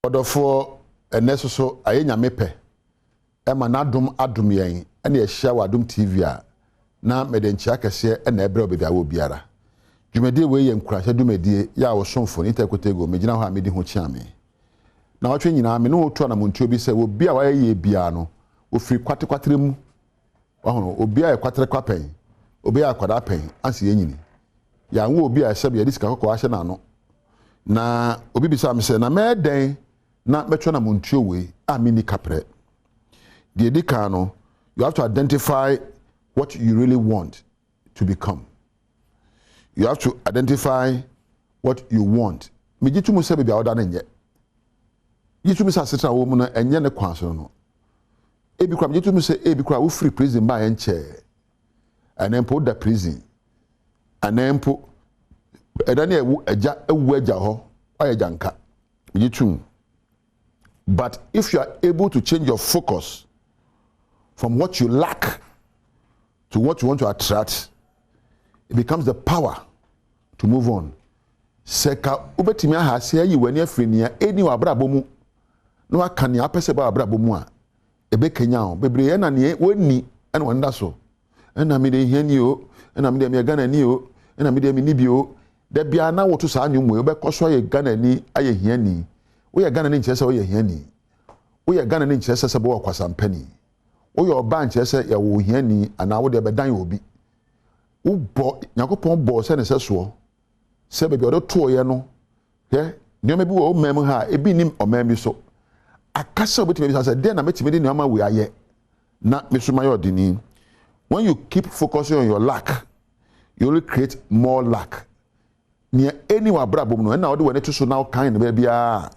Odofo eneso so ayenya mepe ema na adom yen ene ehia wa Adom TV a na medenchia kese ena ebre obedi awo biara dwumedie we ye nkurahye dwumedie ya wo somfo ni takotego megina ho amedi ho chiame na otwe nyina me no otu na montuo bi se obi a waye bia no ofiri kwatekwatre mu wahono obi a kwatre kwapen obi a kwada pen anse yenyini ya nwo obi a hye disika kokko ahye na no na obi bisa me se na meden na metro na montuo we amini kapre the edikano you have to identify what you really want to become. You have to identify what you want. Me jitu mu se bia oda na nye. Jitu mu se asitra wo mu na enye ne kwanso no. Ebi kwa jitu mu se ebi kwa wo free prison ba enche. Anempo da prison. Anempo edane ewu aja ho oya janka. Jitu. But if you are able to change your focus from what you lack to what you want to attract, it becomes the power to move on. Seka ubetimi aha se yi wani afrinia eni wa brabo mu no aka ne apese ba brabo mu a ebe kenya o bebre ye na ne woni ena wanda so ena me de hiani o ena me de me Ghana ni o ena me de me ni bi o da bia na woto sa anwumu ebe koso ye Ghana ni aye hiani wo ye Ghana ni nchese wo ye hiani wo ye Ghana ni nchese se bo kwasampani wo ye oba nchese ye wo hiani ana wo de be dan obi wo bo Yakopon bo se ne se so se be odo to ye no he nioma bi wo mem ha ebi nim omam bi so akasa obetime bi say de na metime de nioma we aye na mesuma yo dini. When you keep focusing on your lack, you will create more lack. Near any wa brabom no na ode wani to so now kind be bia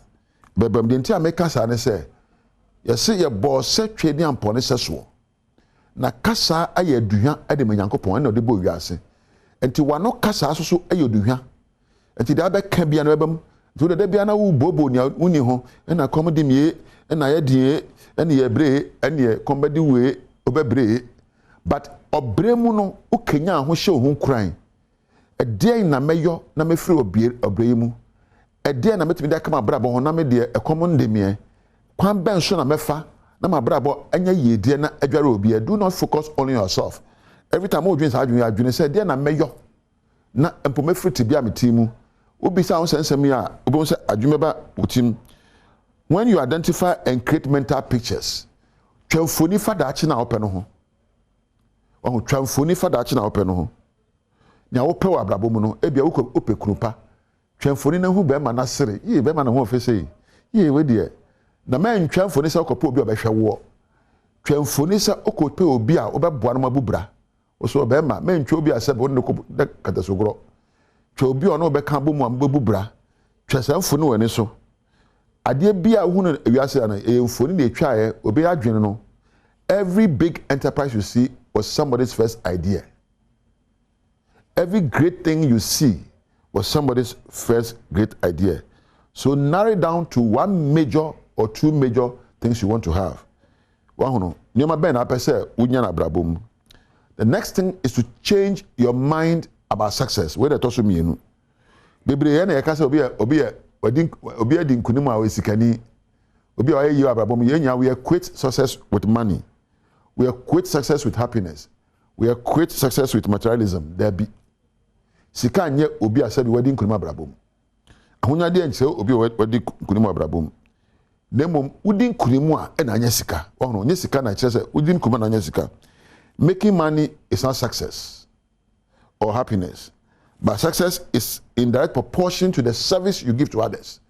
bebam de ntia make kasa ne se ye se ye bo se twedi ampone se so na kasa aye aduhwa ade manyankopon na ode bo wiase enti wano kasa so aye aduhwa enti da be ka bia na bebam to de bia na wo bobo ni uni ho na komde mie na ye die na ye bre na ye kombe we obebre but obremu no ukenya ho hye ho kuran edien na meyo na mefiri obremu edien na metimi da kama brabo ho na me de ekomde mie kwan ben so na mefa na ma brabo anya yedie na adware obi. Do not focus on yourself. Every time you adwene say de na meyo na empo mefiri tibia metimu obi sa won sensem ya obi won say adwuma ba utim. When you identify and create mental pictures, twamfoni fada achi na ope no ho o twamfoni fada achi na ope no ho nya ope wa brabo mu no ebia ope kunupa twamfoni na hu be ma na sere ye be ma na ho ofese ye we de na man twamfoni se okope obi obehwe wo twamfoni se okope obi a obeboa no mabubra wo so be ma man twa obi a se bo ne ko katasogro twa obi ono obeka bo mu ambubra twasamfoni wani so ade bia hu no ewiase na emfoni na etwae obi adwene no. Every big enterprise you see was somebody's first idea. Every great thing you see was somebody's first great idea. So narrow it down to one major or two major things you want to have. The next thing is to change your mind about success. Where the mean? We equate success with money. We equate success with happiness. We equate success with materialism. There be sika nye obi asabi wedding kunima brabom. Ahonya de nche obi wedding kunima brabom. Demom udin kunimu a na anya sika. Ono nye sika na chese udin kunima na anya sika. Making money is not success or happiness. But success is in direct proportion to the service you give to others.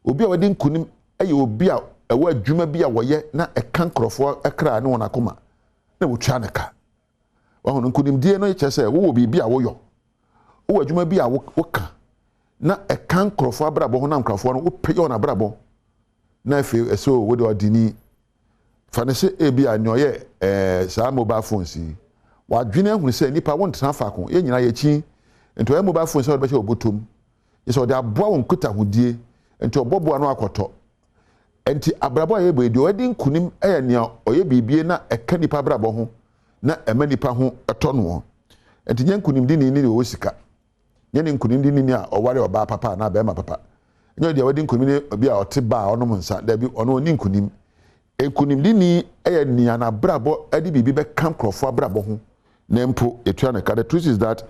Obi wedding kunim aye obi a ewa adwuma bi a woye na ekan krofo ekra ne wona koma na wotwa neka wono nkunimdie no ye se wo bi a woyo wo adwuma bi a woka na ekan krofo abrabo ho na nkrofo no wo peye ona abrabo na afi eso wo de odini fanese ebi a nyoye sa mobile phone si wadwene hu se nipa won tena fa ko ye nyina ye chi ento e mobile phone se wo be che obotom ye se wo de aboa won kuta hodie ento oboboa no akoto enti abrabo ye be de odi nkunim eye ne oye bibie na eka nipa abrabo ho na ema nipa ho eto no enti nyen nkunim di ni wo sika nyen nkunim di ni a oware oba papa na be ma papa enyo de wadi nkunim obi a ote ba ono nsa da bi ono oni nkunim nkunim di ni eye nia na brabo adi bibi be kam krofo abrabo ho na mpo etua na ka. The truth is that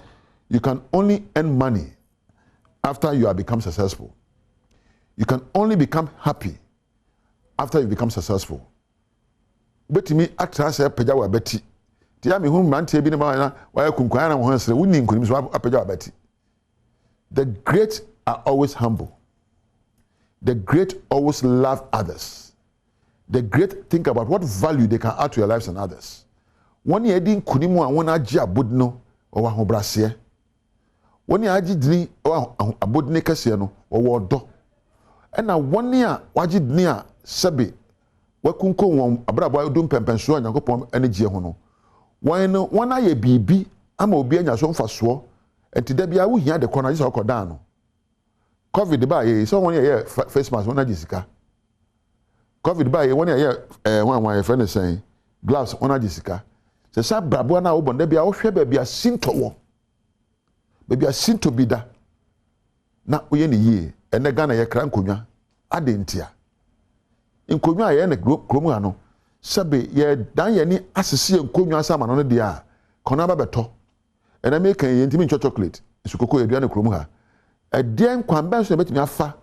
you can only earn money after you have become successful. You can only become happy after you become successful. Betimi atra se pagya wa beti. Ti ya me hu mante bi ne ba na wa yakunkwan na ho nsere wonni nkunim so apagya wa beti. The great are always humble. The great always love others. The great think about what value they can add to your lives and others. When you edi nkunimu a wona agi abodno o wa hobrase. When you agi dini o abodne kase no o wo do. Ena woni a wagi dini a sebe wakunko won abrabo adum pempenso Nyankopon energy ho no. Won aye bibi ama obi anya so mfaso. Enti da bia wo hia de kona jisa okodan no. COVID ba ye so won ye face mask won agisika. COVID ba ye won ye wan friend saying gloves won agisika. Se sa brabo na wo bonda bia wo hwe ba bia sinto wo. Ba bia sinto bida. Na wo ye ne yie ene Ghana ye kra nkonwa adentia. Nkonwa ye ne kromu ano sabe ye dan ye ni asese nkonwa sama no dia kona ba beto. Ena me kan ye ntimi ncho chocolate isukoko ye dua ne kromu ha. Edien kwan ben so betimi afa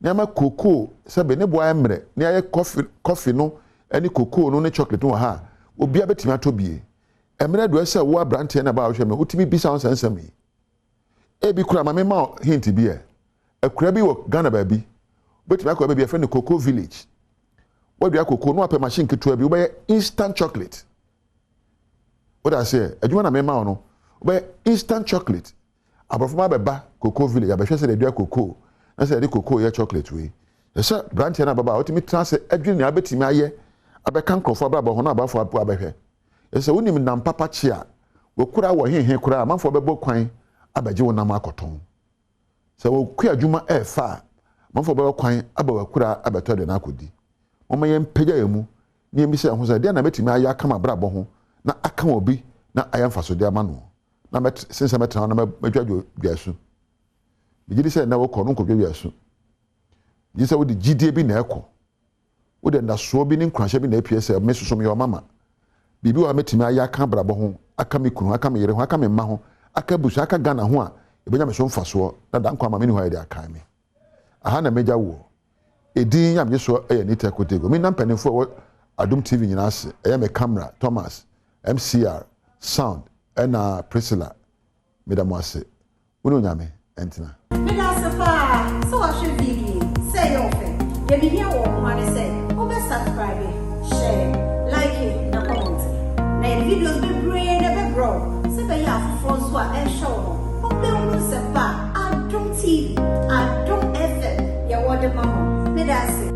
nyama koko sabe ne boa emre ne aye coffee no ani koko no ne chocolate no ha obi abetimi atobie emre do ese wo abrante na ba wo hweme utimi bisa on sansam yi e bi kura mama ma hint bi e akura bi wo Ghana ba bi betimi akwa ba bi afa ne koko village wo dua koko no apɛ machine ketua bi wo be instant chocolate what I say adwuma na me ma no wo be instant chocolate abrofoma beba koko village abehwe se de dua koko na se de koko ye chocolate we se branch na baba otimi transe adwene na abetimi aye abeka nkrofo ababa ho na abafo apo abehwe se wonim nam papa chia wokura wo henhen kura amanfo bebo kwan abaje wo nam akoton se wo ku adwuma efa amanfo bebo kwan abawa kura abeto de na akodi mama ye mpagya yemu ni emi se ho se de na betimi aye akama brabo ho na akama obi na ayamfa so de amano na met since metra na madwadwo biasu bigidi se na wo kɔ no nkɔdwo biasu yi se wo de gidie bi na ɛkɔ wo de ndaso bi ne nkranhye bi na apie se mesoso me yo mama bibi wa metimi aya ka brabo ho aka me kunu aka me yere ho aka me mma ho aka busu aka Ghana ho a ebenya me so mfaso na da nkwa ma me ni ho ayde aka me aha na meja wo edin ya me so eya ni tekotego me na mpanimfo wo Adom TV nyina ase eya me camera Thomas MCR sound ena Priscilla medamo ase uno nyame entina medasefa so wa hwe video say ofe ye bi here wo ma ne say o be subscribe share like na comment na videos be brain be grow se be ya fofo so a show o be unu se pa Adom TV Adom FM ya wo de mama medase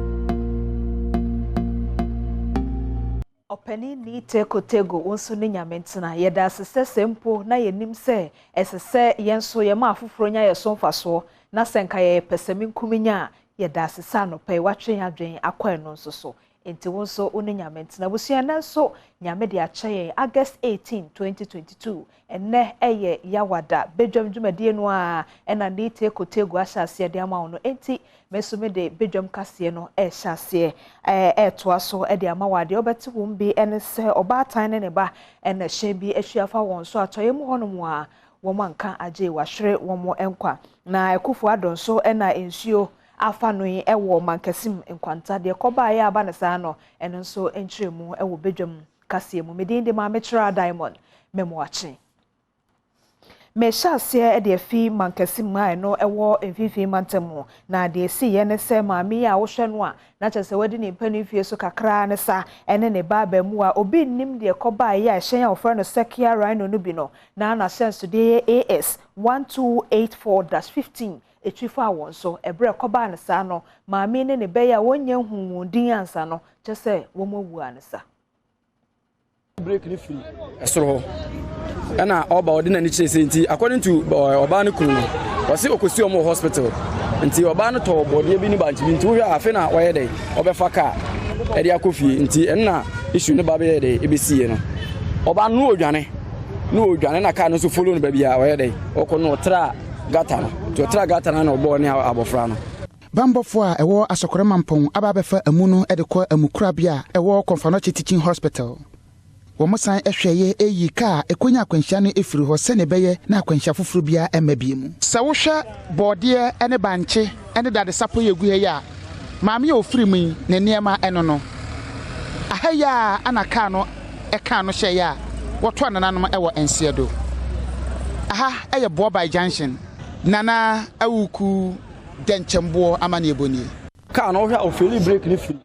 Openi ni tekotego wonso ne nyamentina yeda asese sempo na yenim se esese yenso ye ma afoforo nya yeso mfaso na senka ye pesemi nkuminya yeda asesa no pe watwe adwen akwan no nso so enti wonso one nyamentina busua na so nyame de ache August 18 2022 enne eye yawada bedwam dwumadie no a ena ni tekotego ahyase de ama wono enti mesume de bedwam kase no hyase toa so de ama wade obeti won bi ene se obatan ne ba ene hye bi ahyiafa won so atoye mu honom a womanka age wahwere womo enkwa na ekufu adon so ena ensuo afa no yi ewo mankasim enkwanta de koba ya aba ne sa no eno so enkyeremu ewo bedwam kase mu medin de ma metra diamond memoache Meshase de fi mankasim mai no ewo enfifi mantemu na de si ye ne se maami a wo hwe no a na kyese wadi ni panifie so kakra ne sa ene ne baba mu a obi nim de koba ye a hyen a ofra no Sekia Rhino no bi no na sense de AS 1284-15 etwifa won so ebre koba ne sa no maami ne ne be ya wonya huwudin ansa no kyese wo mowu ansa break ni free esoro ana oba odina ni chese nti according to oba ne kunu wase okosi omo hospital nti oba ne to body bi ni banchi nti wo afi na wo ye dey obefa ka e dia kofi nti enna issue ne ba be ye dey ebesi no oba no odwane na ka no so follow no ba bia wo ye dey okono tra gata no to tra gata na obo ne abofra no Bambofo a ewo asokore mampon aba befa amu no edekọ amukura bia ewo Confanoche Teaching Hospital. Wo mosan ehweye eyi ka ekonya akwanhia no efiri ho se ne beye na akwanhia foforo bia emabie mu. Se wo hwe bode ene banche ene dade sapo yegu he ya. Maame ofiri mu ne niema eno no. Ahaya anaka no eka no hye ya. Woto nananom ewo ensiedo. Aha eye Bobai Junction. Nana awuku denchembo amane eboni. Ka no hwa ofeli break ni free.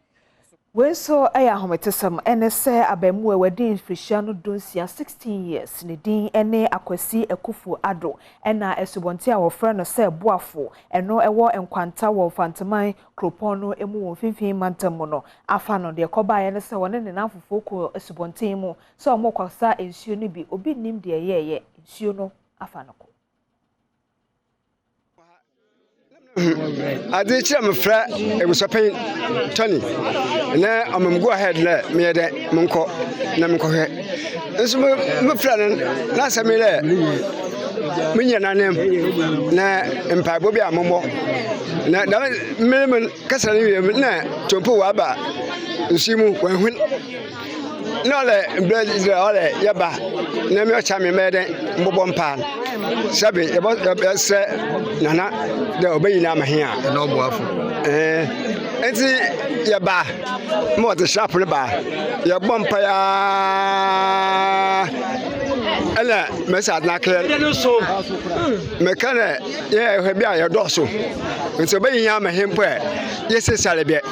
When so aya hometesam ene se abemu ewedin frisiano donsia 16 years ne din ene akwasi ekufu ado ena esubonti a wofra no se boafo eno ewo enkwanta wo fantaman kropon no emu wo finfin mantam no afa no de koba ye ne se wone ne nanfofo ko esubonti mu so mo kwasa ensuo no bi obi nim de yeye ensuo no afa no ko I did some flat, it was a pain, Tony. Now I'm go ahead, let me at Munko, Namco. It's my friend, last time Minion and him, na and Pabobia Momo. Now, minimum Cassandra, na to Puaba, Simu, when no, blood is all yaba. Name your chammy made Bobon Pan. Sabi, about the best Nana, the obey Nama here. No waffle. And see yaba, more the sharp bar. Your bumpire. Ella, Messa Nakle, so Mecana, yeah, be your dorsal. And so obey Yama him where. Yes, it's Salibet.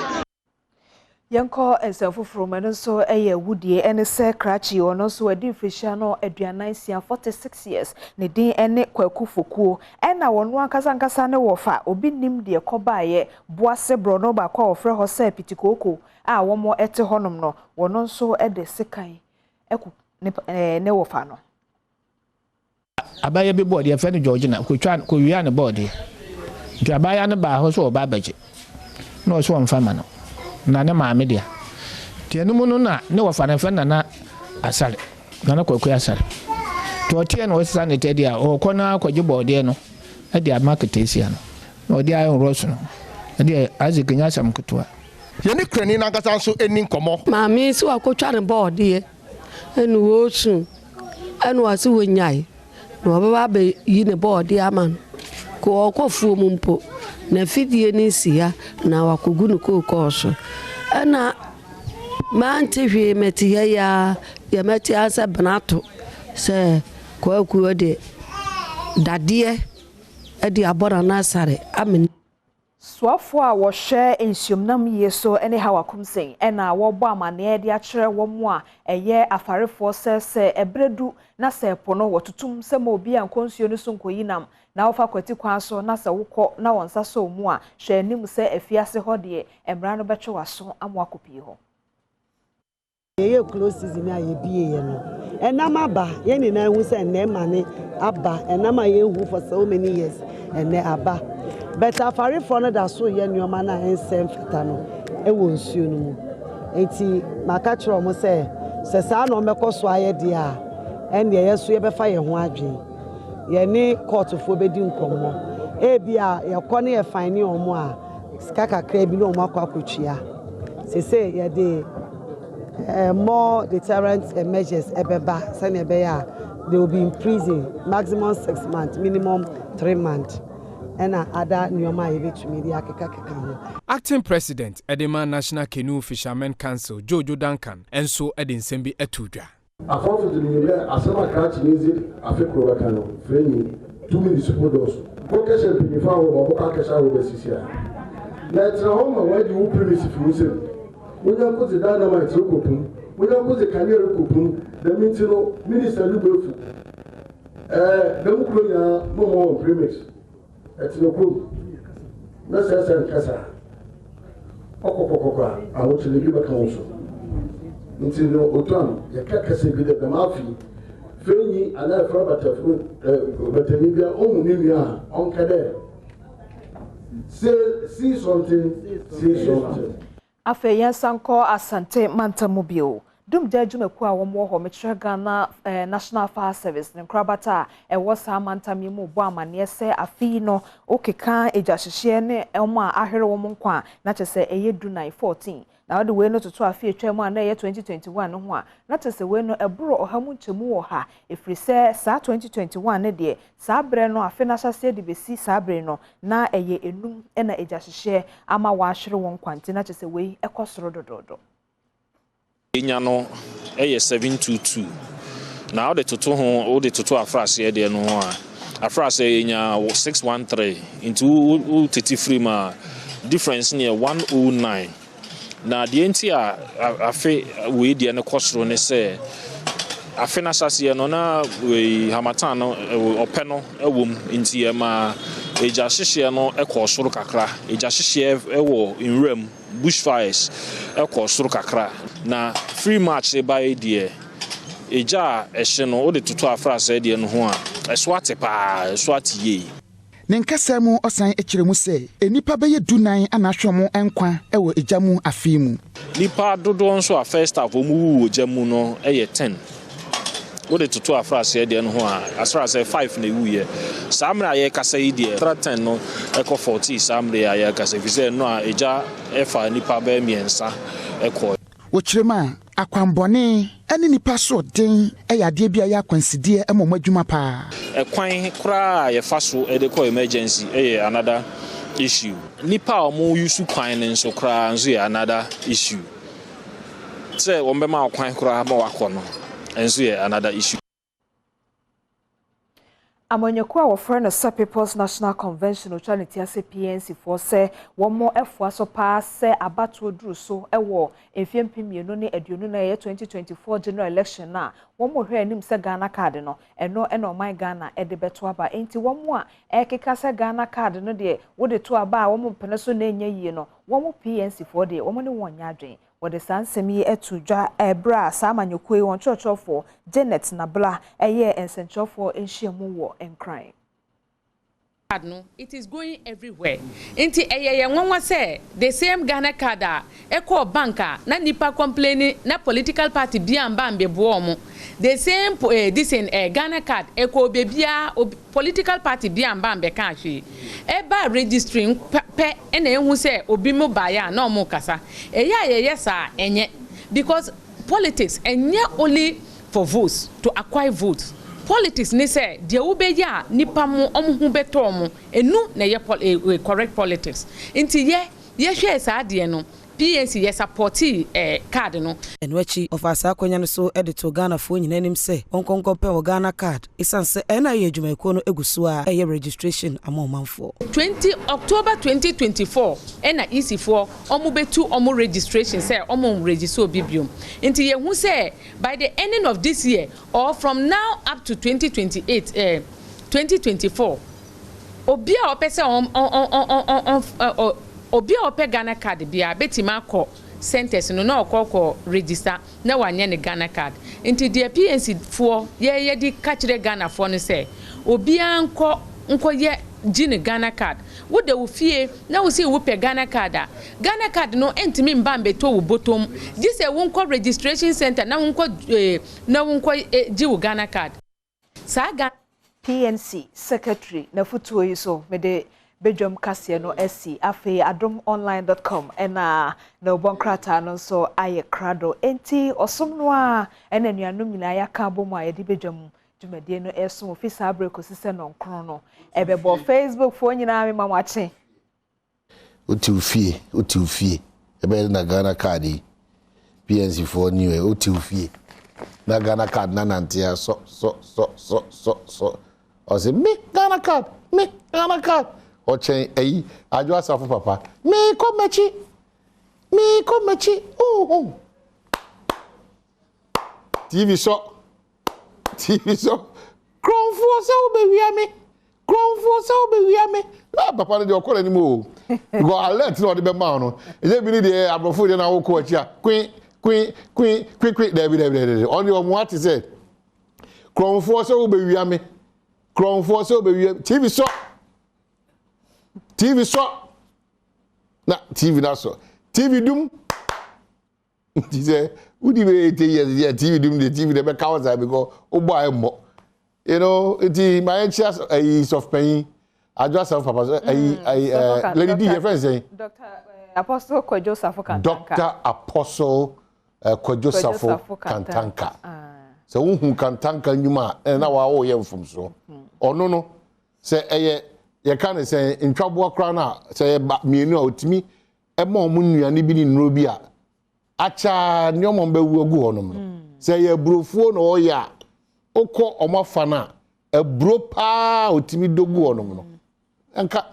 Yanko enselfo from and so eye woodie ene se krachi ono so edi frisiano aduanansia 46 years ne din ene kwaku fokuo ena wono ankasa ne wofa obi nim de kobaye boase brono ba kwa ofre ho se pitikoko a womo ete honom no wono so ede sekan eku ne wofa no abaya bi board ye fe ne George na ko wia ne board nti abaya ne ba ho so oba baje no so mfama no na ne maame dia tie no mu no na ne wo fa na fe na asare na kwaku asare to tie no wesa ne te dia o kona kwaji bode no e dia market esia no o dia ayon roso no e dia aziganya sam kutoa ye ne krani na nkasa so eni nkomo maame si wakotwa ne bode enu wo sun enu wasi wonyai no baba be yi ne bode aman ko okofuo mu mpo na fidie ni sia na wakogu no kokoso ana mante hwe metia ya meti asa banato se kwaku de dadie e de abora na sare amen Swafo a wo hwe ensiomnam yeso ene hawakumsen ena wo bo amane de akere wo mo a eye afarefo se ebredu na se pono wotutum se ma obi ankonsuo no so nkoyinam na wo fa kwati kwan so na se wokọ na wonsa so mu a hwe anim se afiase ho de emra no betwe waso amo akopi ho ye close season a ye bie no enama ba ye ni na hu se na mane aba enama ye hu for so many years ene aba but afari for no da so ye nyoma na ensem feta no e wo nsuo no mu enti maka kiro mo se sa na o mekoso aye de a ene ye so ye befa ye ho adwen ye ni court fo bedi nkomo e bia ye kọ na ye fine omo a skaka kra bi no omo akwakotua se ye de more deterrent measures ebeba say na be ya they will be in prison maximum 6 months minimum 3 months and other nyoma yebetumi dia keka ho. Acting President Edema National Canoe Fishermen Council Jojo Duncan enso edin sembi etudwa afọfọ de ni asema krachi nezi afekro baka no freni 2 minutes podos ko kese pinifa wo ko ka kesa wo besisia na tra ho ma wadi wo premise fi wo sem wonya ko ze dynamite ro kopun wonya ko ze career ro kopun da minti no minister lu befu da mu kro ya mo premise etino ko na sesa kasa okokokoko a wo chile bi baka wo so nti no otan ya kakase bi da mafi fenyi ana fra batafu batani bia omu ni nua onkade see something Afe yansanko asante mantamobio dum judgment a wɔn wɔ hɔ mekyerɛ Ghana National Fire Service ne nkrabata a ɛwɔ saa mantam yi mu bɔ amaneɛ sɛ afei no okeka egyahyehyɛ ne ɛmo a ahwere wɔn nkwa na kyerɛ sɛ ɛyɛ dunai 14 na wɔde wei no toto afei atwa mu a na ɛyɛ 2021 no ho a na kyerɛ sɛ wei no ɛboro ɔha mu nkyɛmu wɔ ha ɛfiri sɛ saa 2021 ne deɛ saa berɛ no afei na hyɛseɛ de bɛsi saa berɛ no na ɛyɛ enum ɛna egyahyehyɛ ama wɔahwere wɔn nkwa nti na kyerɛ sɛ wei ɛkɔ soro dododo Enya no 722 na ode toto ho ode toto afrase de no ho a afrase enya 613 into 30 free ma difference near 109 na de enti a afe we de ne kosoro ne se afe na sase no na we hamatan no ope no ewom enti e ma eja hyehye no ekosoro kakra eja hyehye ewo inrem bushfires ekosoro kakra na free march by die eja ehye no o de toto afrase de no ho a eswate pa eswate ye ne nkasa mu osan ekyere mu sɛ enipa bɛyɛ dunan anahwɛ mu enkwa ɛwɔ egya mu afi mu nipa dodo nso a first half mu wu egya mu no ɛyɛ 10 o de toto afrase de no ho a asrase 5 na ewu ye samra ye kasa yi de 10 no ɛkɔ 40 samra ye kasa fi sɛ no a egya ɛfa nipa bɛ miensa ɛkɔ wokyerema akwambɔne ɛne nipa so den ɛyade bia ya kwansidie ɛmɔ adwuma pa ɛkwan kra ye fa so ɛde kɔ emergency ɛyɛ another issue nipa a ɔmo use kwan ne nso kra nso yɛ another issue sɛ wɔn bɛma kwan kra ma wakɔ no nso yɛ another issue Amanyako a wɔfrɛ no People's National Convention Neutrality ase PNC for sɛ wɔn mo ɛfoa so pa sɛ abato duru so ɛwɔ mfiempimienu ne aduonu na ɛyɛ 2024 general election na wɔn mo hwɛ anim sɛ Ghana card no ɛno ɛna ɔman Ghana ɛde bɛto aba enti wɔn mo a ɛkeka sɛ Ghana card no deɛ wɔde to aba a wɔn mo mpene so na enya yie no wɔn mo PNC for deɛ wɔn ne wɔn nya adwen wɔde sansɛm yi etu dwa ɛbra saa amanyako yi wɔn kyerɛkyerɛfo Janet Nabla ɛyɛ nsɛnkyerɛfo nhyiamu wɔ Nkran. No, it is going everywhere. Inti eye nwanwa say the same Ghana card eko banka na nipa complaining na political party bia mba mbebo mo. The same this in Ghana card eko bebia political party bia mba mbeka hwe. Eba registering pe ena ehu say obi mo baya na omo kasa. Eye sa enye because politics enye only for votes to acquire votes. Politics ne say dia wo be ya nipa mo omhu beto mo enu na ye correct politics nti ye hwe sa de no PNC ye support card no enwachi of asakonya no so edito Ghana fo nyina nim say onkonko pe wo Ghana card isan say ena ye adwumayko no eguso a eye registration amomanfo 20 October 2024 ena EC4 omo betu omo registration say omo register obibium nti ye hu say by the ending of this year or from now up to 2028 2024 obi a opese obi a ope Ghana card bia betima akọ centers no na okọ register na wanye ne Ghana card nti de PNC fo ye di kachire Ghana fo no say obi anko ye gine Ghana card wo de wo fie na wo si wo pe Ghana card no entimi mba mbeto wo botom gi se wo nko registration center na wo nko gi wo Ghana card sa PNC secretary na futuo yi so me de Badwam kase no esi afi adomonline.com ena na obonkrata no so aye krado enti osom no a ena nuanom nyina ya ka bomu a yedi Badwam dwumadie no eso ofisa abreko sise no nkron no ebebo Facebook fo nyina me mamwache otiufie ebe na Ghana card PNC for new otiufie na Ghana card na nantia so o say me Ghana card Ochen eyi ajo asafo papa me komechi TV so Kronfo se obe wia me na papa no de okola ni mo go alert no de be ma no e bi ni de abrofo de na wo ko achi a queen David on your what is it Kronfo se obe wia me TV so na TV na so TV dum He say, "Would you be 8 years? Yeah, TV doing the TV. They be cows because oh boy, you know, it my chest is of pain. I just have papa. Lady D, your friend say, Dr. Apostle Kwadwo Safo Kantanka. Dr. Apostle Kwadwo Safo Kantanka. So who Kantanka nyuma na wa o yem from so. Ono no say ye can say in trouble kra na say mienu a otimi e ma omu nuane bi ni nro bi a acha nyomo mba wu ogu honom no. Say ye brofuo no o ya okọ omafa na e bro pa otimi dogu honom no. Enka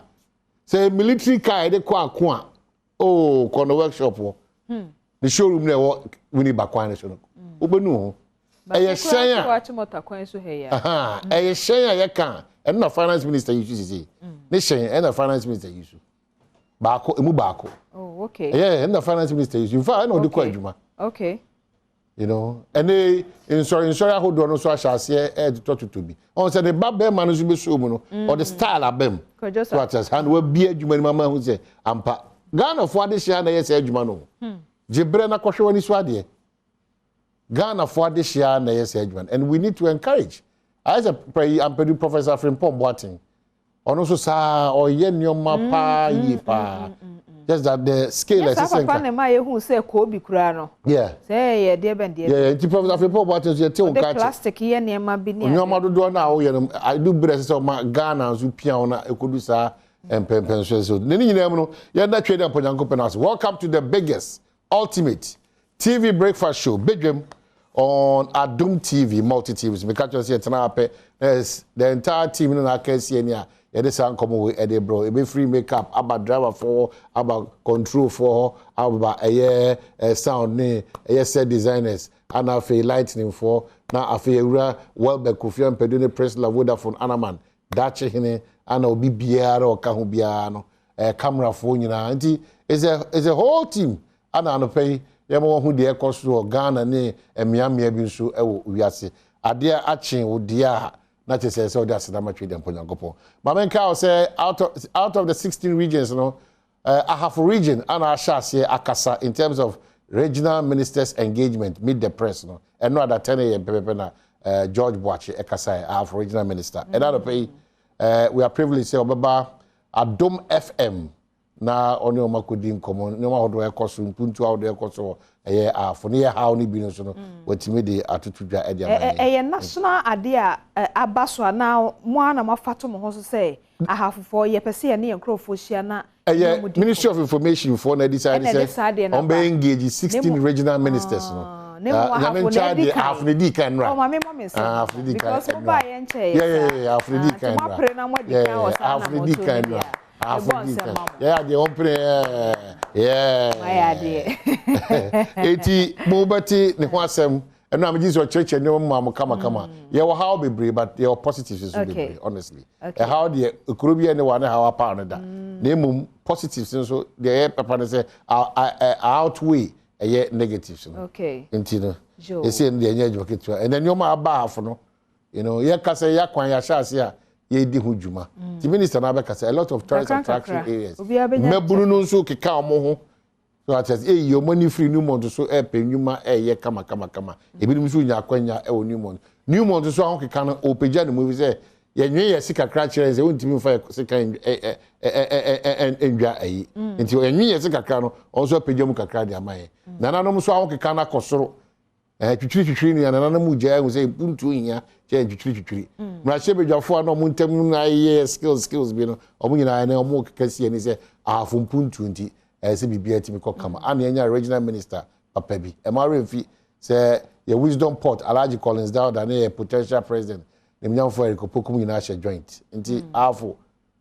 say military car de kwa akwa oh kono workshop wo the showroom na wo wini bakwan so no obenu ho eye shen a aha eye shen a ye kan and na finance minister you see ne shen and na finance minister you baako emu baako oh okay yeah and na finance minister you in fact no de kwa adwuma okay you know and sorry hold on so ashase to be on say the babbe man so be so mu no or the style abem so at us and we be adwuma ni mama hu say ampa Ghana for this year na yes adwuma no jibre na kohwe wani so ade Ghana for this year na yes adwuma and we need to encourage as a Professor Frimpong Boateng ono so sa o ye nyoma pa yi pa just that the scale is essential. Papa na ma ye hu say ko bi kura no. Yeah. Say ye de ben de. Yeah, the Professor Frimpong Boateng say te o ka. The plastic ye na ma bi ni. Nyoma do na o ye no I do breast so ma Ghana so pia ona ekodu sa empempen so. Neni nyina mu no ye na twede amponyanko penas. Welcome to the biggest ultimate TV breakfast show Badwam on Adom TV multi TVs. Me catch us here tonight. Yes, the entire team in our case here. Yede san komo we ede bro e be free makeup about driver for about control for about sound ne set designers and afi lightning for na afi ewura Welbeck Kofi Ampedune press la Vodafone Anaman dache hene ana obi biara o ka ho biara no camera for nyina nti is a whole team ana no pay yemo hu de ekoso Ghana ne emiamia bi nso ewo wiase ade achen odia not to say so that's the much them Ponyangopo. Mamen Kao say out of the 16 regions, you know, I have a region and I shall say Akasa in terms of regional ministers' engagement, meet the press, you know, and not at 10 a.m. George Boache, Akasa, I have a regional minister. And other pay, we are privileged to say Obaba Adom FM. Na oni o makodi nkomo ni ma hodo ekoso mpuntu a hodo ekoso for near how ni bi no so no watimi de atutudwa e dia national ade a abaso na mo ana mafato mo ho so say ahafofo ye pese ye ne enkrofo hia na Ministry of Information for na decide say on be engage 16 regional ministers no Afredi kan ra. Oh mama me say. Afredi kan. Because mo ba ye nche. Yeah, Afredi kan ra. Mo pre na mo di kan o sa na mo. Afredi kan ra. Yeah, the open yeah. My idea. Eti mobati ne ho asem and I'm just church no mama kama. Yeah, how be brave but your positives is be honestly. How the Kurubia ne one how apart that. Name positives so the papa say outweigh negatives. Okay. Intino. You see in the energy and then you ma ba for no. You know, ya kasa ya kwan ya sha ase a ye di hujuma. The minister na be kasa a lot of tourist attraction areas. Mebunu no so keka omo ho. So at says your money free new month so e pe nyuma ye kama. Ebi nim so nya kwanya e new month. New month so ahon keka no opeja no movie say ye nwe ye sika kra kire say wontimi fa sika endwa ayi. Nti ye nwe ye sika kra no also opeja mu kakra de amaye. Nananom so ahon keka na kosoro twitwiri ni nananom mu gya hu say puntu hia che twitwiri. Mra che bedwafo na mo ntam na ye skills bi no omo nyina na omo keka sie ni say ahafo puntu nti se bibia timi kokama ana enya regional minister papa bi e ma remfi say your wisdom port Alhaji Collins down than a potential president dem nyam for ekopokum nyina share joint nti afo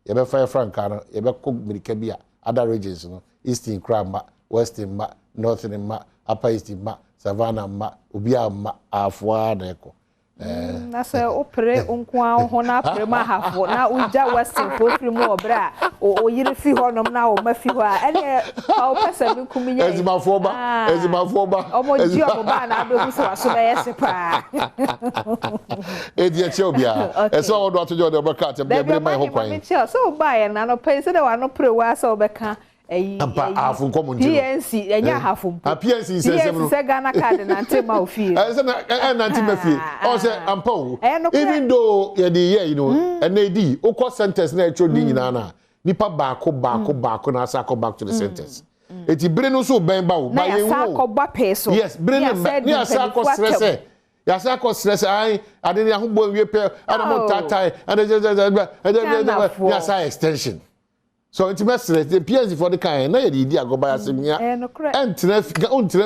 ye be fire franka no ye be ko mirika bi a other regions no eastern krama western ma northern ma upper eastern ma savannah ma obia ma afo ada eko na se opre onkwa ho na pre ma hafo na uja western profile mu obra o yiri fi ho nom na o ma fi ho a ene o pesa bi kuminya ezimafo ba omo ji o ba na do so aso be yese pa edi e che obia e so odo atojo de obaka te be my ho kwan so ba ye na no pense de wa no pre wa so be ka ampa afun common PNC enya hafun PNC say Ghana card na ntema ofie say na ntema fie o say ampa o even though you dey you know NAD okọ sentence na echo di nyina na nipa baako na asa back to the sentence eti bere no so ben ba o ba ye wo yes bere no ni asa ko stress ya sa ko stress ai ade ni ahugbo wie pe ana mo tatai ade ya sa extension so it's best the PNC for the kind na ye di agoba asemia entra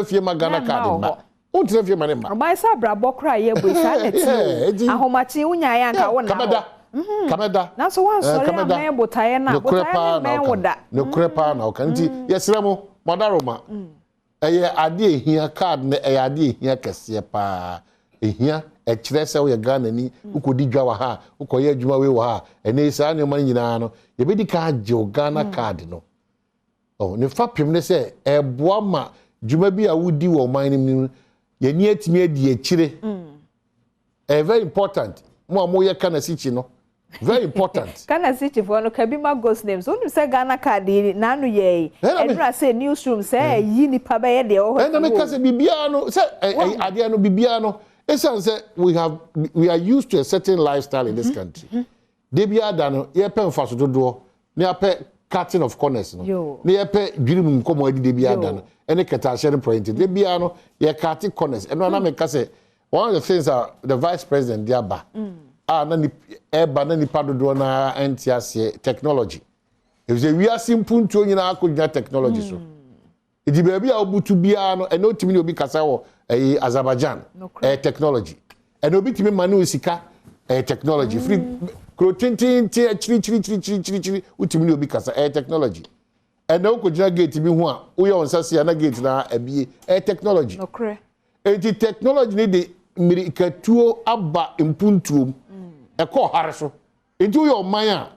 fie magana card ba untra fie mane ma ba sa brabo kra ye bo sa neti ahomachi unya ya nka wo na kameda na so wan sori amen botaye na men woda no krepa na o kanti yesre mo modaroma eye ade ehia card na eye ade ehia kese pa ehia ekire se wo ye Ghana ni ukodi dwa wa ha ukoye adwuma we wa ha ene sa ne man nyina no ye bedi ka je Ghana card no oh ne fapem ne se eboa ma dwuma bi a wudi wo man ni ye ni atimi adi ekire very important mo ye kana sichi no very important kana sichi for no kabi ma ghost names onu se Ghana card na anu ye enra say newsroom say yi nipa ba ye de o ho na me ka se bibia no se ade no bibia no say we are used to a certain lifestyle in this country. They be adano ye pe mfaso dodo ne ape cutting of corners no ne ye pe dwirim nkomo adi de bi adano ene keta sharing point de bi ano ye cutting corners eno na me ka say one of the things are the vice president diaba na ni eba na ni padodo na entiase technology if say we are simple to nyina akonya technology so idi be bia obutu bia no eno timi ni obi kasa wo Azerbaijan technology and obi timi manu sika technology free crotintin chiri utimi ni obi kasa technology and now ko jina gate bi ho a wo ye onsase na gate na abie technology okre enti technology ni de mirikatuo aba impuntuom ko hare so enti wo ye oman a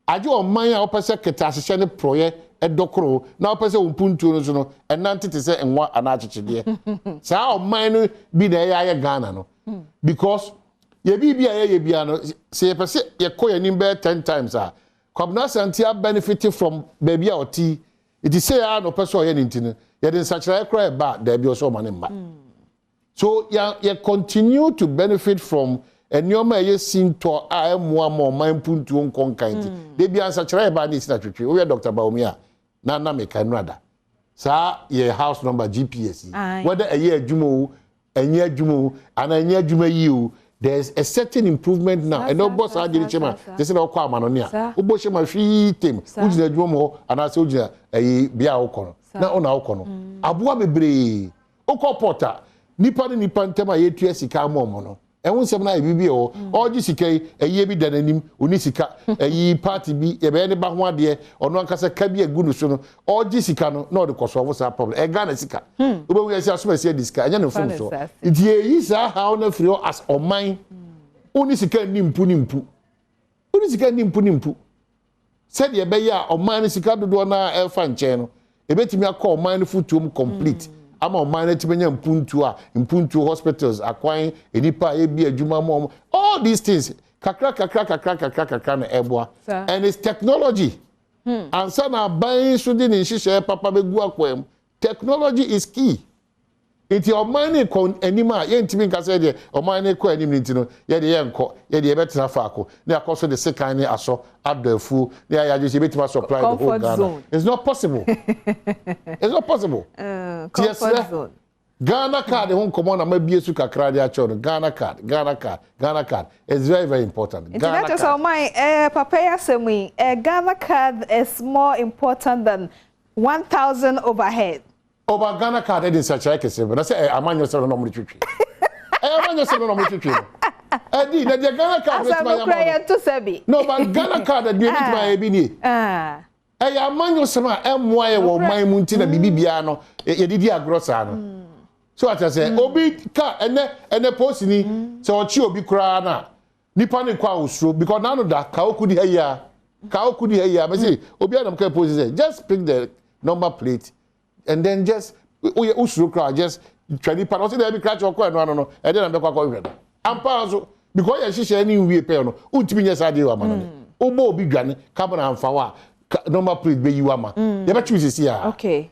aje oman a opese keta ahye ne proye edokro na opese umpuntuo no so no enante te se enwa ana achechede sa oman no bi na ya Ghana no because ye bibia ye bia no se ye pese ye koye nim be 10 times a kwabna santia benefit from baby a oti it is say ya no pese o ye ntino ye den sachira kra ba da bi o so mane mba so ye continue to benefit from enyoma ye sinto a emwa mo man puntuo nkonkanti de bia sachira ba ni sina twetwe o ye Dr. Baumia na me kanrada sa ye house number GPS whether a year adwuma enye adwuma ana enye adwuma yi o there's a certain improvement now and no boss agiri chema they say okwa amanonia obo chema hwi tem ujina adwuma mo ana se ujina bia okono na ona okono aboa bebre okọ porta nipa ni nipa ntema ye tua sika mo no ehun sem na bibi o oji sika eye bi dananim oni sika party bi ye be ne ba ho ade ono ankasa ka bi agu no so no oji sika no na o de koso of sa problem Ghana sika obe wi ase asoma se disika anya no fun so it ye is how na free as oman oni sika nimpu oni sika nimpu said ye be ya oman sika dodo na elfa nche no ebetimi akọ oman futuom complete ama oman timenya mpuntu hospitals akwan enipa ebi adwuma mo all these things kakra na eboa and it's technology and sana ban so di ni hihye papa begu akwam technology is key iti oman kon anima ye ntimi nkasa de oman ko anim ntino ye de ye nko ye de ye betena faako na akoso de sekan ni aso adofu na ya je betima supply the whole Ghana it's not possible it's not possible comfort zone Ghana card hon komo na mabie su kakra de acho Ghana card is very very important Ghana card so my papa yasemi Ghana card is more important than 1,000 overhead over Ghana card in such a case but I say amanyo se no mo twetwe amanyo se no mo twetwe edi na the Ghana card with my no but Ghana card dey with my ebi ni amanyo se ma emwa ye wo man mu nti na bibibia no ye didi agrosa no so I say obi ka ene post ni se ochi obi kura na nipa ne kwa usro because now that ka okudi heya me say obi anam ka post say just pick the number plate and then just usro kra just twani pa no say dey crash okwa no e dey na be kwa hwe ampa so because ye hihye ni wie pe no untimi nya sa dey wa ma no obo obi dwane carbon amfa wa number plate be yiwa ma You better choose here. Okay.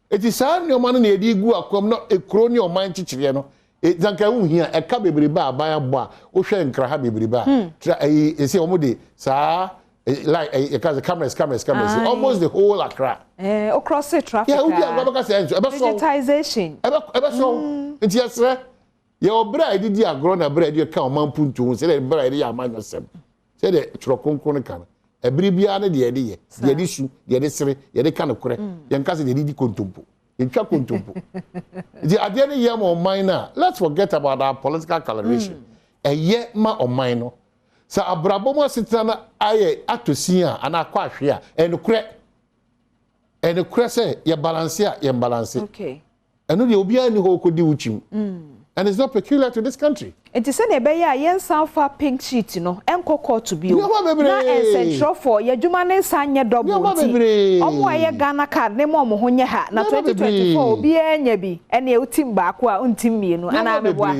It is sad no man na edi gu akom no ekro ni o man chichire no. Zanka hu hia e ka bebreba aban abo a wo hwe nkra ha bebreba. Tra e se omo de sa like the cameras almost the whole Accra. Across the traffic. Yeah, we are going to say digitization. Ebe so. It's yes, sir. Your bride did ya grown a bread you can man puntu say the bride ya man yourself. Say the chrokonkon kan. Ebribia na de ede ye. De ede su, de ede sere, de ede kan kore. Yan ka say de di kontompo. Entwa kontompo. The ade ne ye mo minor. Let's forget about our political coloration. Eye ma o minor. Sa abrabomo sitana aye atosia ana kwa hwe a enukre say ye balance ye balance. Okay. Eno de obi ani ho kodi uchim. And it's not peculiar to this country. It is an ebe ya yen sanfa pink sheet no enko court bi o. Na central for ye dwuma ne sanye double ti. Omo aye Ghana card ne mo ho nye ha na 2024 obi enya bi ene utim ba ko a untim mienu ana meboa.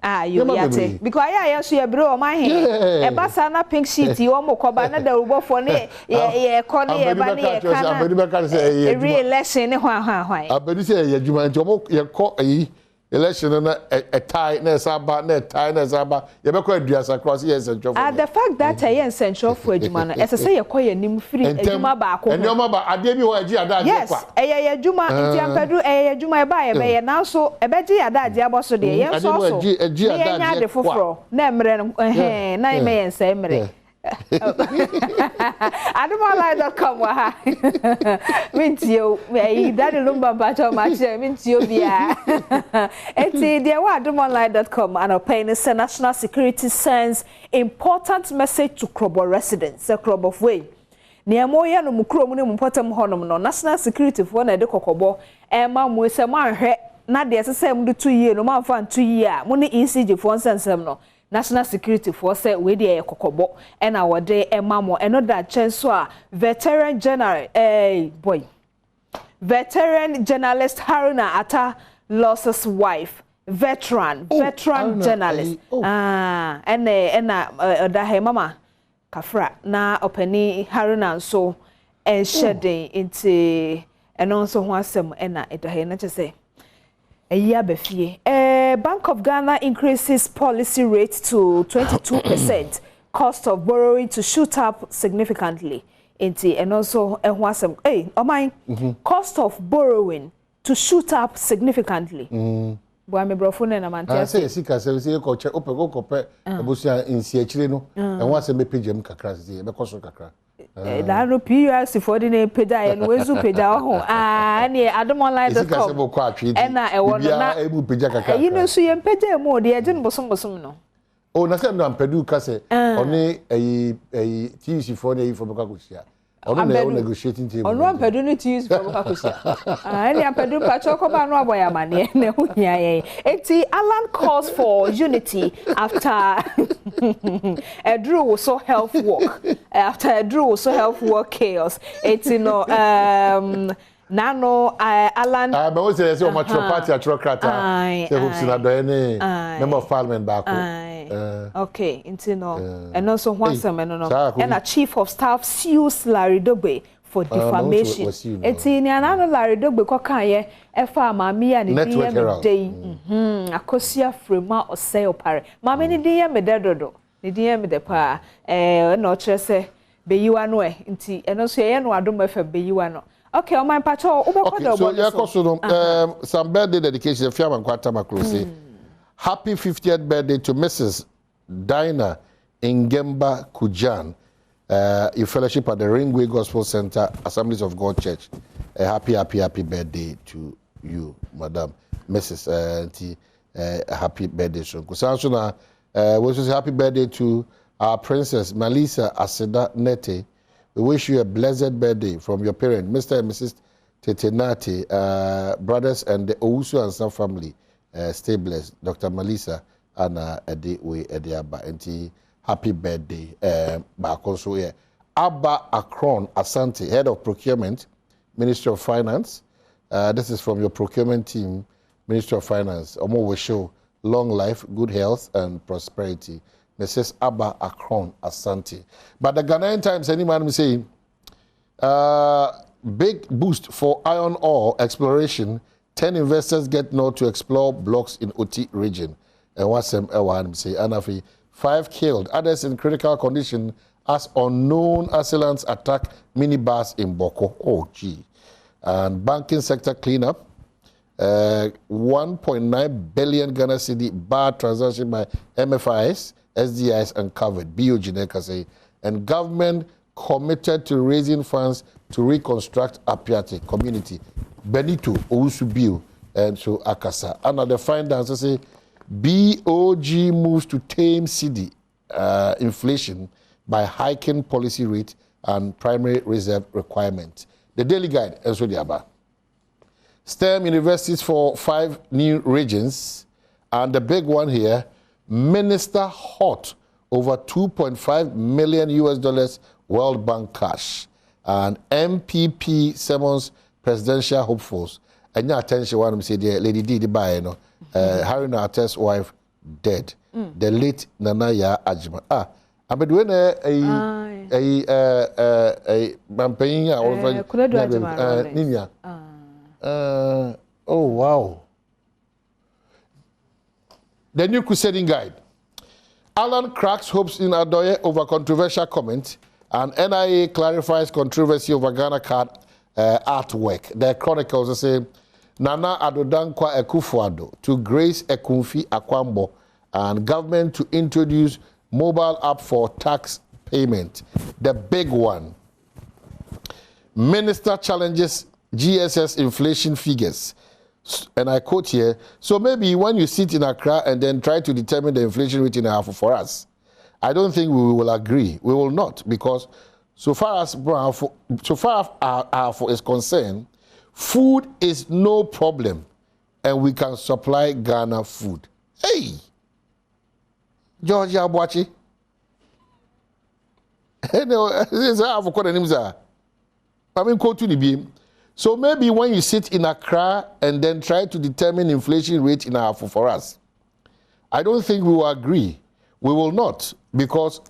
You yate because I so ye bro my he e basa na pink sheet wo mo koba na da rubo for ne ye ko ne ye ba ne ye kana real election ne hwan abedi say ye dwuma nti omo ye ko ayi election na a tie na saba na tie na saba ye be ko aduasa cross ye central for the fact that ye central for adwuma no ese say ye ko ye nim free adwuma ba ko adwuma ba ade bi ho agi ada ade kwa ye adwuma nti ampadu ye adwuma e ba ye be ye na so e be gi ada ade aboso de ye so so agi ada ade foforo na emre no na me ye nsa emre Adomonline.com wa ha mintio me daddy lumba bacho ma che mintio bia enti de wa Adomonline.com and opinion national security sends important message to Krobo residents the Krobo of way niamo ya no mukro mu ne mupotam honom no national security for na de kokobo e ma mu se ma hwe na de sese mu de 2 year no ma fa 2 year mu ne ECG for nsensem no national security force we dey kokobo and our day emamo another chance so veteran general veteran journalist Haruna Atta lost his wife veteran journalist and da he mama kafra na openi Haruna so and shedding into and also ho asem na da he na say a year before. Bank of Ghana increases policy rate to 22%. Cost of borrowing to shoot up significantly. And also, cost of borrowing to shoot up significantly. Boy, me brofone na mantia. Say sika say ko che ope abusia insi achire no. And once me page am kakra say be koso kakra. Da no PUS for the peda en wezu peda ho. Ne Adomonline.com. Na e wono na e bu page kakra. You know so yem peda mo de je no bosom no. Oh na say no ampedu ka say oni TUC for the for baka kusia. Ono na negotiating table. Ono ampedu no TUC for baka kusia. Ni ampedu pa choko ba no aboya mane na hu hia ye. Eti Alan calls for unity after Drew so health work. After Drew so health work chaos. Eti no Nano Alan but what say o match party attrocrata say hope sina do any member of parliament back. Okay, into no and also one some and a chief of staff sues Larry Dogbe for defamation. Eti ni anano Larry Dogbe ko kan ye e fa mami ya ni DM dey akosia frema osay opare mami ni DM me dedodo ni DM me de pa na o kire se beyiwa no nti eno so ye no adom fa beyiwa no. Okay, on my patrol. Okay, so yeah, some birthday dedication. If you have a happy 50th birthday to Mrs. Dinah Ingemba Kujan, your fellowship at the Ringway Gospel Center, Assemblies of God Church. Happy birthday to you, Madam Mrs. Happy birthday. So, we say happy birthday to our princess Melissa Aseda Nete. We wish you a blessed birthday from your parents, Mr. and Mrs. Tetenati, brothers and the Owusu and Son family. Stay blessed. Dr. Melissa and Edewe Ediaba. And happy birthday. Back also here. Abba Akron Asante, Head of Procurement, Ministry of Finance. This is from your procurement team, Ministry of Finance. Omo will show long life, good health, and prosperity. Mrs. Abba Akron Asante. But the Ghanaian Times, any man say, big boost for iron ore exploration. 10 investors get nod to explore blocks in Oti region. And what's them say, Anafi, 5 killed, others in critical condition as unknown assailants attack minibus in Boko. Oh, gee. And banking sector cleanup. 1.9 billion Ghana cedi bar transaction by MFIs, SDIs uncovered. BOG say, and government committed to raising funds to reconstruct Apiati community. Benito Owusu and so Akasa. Another findings say BOG moves to tame cedi inflation by hiking policy rate and primary reserve requirement. The Daily Guide and so the Aba. STEM universities for 5 new regions, and the big one here, Minister hot over $2.5 million US World Bank cash, and MPP summons presidential hopefuls. And your attention, one of them said, Lady D, Harry Narte's wife dead. The late Nanaya Ajima. I bet when a campaign Ninya. Oh, wow. The new crusading guide. Alan cracks hopes in Adoye over controversial comment, and NIA clarifies controversy over Ghana card artwork. The chronicles say Nana Adodankwa Ekufuado to grace Ekunfi Akwambo, and government to introduce mobile app for tax payment. The big one. Minister challenges GSS inflation figures. And I quote here, so maybe when you sit in Accra and then try to determine the inflation rate in Ahafo for us, I don't think we will agree. We will not, because so far as Ahafo is concerned, food is no problem, and we can supply Ghana food. Hey! George Abwachi. So maybe when you sit in Accra and then try to determine inflation rate in Ahafo for us, I don't think we will agree. We will not, because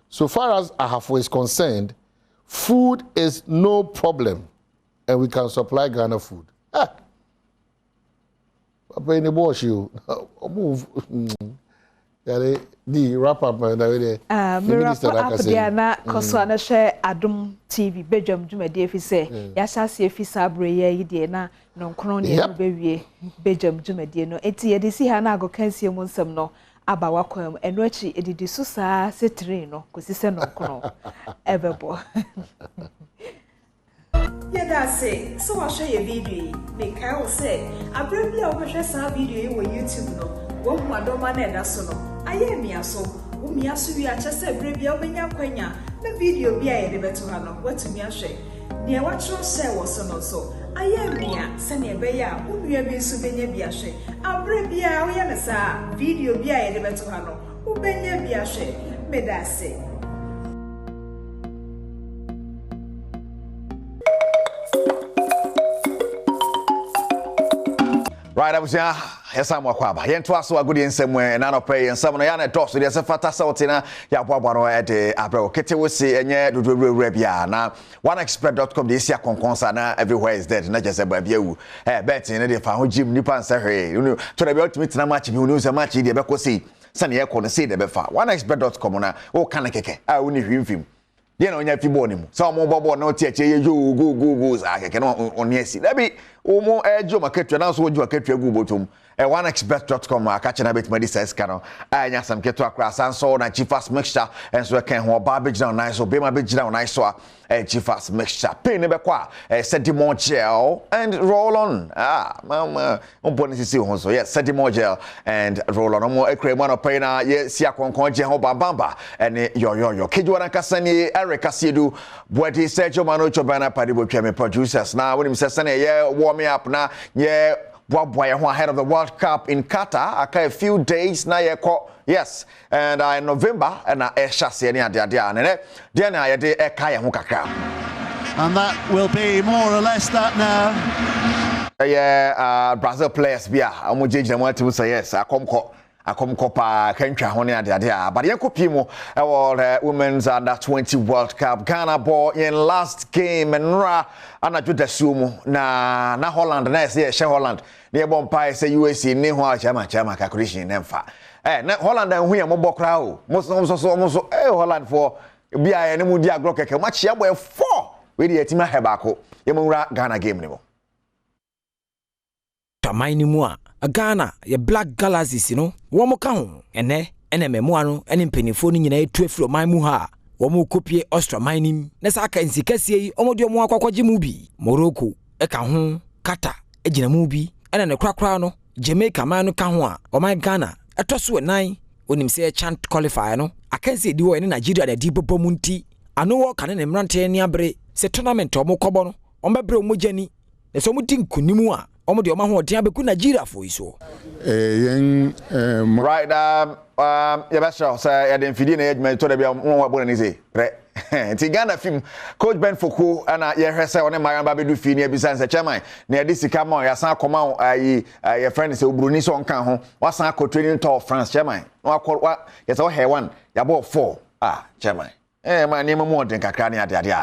so far as Ahafo is concerned, food is no problem, and we can supply Ghana food. Papa in the bush, you move. The wrap up me wrap up there na koso na share Adom TV Badwam dwumade efi se ya hyase efi sabre ye de na no nkron ne bewie Badwam dwumade no enti ye de si ha na agokansie mu nsem no aba wakwam eno achi edidi so saa se train no kosi se no nkron ebebo Yada say so wa share your video me kai wo say abrebi a wo hwe saa video yi wo YouTube no wo mu adoma na eda so no aye miaso wo miaso wi a chese abrebi a obenya kwanya na video bi a ye de beto ha no watumi ahwe ne wa tro say wo so no so aye mia se ne be ya wo nua bi so benya bi ahwe abrebi a wo ye ne saa video bi a ye de beto ha no wo benya bi ahwe me da say Right, I was here. Yes, I'm Wakwaba. Yen twaso agudi ensem na no pay ensem no ya na toso de se fata sauti na ya boabo no e de abro kete wosi enye dodowura bia na oneexpert.com de isia konkonsa na everywhere is dead na jese ba bia wu bet ne de fa ho gym nipa nsa hwe you know to the ultimate na match bi unu se match de be kosi se ne ye ko ne se de be fa oneexpert.com na o kan keke a uni hwimfim de na onya fi bo ni mu so mo bobo na o tie che ye go za keke no oni asi da bi o mo ejo maketwa na so ojo aketwa gu botom oneexpert.com akache na bet medi says kano anya sam keto akra sanso na chiefas mixture enso ken ho ba be gina nice so be ma be gina nice so chiefas mixture pay ne be kwa sedimo gel and roll on mama on boni sisi ho so yes sedimo gel and roll on mo ekrema no pay na ye sia konkon je ho bamba ene yo kejo na kasani Eric Asiedu bwedi Sergio Manocho bana padibo twa me producers na wonim sesane ye warm up na ye Badwam ahead of the World Cup in Qatar. A few days na yeko. Yes, and in November and shasi any adia and I did a kaya hukaka. And that will be more or less that now. Yeah, Brazil players bia. Amuji jamwa to say yes. akomkopa kantwa ho ne ade but yekopi mu the women's under 20 World Cup Ghana ball in last game nra anadwo dasuo mu na Holland na say she Holland ne bompa say USA ne ho a chama calculation nemfa na Holland hu ye mo bokra o mo so Holland for bia ne mu di agro keke match ya boy 4 we di etima hebako ye mo wura Ghana game ne mo tamai ni mu a Ghana ye Black Galaxies no wo mo ka ho ene memo ano ene mpenifo ni nyina etu afro man mu ha wo mo kopie Austria mining na sa aka nsikasie yi omodi omo akwakwaje mu bi Morocco ka ho Qatar ejina mu bi ene ne krakra no Jamaica man no ka ho a o my Ghana etoso nan onim se chant qualifier no akansi di wo ene Nigeria da di bobo mu nti ano wo kan ne mrante ne abre se tournament omo kobo no ombebre omo jani ne so mo di nkunimu a omo de omo ho odian beku Nigeria fo iso right ya best say ya den fidi na edwuma to da bia won wa bona ni say re ti Ghana film coach Ben Foko ana ye hwese one Mariam Babedu fi ni ebisa nse chairman na edi sika ma ya san akoma ayi your friend say obroni so nkan ho wasan akọ training tour France chairman wa ya say he one ya bo 4 chairman ma ni mo den kakra ni ade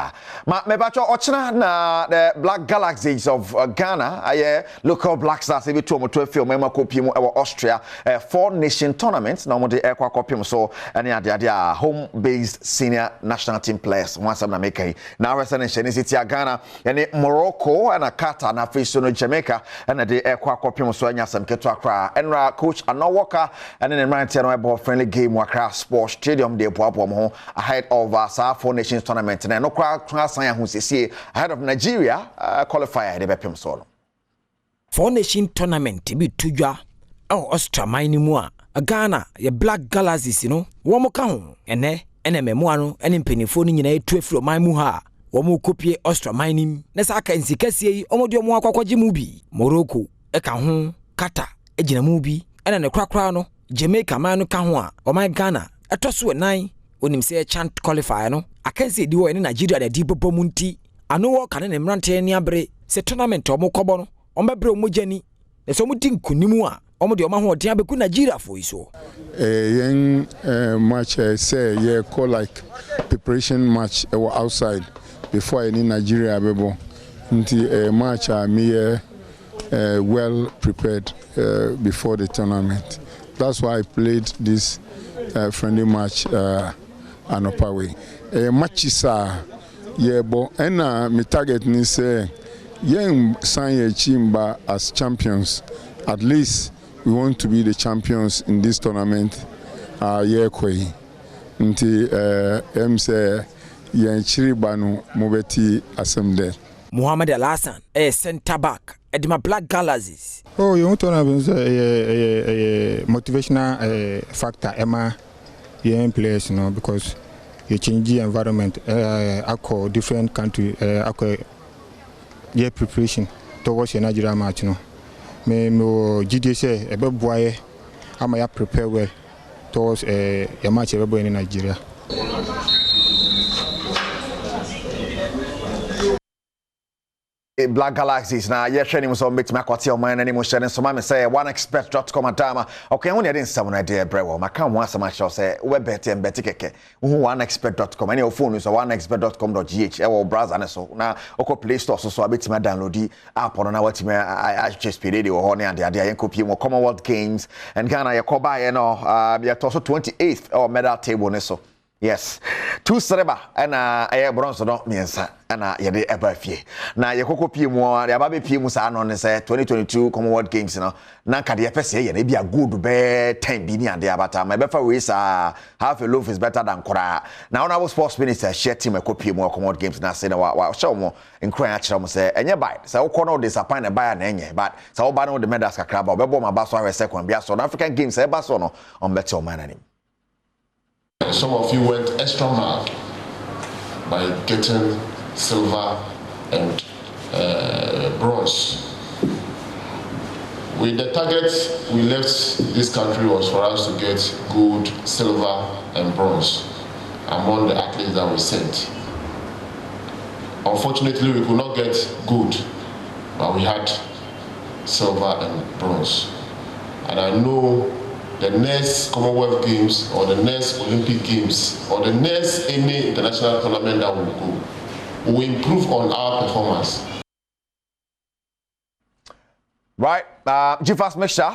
ma me ba cho ochina na the Black Galaxies of Ghana aye local Black Stars be to mo to film ma kopi mu e Austria 4 nation tournaments na mo de ekwa kopi so ani ade home based senior national team players once na make na resa ne shene city Ghana yani Morocco and Qatar na face no Jamaica and de ekwa kopi so anya sam keto akra enra coach Anowoka and then right no ball friendly game wakra sports stadium de boabo mo ahead of our 4 nations tournament and no crowd sign who say ahead of Nigeria qualifier de bepem so 4 nation tournament bi tudwa Austria mine mu a Ghana ye Black Galaxies no wo mo ka ho ene memo ano ene mpenifo ni nyina etu afro man mu ha wo mo kopie Austria mine na sa aka nsikasie yi omodi omo akwakwaje mu bi Morocco ka ho Qatar ejina mu bi ene ne krakra no Jamaica man no ka ho a o my Ghana etoso nan onim se chant qualifier no akansi di wo ene Nigeria da di bobo mu nti ano wo kan ne mrante ne abre se tournament omo kobo no ombebre omo jani na so mo di nkunimu a omo de omo ho odian beku Nigeria fo iso yen match say ye call like preparation match outside before any Nigeria bebo nti match me well prepared before the tournament. That's why I played this friendly match Anopawe. Matches are bo and my target ni say yen sign a chimba as champions. At least we want to be the champions in this tournament. Kwe nti say yen chiribanu mobeti asemde. Muhammad Al-Hassan center back Edma Black Galaxies. Oh, you want to have a motivational factor, Emma, young players, you know, because you change the environment, across different country, across your preparation towards your Nigeria match, you know. Me GD say a bit boy, I'm prepare well towards a match everybody in Nigeria. Black Galaxies na ye hwɛ nim so make me akwate o man anim hwɛ ne so ma me say oneexpert.com adama okay ho ne dey nsɛm na dey brewo maka ho asɛm ahyɛ say we bet and bet keke hu oneexpert.com any phone so oneexpert.com.gh e wo browser ne so na oko play store so abetime download app no na watime a speed dey wo ne ade yen copy mo Commonwealth Games and Ghana ye koba ye no ye to so 28th or medal table ne so. Yes, 2 silver and a bronze no miensa and ye eba fie. Na ye koko pie mu ya ba be pie mu sa no ne say 2022 Commonwealth Games no na ka de pese ye na bia good be 10 bi ni ade abata ma be fa we sa half a loaf is better than kora. Na honorable sports minister share team ekopie mu Commonwealth Games na say na wa show mo nkran a kire mo say enye buy say wo kono disappoint buy na enye but say wo ba no the medals kakra ba obebo ma ba so awe second bia so African Games e ba so no on better man anim. Some of you went extra mile by getting silver and bronze. With the target we left this country was for us to get gold, silver and bronze among the athletes that we sent. Unfortunately, we could not get gold, but we had silver and bronze. And I know the next Commonwealth Games or the next Olympic Games or the next any international tournament that will go, we improve on our performance. Right, G-Fast mixture,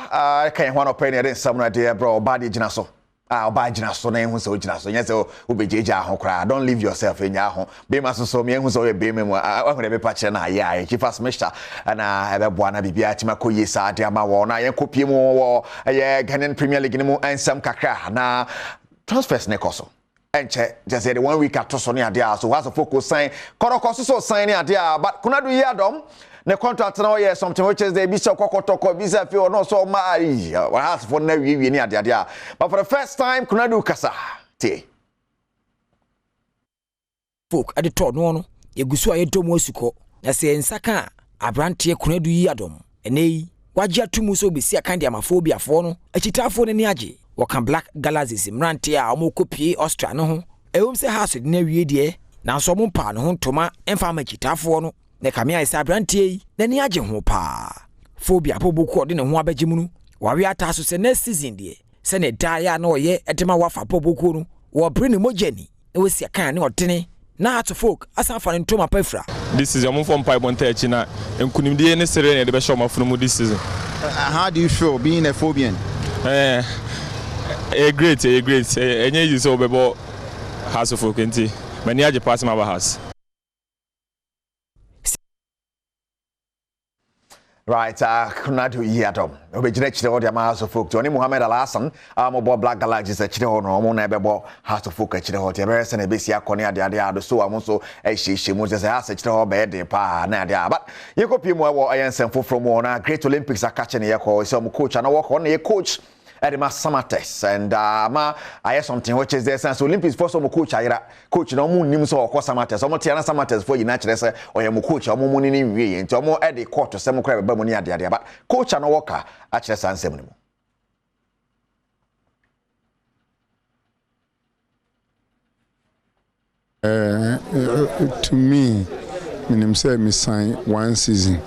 can one opinion in some idea, bro, body jinaso. Buy jinaso, name who's so jinaso. Yes, be Jija Hokra. Don't leave yourself in Yahoo. Be my so me who's already be me. I'm going to be patching. Yeah, G-Fast mixture. And I have a buana bibia timako yesa, Diama Wana, and Kupimo, a Ghanaian Premier League, and some Kaka. Now, transfers Nekoso. And check, just said 1 week at Tosonia, dear. So, what's the focus saying? Korokoso signing, dear, but Kunadu Yadom. The contract now, yes, something which is the Bishop Kokotoko, Bishop, or no so marry. Well, has for no we near the but for the first time, Kunadu Kasa. Folk at the top, no, you go so I don't mosuko. I say in Saka, a brandy Kunadu Yadom, and nay, Wajia Tumuso be see a kind of amophobia for no, a chita for the Niaji, Wakan Black Galazis, Mrantia, or Mokopi, Austrano, a home say house in every day. Now some pan home toma, and farmer chita for no. Ne kamia isa brantie na ni agye ho pa phobia poboku ode ne ho abagimunu wawe ataso se next season de se ne daya na oye edema wafa poboku no wo bre ne mojani e wesi akan ne odene na ato folk asanfa ne ntoma pafra. This is your from pipe bonte china enkunimde ne sere ne de be show mafuno this season. How do you feel being a phobian? Great enye you so bebo house of folk enti mani agye pass my house. Right, Kunadu Yadom. We generate the House of Folk. Johnny Muhammad Alasan, Mobo Black Galaxies, a Chido, Mona Bebo, House of Folk, a Chido, Terrace, and a Bessia Conia, the other, so I'm also a she was as a Chido bed, pa, Nadia. But you go Pimo, I answer from one, Great Olympics are catching a call, some coach and I walk on a coach. Edema summer test and I have something which is there since Olympics for some coach coach no moon nims or summer test almost summer test for United or your coach or more money into more at the court to some crab money at the idea but coach and walker actually sans seminum. To me, minim say me sign 1 season.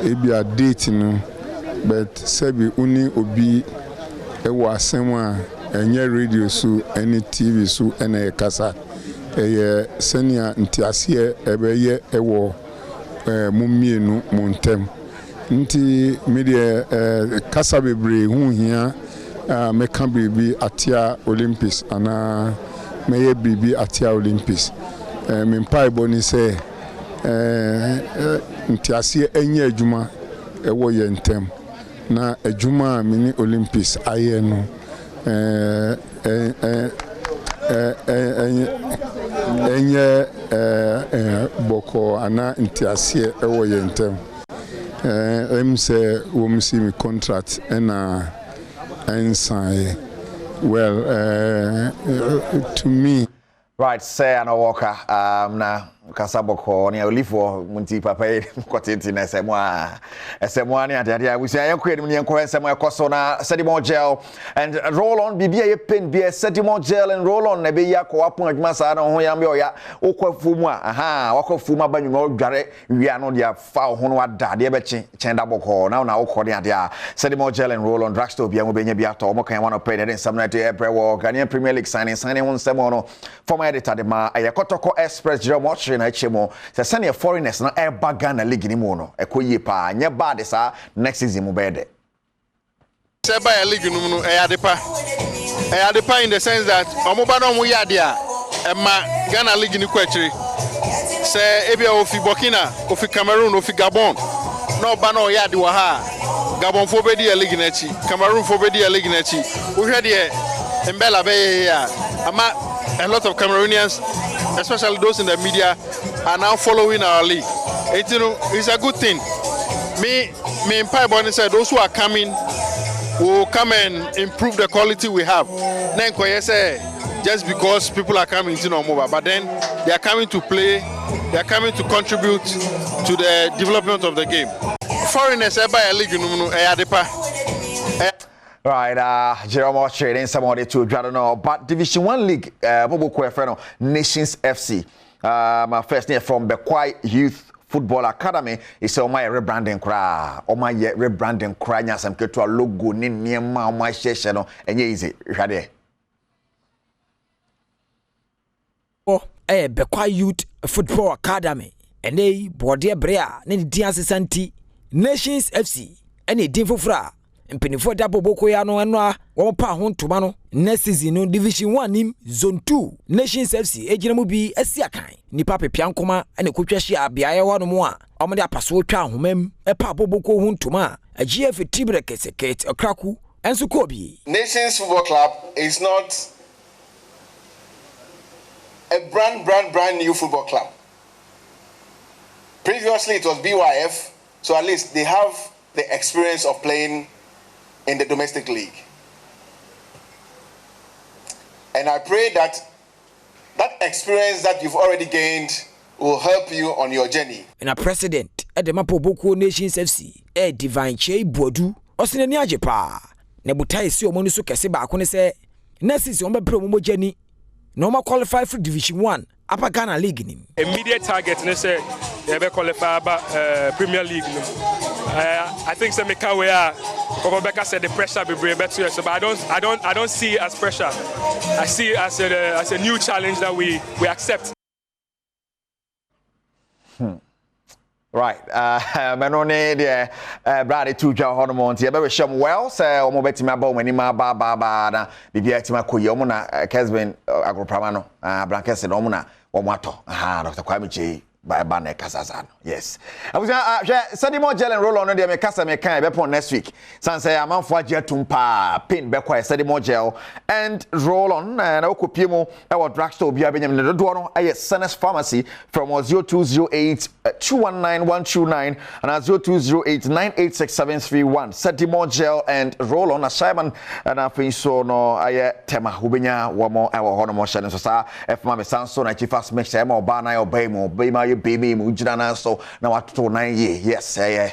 It be a date, you know, but sebi uni obi ewa asema enye radio so any TV so ene kasa senia ntiase ebeye ewo mumienu montem nti media kasa bebre hu hia meka bibi atia Olympics ana meye bibi atia Olympics me mpai boni se ntiase enye adwuma ewo ye ntem na adwuma mini Olympics aye no enye boko ana ntiase ewo ye ntem say we see me contract and sign well to me right say an walker na kasaboko ni olifo munti papa kwatenti na esemwa ni ade we say ayekwedum ni enko esemwa ekoso na sedimo gel and roll on bibia ye pen bia sedimo gel and roll on na be yakọ apon adwuma sa na ho yam be oya okwafu mu wakwafu mu abanwuma odware wia no dia fa ho no ada de be chenda boko na okọ ni ade sedimo gel and roll on drugstore bia mo benya bia to mo kan one pay na nsam na de Eprewo Ghanaian Premier League signing ho nsam no former editor de ma ayekotoko express Jerome na chemo se senior foreigners na eba Ghana league ni mu no ekoyie pa nya bad sa next season mu bede se ba ya league no no eyadepa in the sense that omoba no mu yade a ema Ghana league ni kwachiri se ebia ofi Burkina ofi Cameroon ofi Gabon no ba no yade wa ha Gabon fo bedi ya league na chi Cameroon fo bedi ya league na chi wo hwe de embela be ya ama a lot of Cameroonians, especially those in the media, are now following our league. It's a good thing. Me in Piebonne said those who are coming will come and improve the quality we have. Then say just because people are coming to Nomova, but then they are coming to play, they are coming to contribute to the development of the game. Foreigners by a league right, Jerome trading somebody to know, but Division 1 League, Bobo Kwefreno, Nations FC. My first name from Bekwai Youth Football Academy is my rebranding kra my rebranding kra nya sam keto logo ni niema my sheshe no enye easy hwade Bekwa Youth Football Academy ene bode brea ne di asesanti Nations FC ene din fofra mpenifo da boboko ya no eno a wo pa ho ntoma no next season no Division 1 nim Zone 2 Nations FC ejina mu bi asiakan nipa pepia nkoma ene kotwahye abiaye ho no mo a omde apaso twa ahomam pa boboko ho ntoma a GF Tibre Keseket okraku enso ko bi. Nations Football Club is not a brand new football club. Previously it was BYF, so at least they have the experience of playing in the domestic league. And I pray that that experience that you've already gained will help you on your journey. And a president at the Mapoboko Nations FC, Divine Che Bodu, Osinani Ajepa, Nebutai si omoni so kese ba akone se Nessis ombe promo journey. No qualify for Division 1 Upper Ghana League nim. Immediate target ne say be qualify Premier League nim. I think say make way Kobeka said the pressure be brave better so but I don't see it as pressure. I see it as a new challenge that we accept. Right, menone de brade tuja hono nti e be sham well say omo betima ba omani ma ba na bibia tima koyi omo na Kesben agropama no Blankets no omo na omo ato Dr. Kwame Chei ba na kasasa no yes I was study more gel and roll on there me kasa me kan be pon next week san say amanfo age tumpa pin be kwa study more gel and roll on na okopie mu e wo drugstore bia benyam ne do no aye Senes Pharmacy from 0208 219 and 0208 986 study more gel and roll on assignment and afin so no aye tema ubenya wo mo e wo hono mo hye so sa efma me sanso na chifas make sure ma oba na obey mo you baby mujina so na watoto 9 years yes say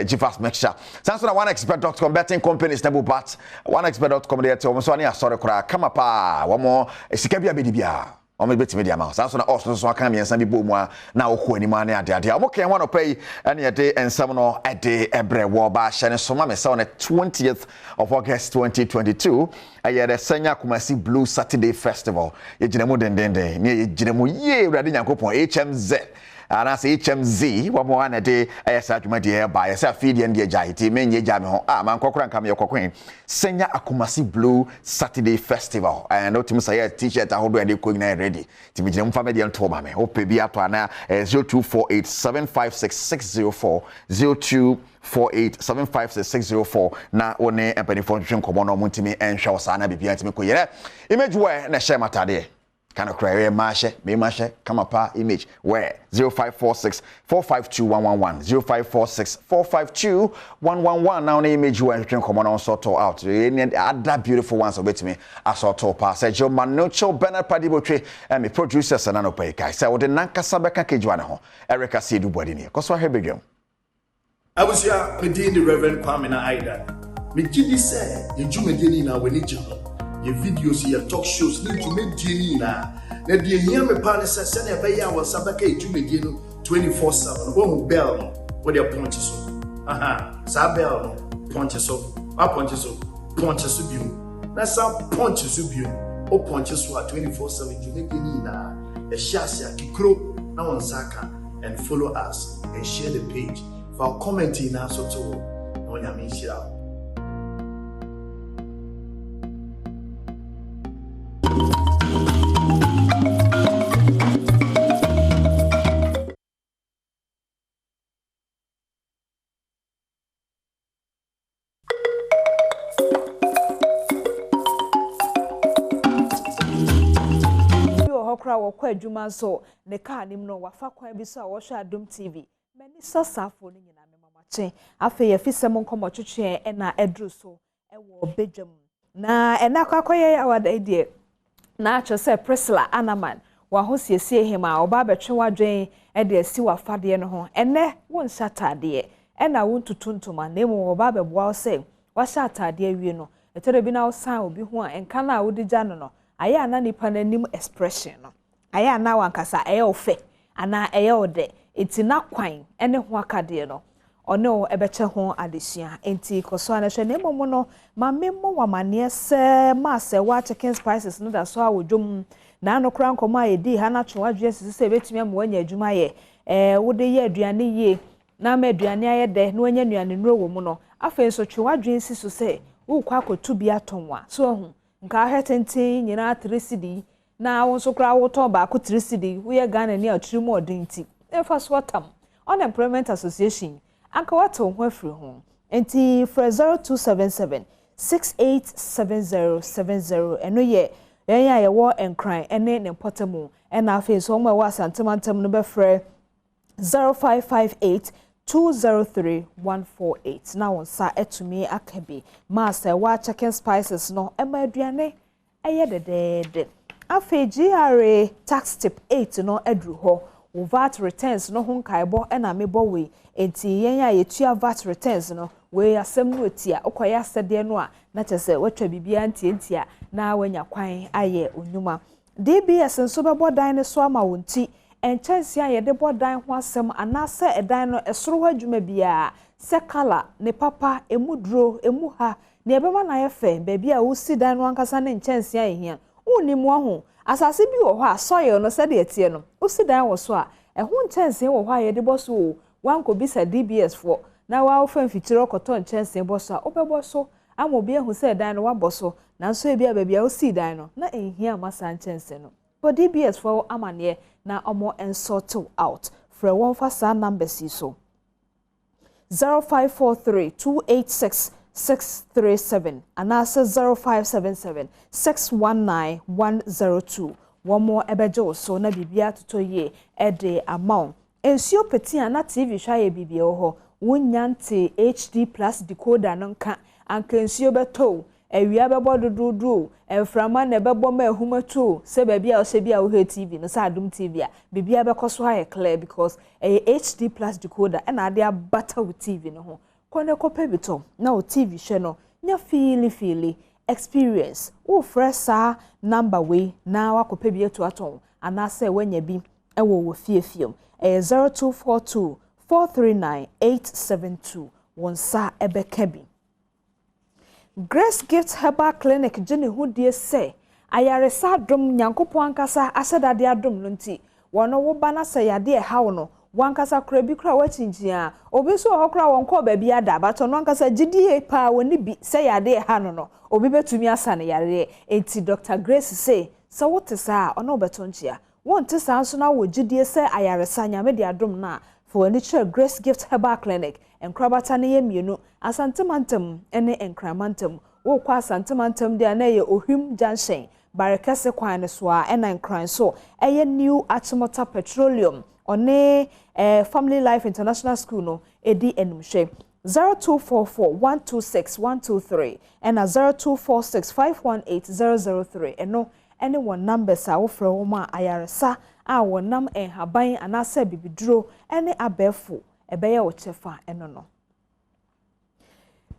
Jifas mixture sanso na OneXBet.com betting companies na bubat OneXBet.com dey tell so ani asore kura kama pa wo mo esika bia bedibia o me beti media ma sanso na oso so aka miensa bi bomu a na okọ anima na ade o mo ken ho no pay ene ye ensam no ede ebre wo ba hye ne so ma me say on the 20th of August 2022 aye the Senya Kumasi Blue Saturday Festival ye ginemu dendende ne ye ginemu ye urade nyankopon HMZ and as HMZ wo mo na de ayesa adwuma de ba ye say feed ye de jahiti menye ja me ho man kokora nka me kokwen Senya Akumasi Blue Saturday Festival and otim say t-shirt ahodo e de ko nyina ready timi ginemu fa me de nto ba me ope bi ato ana 0248756604 0248756604 na one empanifo ntwe nkomo no muntimi enhwe osana bibia ntimi ko yere image where na share matade kind of cry me mashe come up image where 0546 452 111 0546 452 111 now an image where you can come on sort out any other beautiful ones of me I sort of pass Joe Manucho Bernard Padibotwe and me producers and anope kai say what the nankasa beka kejwana ho Erica Sedu body ni cause what hebegem I was here with the Reverend Kwame Aida me gidi say you jumedeni na we need your videos, your talk shows need to make Jenny na. Na the hear me partners send a bay our sabaka 24/7. Oh bell no, what your punches so. Sabell no, punches so. Punches so biu. Na some punches so biu. O punches so 24/7 to make Jenny na. A shasia kikro na on saka and follow us and share the page. For commenting na so to no nyame shira. Wo kwa adwuma so ne ka nim no wafa kwan bi so a wo hwa Adom TV mani sasafo ni nyina me mamache afa ye fisem nkomo twetwe e na edru so e wo bedwam na e na kwakoye awada edie na acho se Priscilla Anaman wa ho siesie hima oba betwe wadwen e de asi wafade no ho ene won satade e na won tutuntuma na emu oba beboa se wa satade awie no etere bi na wo san obi ho a enka na wodi gya no aya na nipa nanim expression no aya na wankasa eye ofe ana eye ode enti na kwan ene ho akade no ono ebeche ho adesua enti koso ana hwe ne momo no ma memmo wa mane se ma se wa chicken spices no da so awodwom na anokra nkomo ayedi ha na twa adwe sisi se betumi am wanya adwuma ye wode ye aduane ye na ma aduane ayede na wanya nuane nuro wo mu no afen so twa adwe sisi se wo kwa akotu bi atonwa so hu nka ahetenten nyina 3 cedi na won so kra wo ton ba ko 3 cedi wo ye Ghana ni atiri mu odinti efa so tam unemployment association anka wato ho afiri ho enti for 0277 687070 eno ye ya ye wo enkran ene ne potamo ena afi so mo wa santemantam no be frɛ 0558 203 148 na won sa etumi akabi ma sa wa chicken spices no ema aduane eye dedede afi GRA tax tip 8 no adru ho VAT returns no ho nkaibo ena mebo we enti yen ya yetua VAT returns no we asem no etia okoya asede no a na chese watwa bibia ntientia na wanya kwan aye onyuma DBS nso bebo dan ne so ama wonti enchansi a yede bodan ho asem anase edan no esoro ho adwuma bia se kala ne papa emudro emuha ne ebema na yefe baabi a wo si dan no ankasa ne enchansi a ehia woni mu ho asase bi wo ho a soil no se de etie no wo si dan wo so a eho enchansi wo ho a yede boso wanko bisa DBS for na wa ofan fitiro koton enchansi boso a obeboso amobi ehu se dan no waboso nanso ebi a baabi a wo si dan no na ehia masa enchansi no but DBS for amane na omo ensort out for one fasa numbers so 0543 286 637 and also 0577 619 102 one more ebejo so na bibia toto ye ede amount ensio peti na TV hwaye bibia ho wonyante HD plus decoder no nka anka ensio beto ewia bebo dududu eframa na bebo ma ehumatu se baabi a o se bia wo he TV no sa Adom TV a bibia bekoso ha clear because HD plus decoder na ade abata wo TV no ho kone kope bito na o TV hwe no nya feely experience wo fresa number we na wakope bi eto aton anase wanya bi ewo wo fiefiem 0242 439 872 wonsa ebeka bi Grace Gift Herbal Clinic jene hudie se ayaresa Adom nyankopo ankasa asedade Adom no nti wono wo bana se yade hawo no wankasa kura bi kura wachinjia obi so hokura wonko baabi ada bato no ankasa gidie pa woni bi se yade ha no obi betumi asane yare enti Dr. Grace say so wote sa ono betonchia wonte sa nso na wo gidie se ayaresa nyame de Adom na for any Grace Gift Herbal Clinic enkrabata ne yemienu asantemantam ene enkramantam wo kwa asantemantam de na ye ohwim junction barekese kwan ne so a ena enkran so eye new Achimota Petroleum one Family Life International School no edi enumhwe 0244 126 123 and 0246 518 003 eno any one numbers a wo frɛ wo ma ayaresa a wonam enhaban anasa bibiduro ene abefo ebeye wo chefa eno no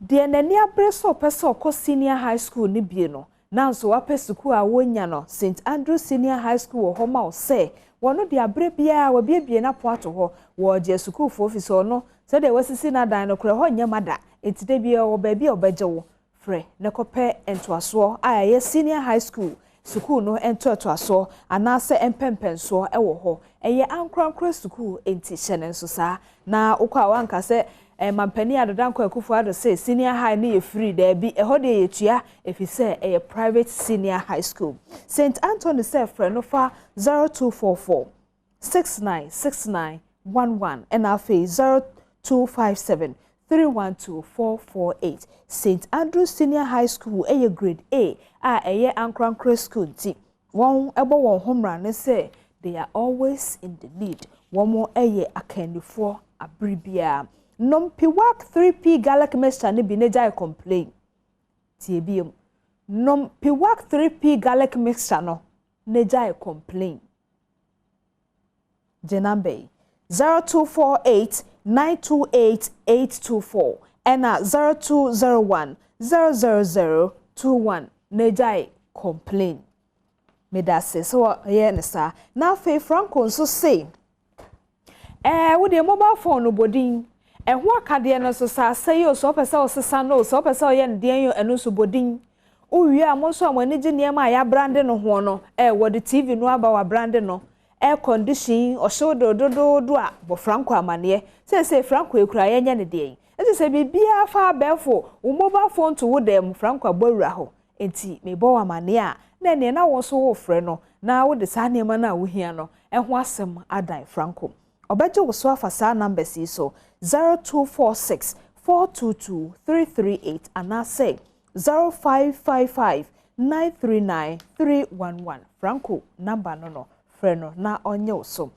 de nani abreso pese okọ senior high school ni bie no nanso wape school a wonya no St Andrew Senior High School wo homa o se wono de abre bia wa bie na poato ho wo je school fo office no se de wasisi na dan no kure ho nyamada etide bia wo ba bia obeje wo frɛ ne kope entoaso a ye senior high school school no entoaso anase empempenso ewo ho eye ankrankra school enti hyene nso saa na ukwa wanka se mampani adodanko akufo ado say senior high ni free there be ehode ye tua efise a private senior high school St Anthony say frɛ no fa 0244 696911 and afi 0257 312448 St Andrew Senior High School eye grade A eye ankrankra school ti won ebo won homra ne say they are always in the lead one more eye akandifo abribia Nompiwak 3P garlic mixture ne bi neja complain tie biem Nompiwak 3P garlic mixture no neja complain Jenambe 0248 928 824 and 0201 00021 neja complain me da se so ye ne sa na fe Franco so say wo de mobile phone no bodin ho akade no so sa say o so pese o sesa no so pese o ye ndien yo eno so bodin o wi a mo so amani je niam ya brand no ho no wo de TV no aba wa brand no air condition o so do a bo Franco amane say Franco ekura ye nya ne de enti say bibia fa abefo wo mobile phone to wo dem Franco agbawura ho enti me bo amane a na ne na wo so wo frɛ no na wo de sa niam na wo hia no ho asem adan Franco obeje wo so afa sa numbers yi so 0246 422 338 and I say 0555 939 311 Franco number no freno na onye so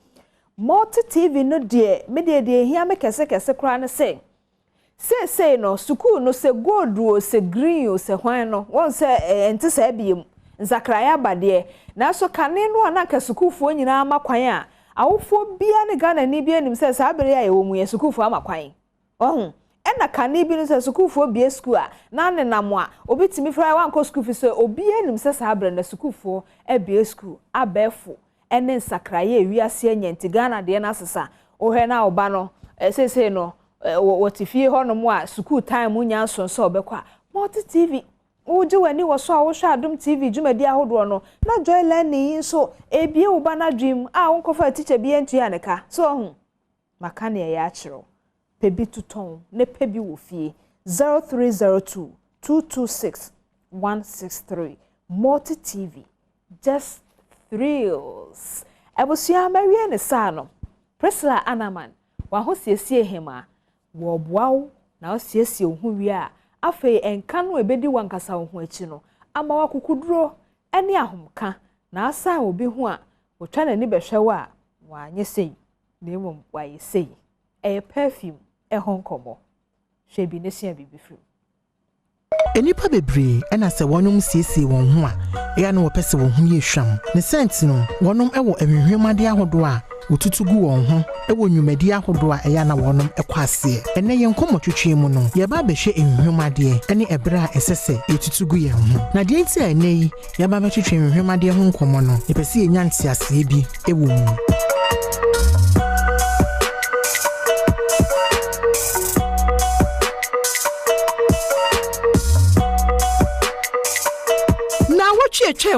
multi TV no de me de hia me kese kra na say no school no se gold o se green o se hwan no won se enti se biem nzakraya bade na so kane no na ka school fo nyina makwan a awofo bia ne Ghana ni bia nim se sabere ya wo mu ye school fo amakwan ohun ena kane bi no se school fo bia school a na ne namo a obetimi fra wan ko school fi so obi anim se sabere na school fo bia school abefo ene nsakraya wiase anyenti Ghana de na sesa ohwe na oba no se no wotifie ho no mo a school time nya so so obekwa multi TV oje wani wo so a wo hwa Adom TV dwumadi ahodo no na joy learning so ebie wo ba na dream a won kofa teacher bi entua ne ka so hu maka ne ya akiro pebi tuton ne pebi wo fie 0302 226 163 multi TV just thrills ebusia mawie ne sa no Priscilla Anaman wa ho siesie hema wo boawo na o siesie ho wi a afi enka no ebedi wankasa ho achi no ama wakukuduro ene ahomka na asa obi ho a wotwa na ni behwewa a wanye sei na emom waye sei perfume honkomo hwebi ne sia bibifru enipa bebre ena se wonum siesie won ho a ya na wopese won ho ye hwam ne sent no wonum ewo ahwehwemade ahodo a wotutugu won ho ewo nwumadi ahodo a ya na wonum ekwase ene ye nkomotwetwe mu no ye ba behwe ahwehwemade ene ebra esese yetutugu ye ho na de nti ene yi ye ba betwetwe ahwehwemade ho nkomo no epese ye nyanti ase bi ewo mu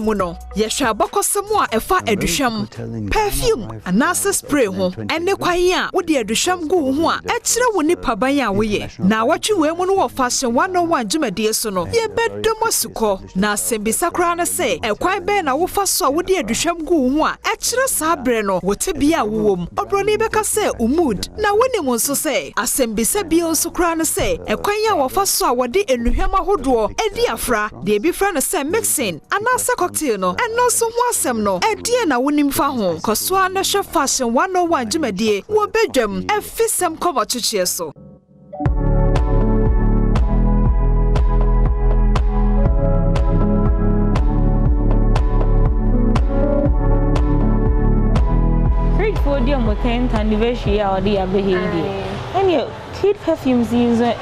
mu no ye hwa bokosemo a efa eduhwam perfume anasa spray ho ene kwan a wo de eduhwam go ho a ekire wo ni paban a wo ye na watwe we mu no wo fashion 101 dwumadie so no ye bedomo suko na sembisa kra na se ekwan be na wo fa so a wo de eduhwam go ho a ekire sabre no wo te bia wo wom obroni beka se umud na woni mu nso se asembisa bia nso kra na se ekwan a wo fa so a wo de enuhwam ahodo edi afra de bi fra na se mixing anasa cocktail no and no so wasem no edie na wonim fa ho koso na hwe fashion 101 dwumadie wo bedwam efisem komochichie so Great podium 10th anniversary or the abehidi and you kid perfumes use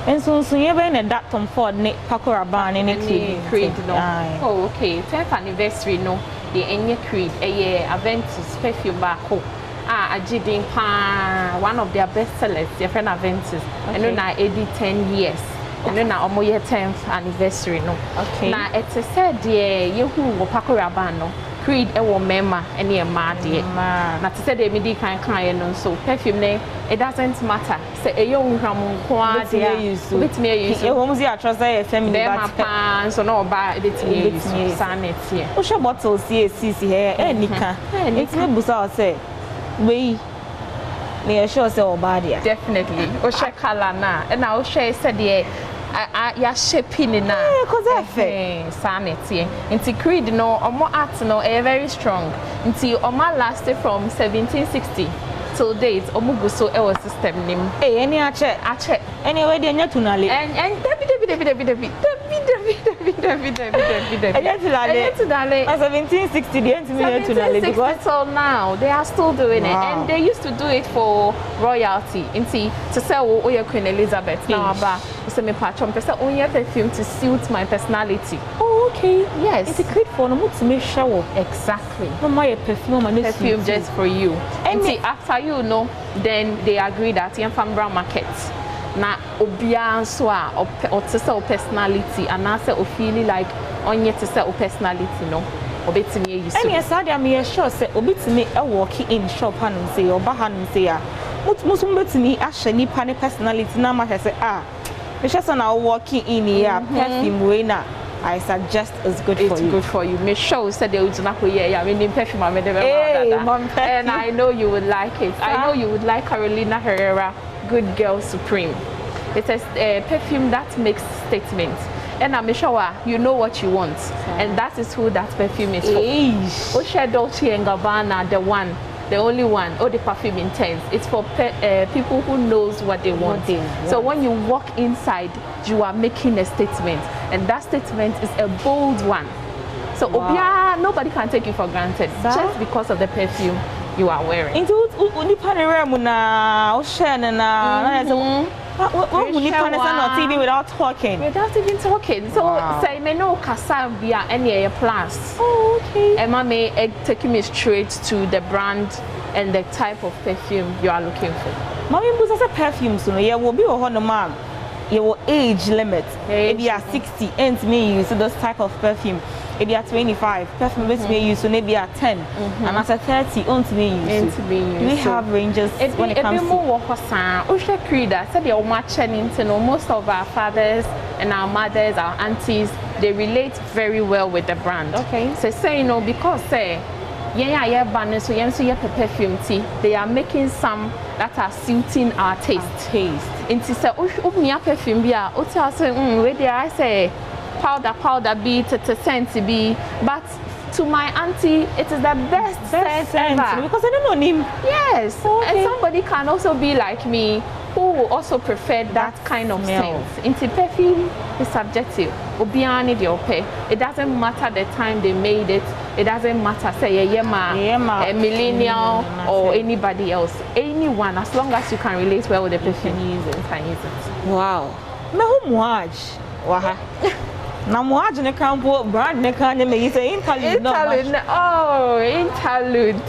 and so you been a that Tom Ford Nick Pacoraban and Creed no. Oh, okay. 10th anniversary no. The Enya Creed a year Aventus perfume back home. A jiding pa one of their best sellers, your friend Aventus. And then I 10 years. And then now almost 10th anniversary no. Okay. Now it's a said you who will Pacoraban no. Creed ewo mema ene e ma de na te say de me di kan no so perfume ne it doesn't matter say eyo nhwam nko a de betimi use e wo muzi atrosa e family but so no ba betimi use sanet here o she bottle CAC here enika it me busa say we me sure say oba dia definitely o she color na e na o she say de ya shaping na cause efe sanity nti Creed no omo art no very strong nti omo lasted from 1760 till date omo go so our system nim any ache anyway dey nya tunale and David 1760 the end because till now they are still doing it and they used to do it for royalty nti to say we Queen Elizabeth now aba say me patch on person only perfume to suit my personality Okay. Yes. It's a create for no to make shower. Exactly. No my perfume and perfume just for you. And see, after you know, then they agree that in Fambra market. Na obia so or to say personality and na say o feel like on yet to say personality no. Obetimi use. And yes, I am sure say obetimi e walk in shop and say or bahan say ah. Most betimi ahye nipa ne personality na ma say ah. Me just na walking in here perfume we na I suggest it's good for you. It's good for you. Make sure say they would not yeah, I mean perfume and I know you would like it. I know you would like Carolina Herrera Good Girl Supreme. It's a perfume that makes statements. And I'm sure you know what you want. And that is who that perfume is for. Osha Dolce & Gabbana, the only one, or the perfume intense. It's for people who knows what they want. So when you walk inside, you are making a statement. And that statement is a bold one. So wow. Nobody can take you for granted just because of the perfume you are wearing. What would you find on TV without talking? Without even talking. So say me no kasabia any plans. Oh, okay. Emma may take me straight to the brand and the type of perfume you are looking for. Mommy busa say perfume so yeah will be on mom. Your age limit. If you are 60 and me use those type of perfume. If you are 25, perfume with me use so maybe you are 10 and after 30 on to me use. We have ranges when it comes to most of our fathers and our mothers, our aunties, they relate very well with the brand. Okay. So say you know because say perfume tea, they are making some that are suiting our taste. Into say perfume bia where they I say powder be to scent be, but to my auntie it is the best scent ever because I don't know him. Yes. And somebody can also be like me who will also prefer that kind of scent. Into perfume is subjective. It doesn't matter the time they made it. It doesn't matter say a millennial or anybody else. Anyone, as long as you can relate well with the perfume, you can use it. Wow. Now, what in the campo brand ne can you say interlude? Oh, interlude.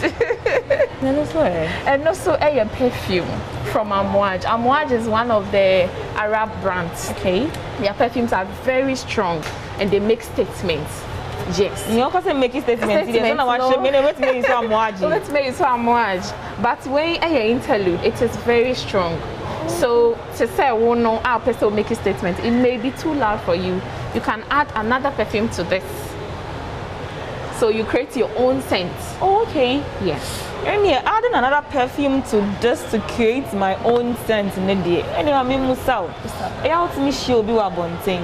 And also a perfume from Amouage. Amouage is one of the Arab brands. Okay. Their perfumes are very strong and they make statements. Yes. You also make statements. Let's make it so Amouage. But when a interlude, it is very strong. So to say oh no, our person will make a statement. It may be too loud for you. You can add another perfume to this. So you create your own scent. Oh, okay. Yes. And yeah, adding another perfume to this to create my own scent in the day. Anyway, I mean myself. I out me show be one thing.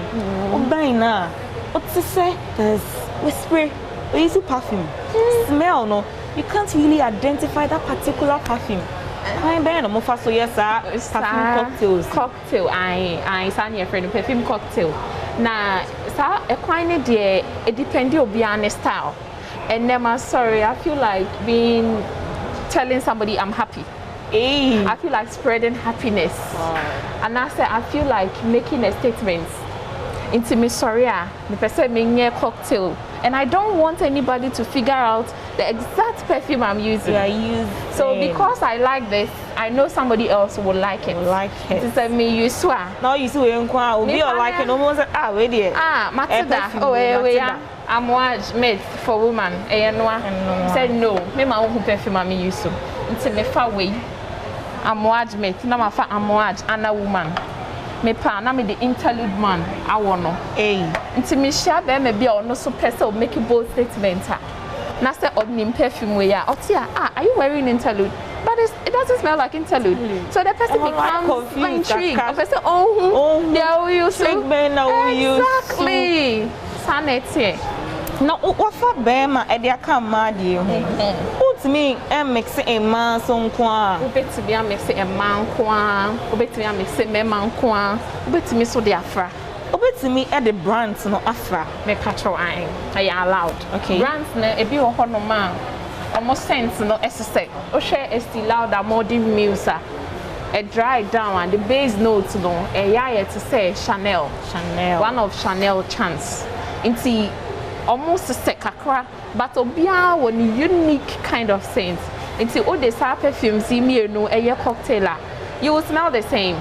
By now, what to say? There's whisper. We use perfume. Smell no. You can't really identify that particular perfume. I'm buying a mofa so yes, perfume cocktail. I sign your friend perfume cocktail. Now, sir, a quine idea. It depends on the style. And then I'm sorry, I feel like telling somebody I'm happy. I feel like spreading happiness. And I feel like making a statement. Into me sorry, the person making a cocktail. And I don't want anybody to figure out the exact perfume I'm using. So because I like this, I know somebody else will like it. It's a me you swear. Now you see when will be like it almost Matilda. I'm watch made for woman. Said no. Me my own perfume I'm using. It's me far away. I'm watch made. Now I'm watch and a woman. Me pa na me the interlude man awono nti me share be me bia ono so person make bold statement na say odnim perfume we ya otia are you wearing interlude but it doesn't smell like interlude so the person becomes intrigued the person they will use exactly sanity now what for bema e dia kan ma die ho me mix a man so kwa obetimi mix a man kwa obetimi mix me man kwa obetimi so de afra obetimi e the brands no afra me patro I allowed okay brands na e bi wo ho no ma almost sense no essay o share Estee Lauder modern musa a dry down and the base notes no e ya to say Chanel one of Chanel chance inti almost sekakra, but obia one unique kind of scent. Until all the perfumes see me no a cocktail, you will smell the same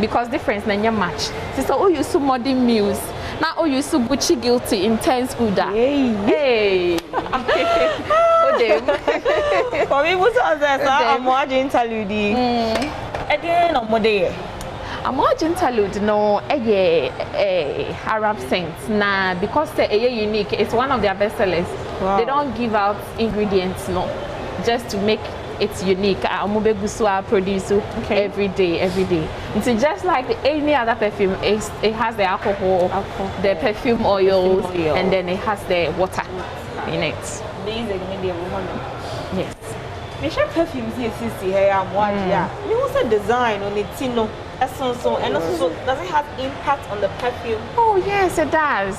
because difference na your match. Sister, oh you so modern muse. Now oh you so Gucci guilty intense Uda. Hey. Oh them. For me, what's that? I'm watching interlude. Again on Monday. I'm watching interlude no Arab scents na because they're unique. It's one of their best sellers. Wow. They don't give out ingredients no, just to make it's unique. Amube Gusua produce every day. It's just like any other perfume. It has the alcohol, the perfume oils, and then it has the water in it. These are the woman. Yes. Me share perfumes here here am watching. Me also design on it, no essence and also does it have impact on the perfume? Oh yes, it does.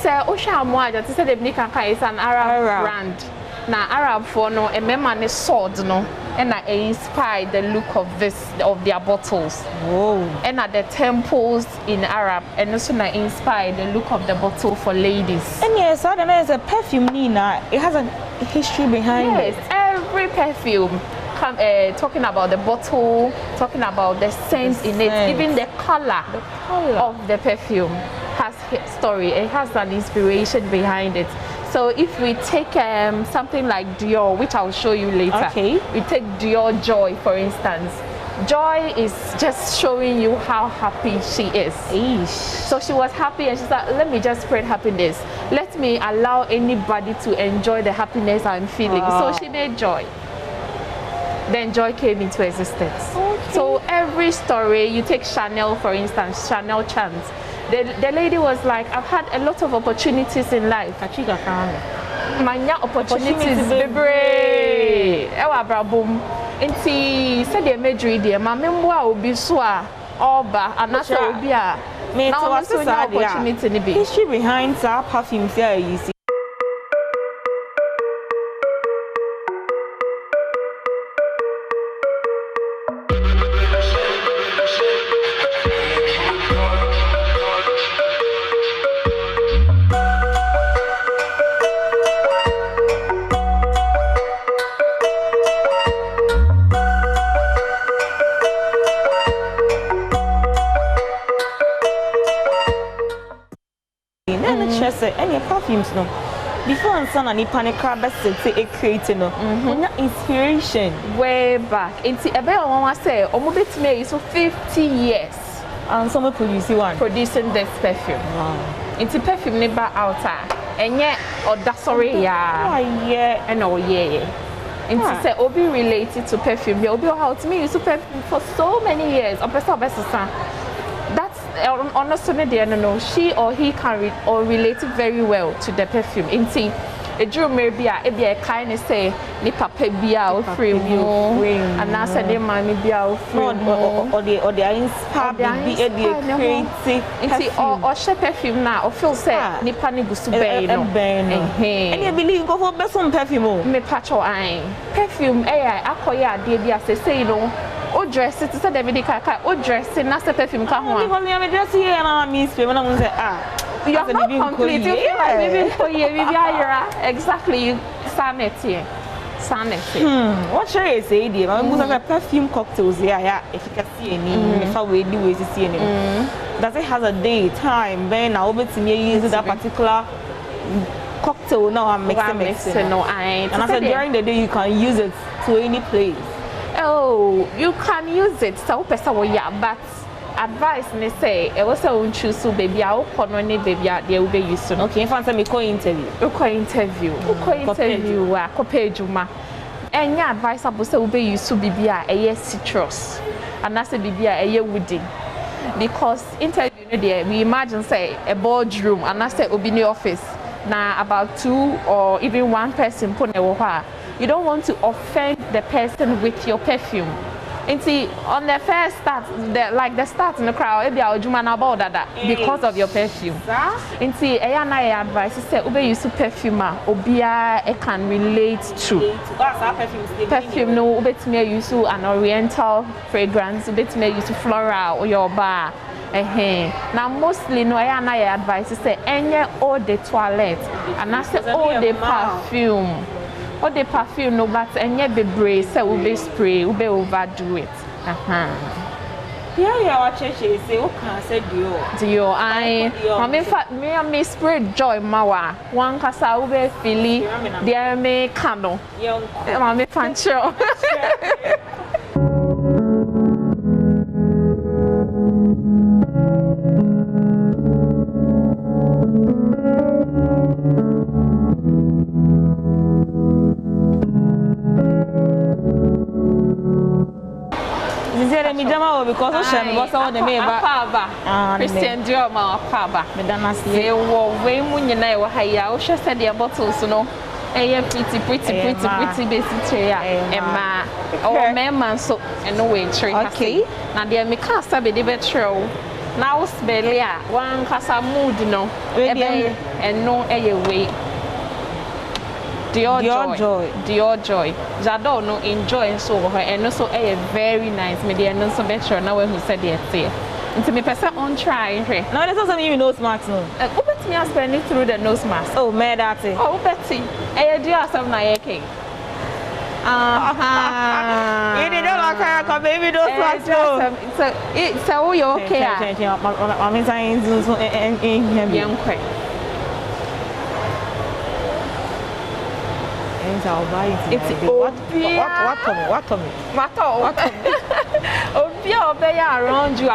So Osha Amwaja, to say the Nikanka is an Arab brand. Now Arab for no a memane sword no and I inspired the look of their bottles. Whoa. And at the temples in Arab and also I inspired the look of the bottle for ladies. And yes, I don't know, it's a perfume Nina. It has a history behind it. Yes, every perfume talking about the bottle, talking about the scent in it, even the color of the perfume has a story. It has an inspiration behind it. So if we take something like Dior, which I'll show you later. Okay. We take Dior Joy, for instance. Joy is just showing you how happy she is. Eesh. So she was happy and she said, let me just spread happiness. Let me allow anybody to enjoy the happiness I'm feeling. So she made Joy. Then Joy came into existence. Okay. So every story, you take Chanel, for instance, Chanel Chance. The lady was like, I've had a lot of opportunities in life. Manya opportunities, baby. Ewa Badwam. Inti said the major dear, my memoir will be swa oba and that's will be a opportunity. History behind our perfumes here, you see. Any perfumes no before and son and panic crab say a creating no inspiration way back into a bear one say almost me so 50 years and someone producing this perfume. Wow. Into perfume never outside and yet or that's sorry yeah and oh yeah into say obi related to perfume you obi how to me use perfume for so many years or that's honestly no she or he can relate very well to the perfume inti a dream maybe a kind of say ni papa bia or free and I said they mommy bia or free or they inspired be creative inti or she perfume now or feel say ni pani gusto be no and you believe go for best perfume me patcho eye perfume akoya ade bia say no o dress it said David Kaka o dress na se perfume ka ho a dress here na me spray when I say you are not complete you feel like maybe for you exactly sanity what should I say dear I was a perfume cocktails here efficacy any if I will do is see any does it has a day time when I over to me use that particular cocktail now I'm mixing no I and I said during the day you can use it to any place. Oh, you can use it. So, but advice they say, I was a choose to baby. I'll call baby. They will be used to. Okay, if I say me call interview. Juma. And your advice about say will be used to baby a citrus, and that's a baby a woody. Because interview there, we imagine say a boardroom, and that's will be in the office. Now about 2 or even 1 person put you don't want to offend the person with your perfume. And see, on the first start, the start in the crowd, because of your perfume. And see, I advice is say, ube use perfume, obia can relate to. Perfume no, ube to me use an oriental fragrance, ube to me use floral or your bar. Now mostly no I na advice say enye eau de toilette and I say eau de perfume. Eau de perfume no but enye bebre say we be spray, we be overdo it. Yeah, our church say o can say Dio I me spray joy mawa. One kasa we be fili there me candle. Me fancho. Because of shame, because of the Christian Dior, my papa, Madame, they were way moon I were higher. I just said their bottles, no. Pretty basic chair, Emma, or man, so and no way tree. Okay, now dear me cast a bit of true. Now, Spelia, one casa mood, no, and no way. Dior joy. Jado no enjoy so her and also a very nice media no so better now when who said it say. Into me person on try. No, that's not something you nose mask no. Ubet me spend it through the nose mask. Oh, man that's it. Oh, Betty. Eh do yourself na yeke. You didn't know like I baby nose mask. So it's so you okay. I mean saying so and young quick. I'll buy it. It's what around you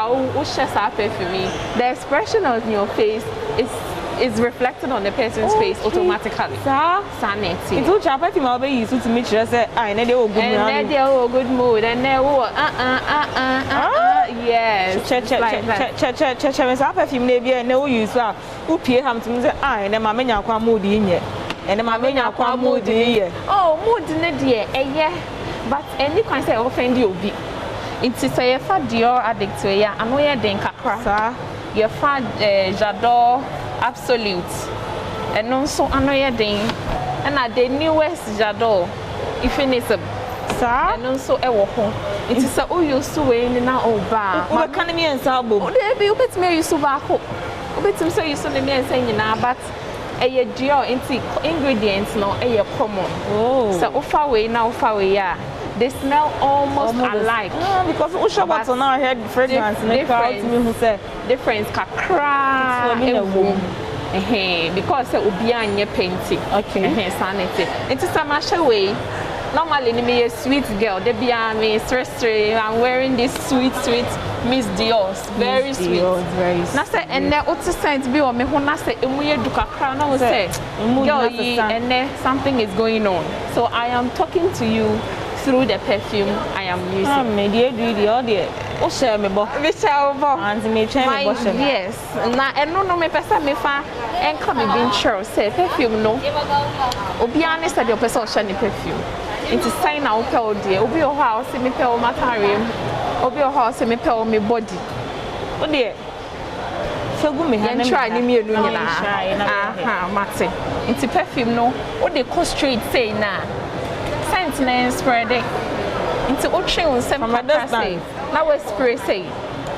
the expression on your face is reflected on the person's face automatically. Sanity. It's all chapter to be used to make sure that I know they will good mood and they will yes. And my main mood here. Oh, mood dear, but any kind of offend you be. It's a fat Dior addict to ya, and we are den kakra. Your fat Jador Absolute, and also another thing, and at the newest Jador, if it is a and also a home. It is a who used to win in our bar. What can me and Sabo? There be a bit me used to back up. A bit so used to me and saying now, but a Dior ingredients no common. Oh, so far away now, far away, yeah. They smell almost alike. Because Usha was on our head fragrance. Difference kakra. Because it will be on your painting. Okay. Sanity. It is a mash away. Normally, me a sweet girl. They be on me stress. I'm wearing this sweet Miss Dior's. Very sweet. Very sweet. Nasa and there ought to say to be on me. Who nasa emuye duka crown. I will say, and there something is going on. So I am talking to you through the perfume I am using. Yes. Na no me pesa me fa enka me bin sure say perfume no. Obi an say the person share perfume. It is sign na ope o de. Obi o ha o se me pe o material. Obi o ha o se me pe o me body. O de. So go me hand try ni me enu nyina. Aha, mate. It perfume no. O de co straight say na. Scent na spread it. Into ocean on some say. Now we spray say.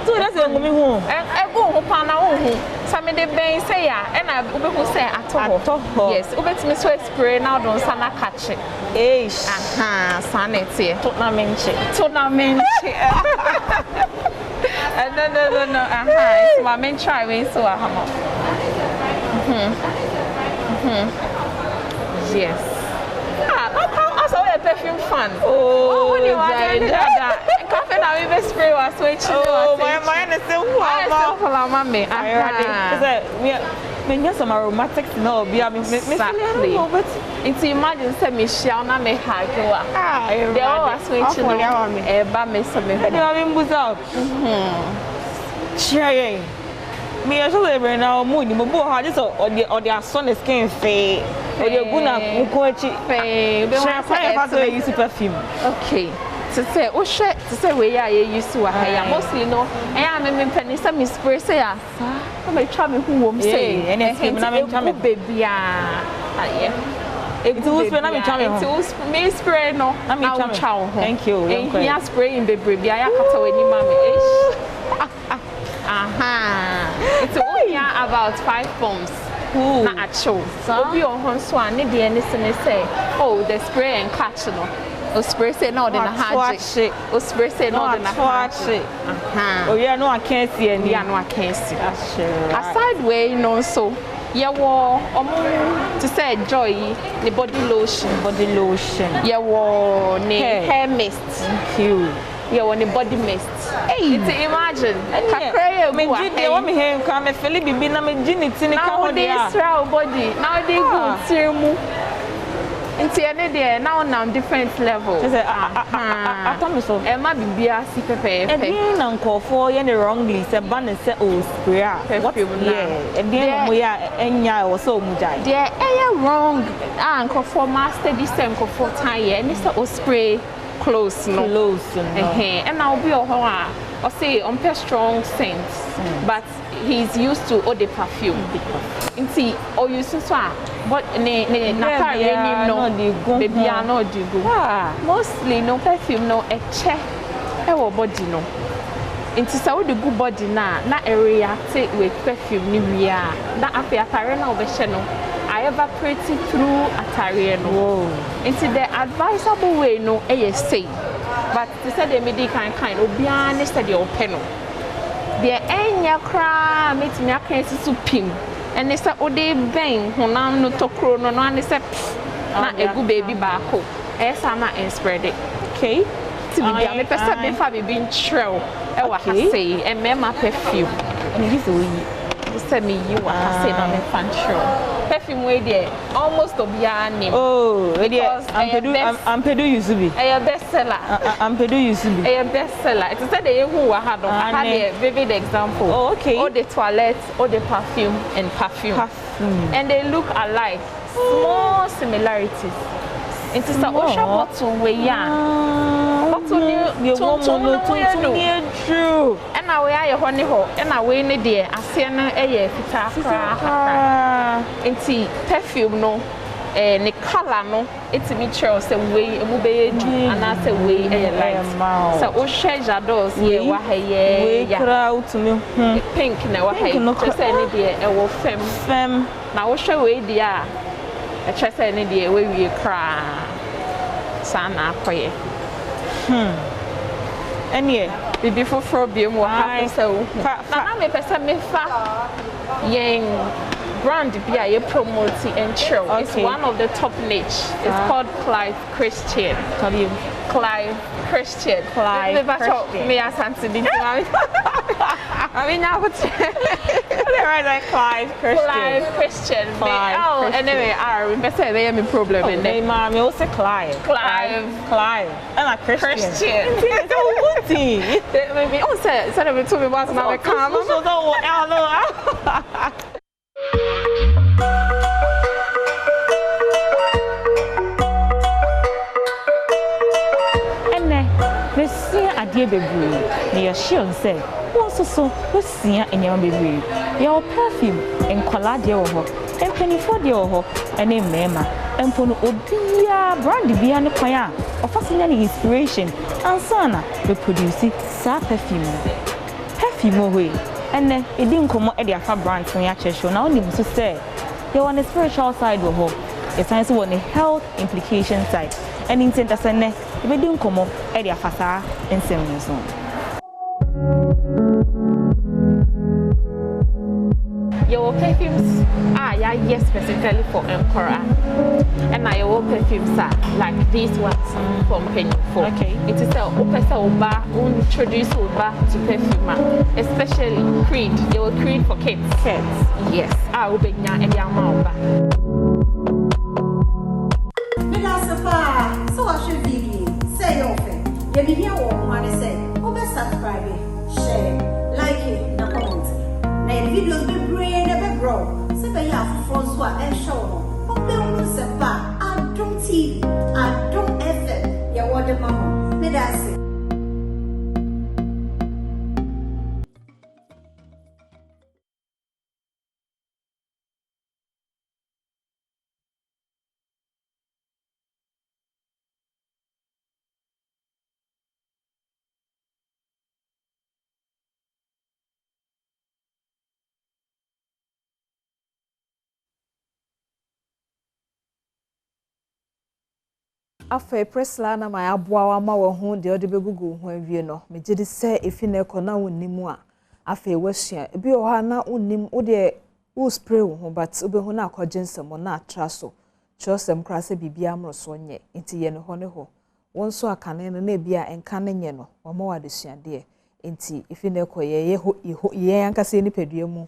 So that's what me home. I go home pana home. Some de ben say ya, and I ube who say at all. Yes, ube to me so spray now don't sana catch it. Eish. Aha, sanity. Tournament. No. Aha, it's my main try we so ahamo. Yes. Perfume fan. Oh, when you want that. Coffee now we spray was switching. Oh, my mind is still warm. Me some aromatics no be exactly. It's imagine say Michelle na me hagoa. They all switching. Eba me some me. They are being boost out. Sharing. Me actually now mood mo bo ha just or the sun is skin fade. Or the guna mukochi fade. Be one for use perfume. Okay. To say o share to say we are used to a mostly no. I am me penny some me spray say ah. Come me try me who wom say. And it's me baby ah. Yeah. It will spray na me try me. It will me spray no. Na me try. Thank you. And he spray in baby. I akata we ni mama. It's only about 5 pounds. Not at show. Obi on Honswan, ne the anything say, oh, the spray and catch no. O spray say no, then a hard. O spray say no, then a hard. Oh, yeah, no, I can't see any. Yeah, no, I can't see. Aside way, no, so. Yeah, to say joy, the body lotion. Yeah, hair mist. Thank you. Yeah, the body mist. Hey, imagine. Nowadays, body. Nowadays, good. Now different level. I told so. Emma Bibia see pepe. And then uncle for any wrongly said banner set oh spray. What you and then we are enya or so much. There wrong. Uncle for master this time for time and it's a spray close no. And I'll be or say on strong scents. But he's used to all the perfume. Inti or you so but baby I know do go. Mostly no perfume no a check our body no. Inti so the good body na area take with perfume ni we are. That after parent over no. I evaporate it through attire no. Inti the advisable way no say. But they said they made kind obiane said the open no. The enya kra meet me akansi so pim and they say ode ben honam no tokro no no and say na egu baby baako esa na spread it okay ti bi me pesa be fa be bin trel e wa ka say e me ma perfume and this we say me you wa ka say na me fan trel perfume we there almost obiane oh we there ampedu used to be a bestseller ampedu used to be a bestseller it said they who wa had I had a vivid example oh okay all the toilet all the perfume and they look alike small similarities it is a ocean bottle we ya bottle new true and now we are honey ho and now we need there ase na eye fita kra enti perfume no the color no it's me say we emu be and I say we light so o share jados ye wa haye ya kra to me pink na wa haye just say ni there e wo fem na o share we there e just say ni there we kra sana koye any bibi for biom wa happen so na me person me fa yen brand bia you promote and chill. Okay. It's one of the top niche. It's called Clive Christian. Clive Christian. Me as Anthony. I mean now what's right like Clive Christian. Clive Christian. Oh, anyway, I better they have a problem in there. Mom, you also Clive. And a Christian. So maybe also said it to me once now come. So don't adie bebree na ye shion say won so we sia enyam bebree your perfume enkwala de wo ho empanifo de wo ho ene mema empo no obia brand bia ne kwan a ofasinya ne inspiration ansana we produce sa perfume ho ene edi nkomo e de afa brand fun ya chesho na onim so say you on the spiritual side wo ho the science on the health implication side and in center sene we dey nkomo e dey afasa ensem nso your perfumes yes specifically for Emperor and now your perfumes are like these ones from Penny for okay it is a oba introduce oba to perfume especially Creed your Creed for kids yes obenya and oba so I should video say your thing. You be here one say, subscribe, share, like it, na comment. Na videos be brain be grow. Say be ya François and show. Open se ba Adom TV, Adom FM. Ya wode mama. Me that's it. Afa presla na my aboa wa ma wo ho de ode begugu ho awie no me gidi se efi na ekọ na wonnimu a afa ewasua ebi o ha na wonnim wo de wo spray wo ho but obehu na akọjensem na atraso chosem kra se bibia amroso nye nti ye ne ho ne ho wonso akane no na bia enka ne nye no omo wa de suade nti efi na ekọ ye ankasa ni pedua mu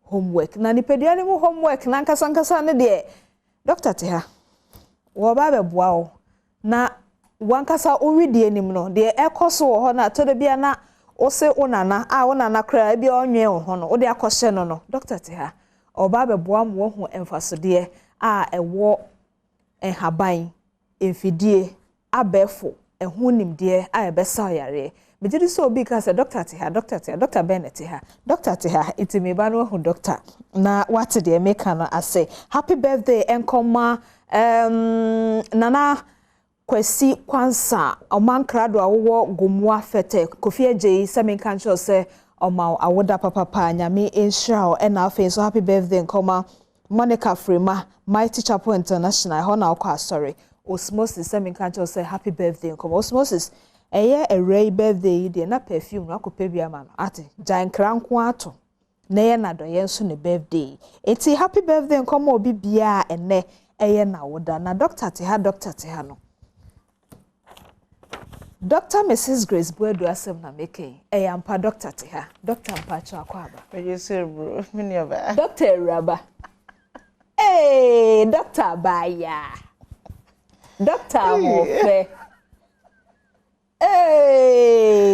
homework na ni pedua ni mu homework na ankasa ne de Dr. Teha wo ba be boa wo na wankasa oridi enim no de ekoso wo ho na to de bia na o se onana onana kra bia onwe wo ho no o de akose no Dr. Teha oba be boa mo ho emfasode ewo enhaban emfidie abefo ehu nimde ebesa yare me so obi ka se Dr. Teha Dr. Bennett Teha Dr. Teha itimi ba no ho doctor na what de make no ase happy birthday enkoma nana kwesi kwansa omankrado awo gomua fete Kofi Eje semenka ncho se oma awoda papa nyame enshira e na afa so happy birthday nkoma Monica Frema Mighty Chapel International ho na akwa sorry Osmosis semenka ncho se happy birthday nkoma Osmosis eye a birthday de na perfume na akopa bia ma no ate jankra nko ato na ye na do ye nso ne birthday eti happy birthday nkoma obi bia ene eye na woda na Dr. Teha no Dr. Mrs. Grace Buedu asem na meke ampa Dr. Teha Dr. Mpacho akwaba register bro mini oba Dr. Raba Dr. Baya Dr. Mofe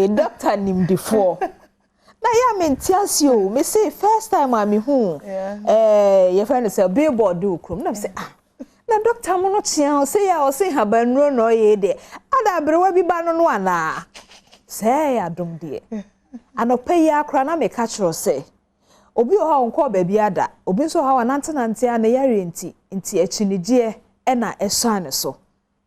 Dr. Nimdifo na ya mentiasi o me say first time ami hu your friend say billboard do krom na say na doctor mo no tia o say habanro no ye de ada brewa bi ba no ana say Adom de anope ya akra na me ka kiro say obi o ha onko ba bi ada obi so ha wanante na yare nti achinigye e na eso ane so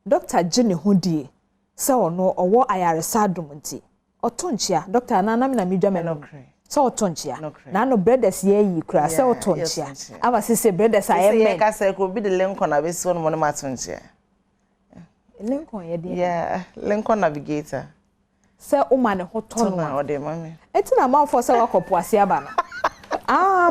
doctor gene ho die say ono owo ayaresa Adom nti otonchia doctor na me na midwa no so otonchia na no brothers ye yi kra say otonchia aba se brothers aye men ka say ko bi de Lincoln na be so no mo ma tonchia Lincoln ye de Lincoln navigator say o ma ne ho ton na o de mami enti na ma for say wakopo ase aba no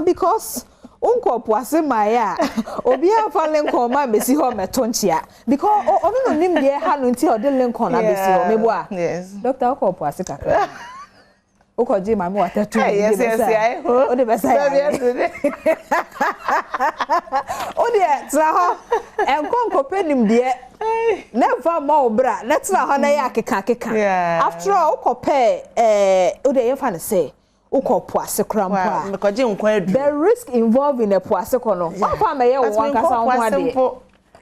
because unkopo ase maya obi afa Lincoln ma besi ho metonchia because onu no nim de ha no nti o de Lincoln na besi ho mebo a doctor ukopo ase kakra ukoji mami watatu yes o de besa o de tra ho enkonko penim de never ma obra na tra ho na ya keka after all ukope o de yefa ne say ukopo ase krampa mekoje nkwa edu the risk involved in a poase kono papa me ye won kasa ho ade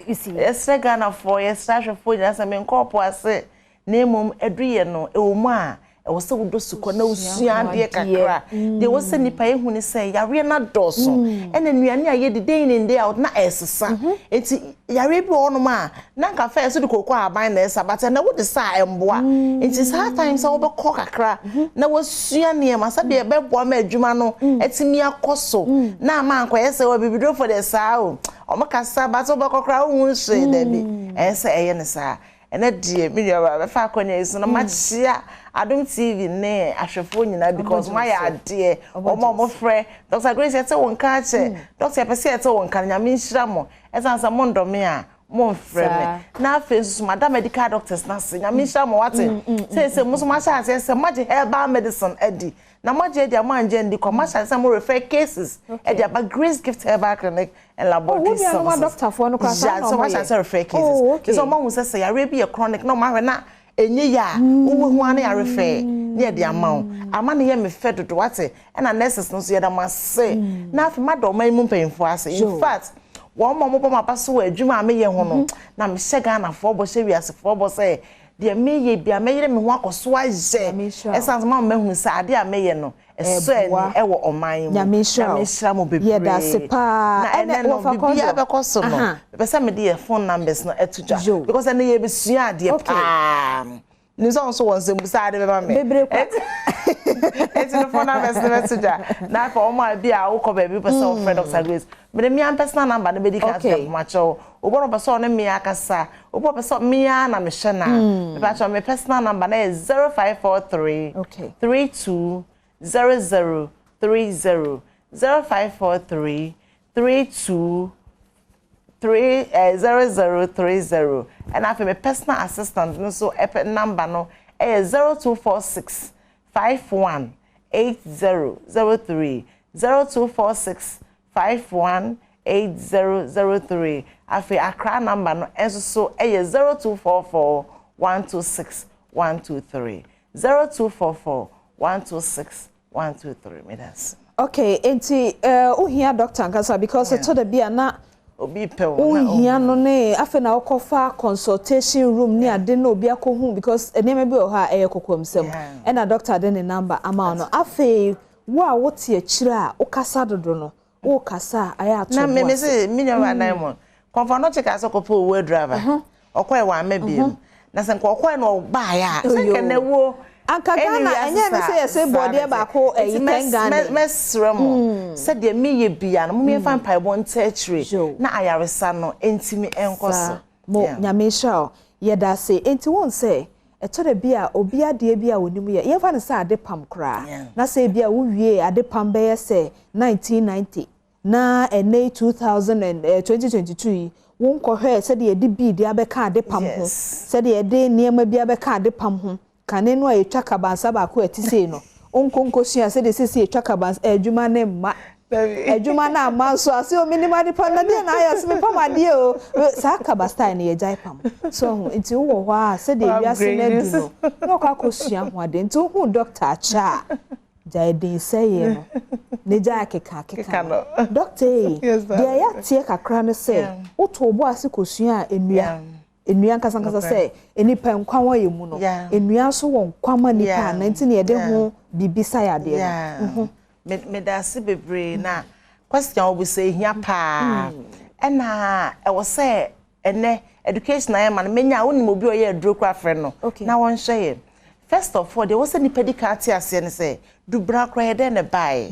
yes Ghana for yes station for just me nkopo ase na emom edu ye no ewomu a ewo se wodo suko na usua ade kakra de wo se nipa ehu ni se yare na doso ena nuane aye de den ne de out na esesa enti yare bi ono ma na nka fa so de kokko aban na esa but na wo de sa emboa enti sa time sa wo be kọ kakra na wo sua ne ma sa de be boa ma adwuma no etimi akoso na ma anko yese wo bibidro for the sa o kasa but wo be kokra wo hwe da bi esa eye ne sa ena die mi yo ba fa akonya isu na machia Adom TV ne ahwefo nyina because my ade omo frɛ Dr. Grace ete won ka che Dr. Pese ete won ka nyame nhira mo esansa mo ndome a mo frɛ me na afensu madam medical doctors na se nyame nhira mo wate se mo so ma sha se maje herbal medicine edi na maje edi amanje ndi ko ma sha se mo refer cases edi aba Grace Gift Herbal Clinic and Laboratory Services doctor for no kwasa no so ma sha se refer cases so mo hu se ya re bi chronic no ma hwe na enye ya wo hu ane arefe ne de amawo ama ne ye me fe dodo wate na nurses no so ye da ma se na afi ma do man mu mpemfo ase in fact wo mo ma paso adwuma me ye ho no na me hye Ghana fo bo hye wiase fo bo se de me ye bia me yere me ho akoso aje essence ma hu se ade a me ye no eso eni ewo oman mu nyame hira mo bebe ye da se pa ene no bibia be koso no be se me de phone numbers no etuja because ene ye be sua ade pa ni so won se musa ade be ba me bebre kwa It's the phone message. Now for my be a woko baby person friend of Grace. But me am personal number the medical step macho. Obo person na me akasa. Obo person me na me shena. But my personal number is 0543 320030 0543 320030 and after my personal assistant no so number no is 0246 518003 0246 518003 after Accra number no so 0244 126 123 0244 126 123 meters. Okay, enti uhia doctor nkasa because to the bia na obi pe wo na uhia no ne afa na okofa consultation room ni ade na obi akohu because enema bi o ha ekokomsem na doctor de ne number ama no afa wo a wote akira okasa dodo no wo kasa aya ato na me say minimum diamond konfa no check aso kopo wo driver okoy wa mabiem na se nkokoy no ba ya se kene wo anka Ghana enye me say say body ba ko ten Ghana mesrem said de me ye bia no me fan pai bon tertiary na ayaresa no entimi enkoso mo nyame sha ye da say enti won say eto de bia obi ade bia wonimu ye fa ne say ade pam kra na say bia wo wie ade pam be ye say 1990 na ene 2022 won ko hwe say de edi bi de abeka ade pam ho say de ede niema bi abeka ade pam ho kane no etwa kabansa ba ko etise no onkonkosua se de sisi etwa kabansa adwuma ne ma adwuma na amanso ase o minima de pa na de na ya se me pam ade o sa kabasta ne ye jai pam so ho enti wo ho a se de wiase na du no kwa kosua ho ade enti wo doctor acha jai de say ye no ne jai keka no doctor de ya tie kakra ne se wo to obo ase kosua enua enua nkasa say enipa nkwa wa yemu no enua so won kwama nipa na nti ne de ho bibisa ya de me da se bebre na question obu say hia pa na e wo say ene education na man menya woni mo bi o ye aduro kwa frɛ no na won hye first of all there was any pedicate ase ne say dubra kra de ne bai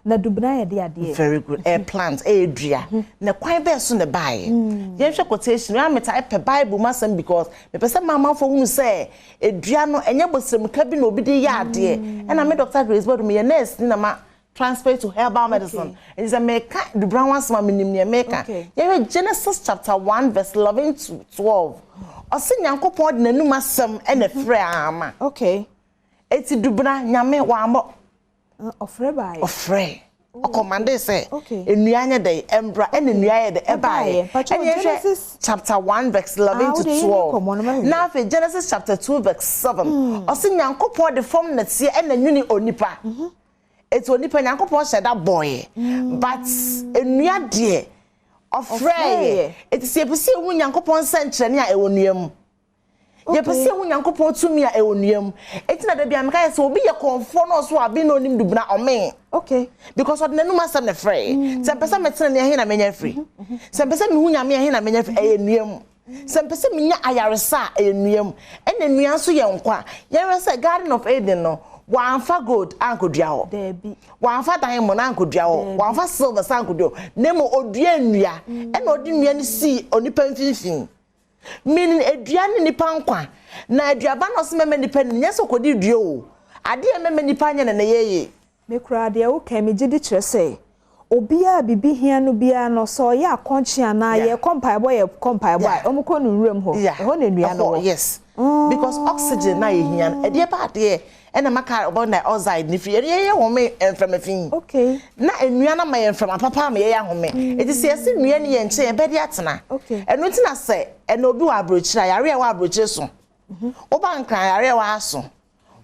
na dubra ye de ade very good plant edua na kwan be so ne bai ye hwe quotation ya meta pe bible masam because me pese mama fo hu say edua no enye bosrem ka bi na obi de ya ade na me Dr. Grace Badwam ye nurse ni na ma transfer to herbal medicine and is a meka dubra wansama minim ne meka ye Genesis chapter 1 verse 11 to 12 ose nyankopon de nanum asem ene frɛ ama eti dubra nyame wa mo ofre bai ofre o commande say enuanye dey embra ene nuaye dey ebaye Genesis chapter 1 verse 11 to 12 now for Genesis chapter 2 verse 7 ose nyankopon de form na tie ene nwuni onipa eti onipa nyankopon sheda boy but enua de ofre eti se ebusi ewu nyankopon sankyerene a ewonuam ye pese hu nyankopon tumi a ewonuam eti na da bia meka se obi ye konfo no so abi na onim dubna ome because of nanum asem ne frɛ se pese metene ne he na menya free se pese me hu nyame he na menya free enuam se pese menya ayaresa enuam ene nua so ye nkwa ye rese Garden of Eden no wanfa gold ankodua ho wanfa diamond ankodua ho wanfa silver ankodua nemo odua nnua ena odi nnua ne si onipa mfinfin meaning edua ne nipa nkwa na aduaba no se meme nipa ne nyeso kodi dua o ade meme nipa nya na yeye me kura de wo kan me gidi kire se obia bibi hia no bia no so ye akonche ana ye compaebo ye compaebo omuko no nwuram ho ho na nnua no yes because oxygen na ye hia ade ba de ena maka about na outside ni free ye home enfrem afin na enua na ma ye enfrem papa ma ye home eti se ese nua ni ye nche ye be de atena enu ti na se ena obi wa abrochira yare wa abrochire so oba nkran yare wa aso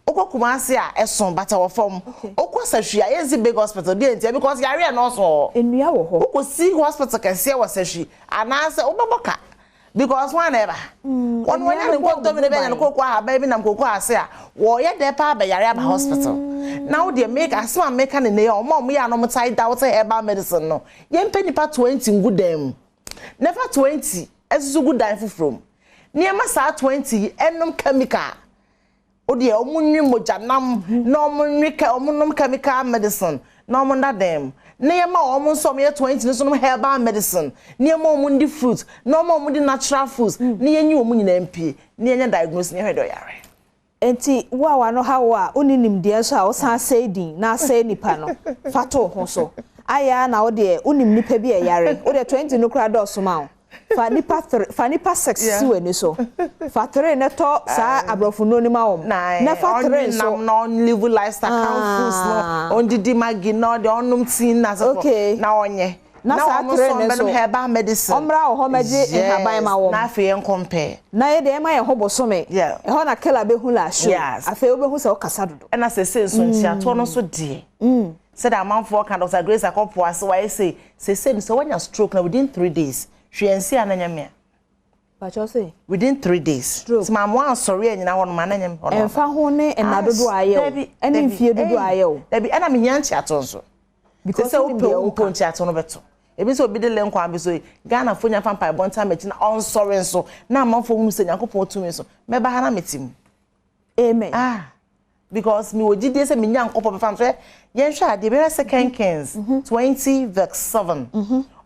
okokuma ase a eson bata wo fom okosahwi a yenzi big hospital de enti because yare na so enua wo ho okosi hospital kase wo sahwi anase obaboka because one ever one when you go to me be na kokwa ha ba bi na kokwa ase a wo ye de pa ba yare ba hospital now they make asma make na ne o ya no mtai doubt herbal medicine no ye mpa nipa 20 good dem never 20 esusu good dem from niema sa 20 enom chemical odi e omunwi mojanam na omunum chemical medicine na omunda dem na yema omun so me 20 no so no herbal medicine na yema omundi fruit na omundi natural foods na yenyi omunyina mp na yenya diagnose na hwedo yare enti wa no hawa uninim de so a wo san say din na say nipa no fato ho so aya na wo de unim nipa bi e yare wo de 20 no kra do so ma fa nipa sex si we ni so fa 3 ne to sa abrofo no ni ma wo na fa 3 so non live lifestyle foods no on didi magi no de onum tin na so na onye na sa 3 ne so herbal medicine omra ho maji haban ma wo na afi en compare na ye de ma ye ho bosome e ho na kela be hu la show afi wo be hu se o kasa dodo na se so ntia to no so die said a man for kind of Dr. Grace akopo ase why say so when you stroke now within 3 days hwensi ananyame but you say within 3 days so my one sorry anyina ho no mananyam ho no emfa ho ne enadodo aye ene mfie dodo aye o dabi ana me nyanchi ato so because say o ponchi ato no beto ebi so obi de le nkwa be so Ghana fo nya fampa bonta mechi na on sorry so na amanfo hu se Yakobon tumi so meba ha na metim amen because me wojide se me Yakobon be fam so yen hwa de be 2 Kings 20:7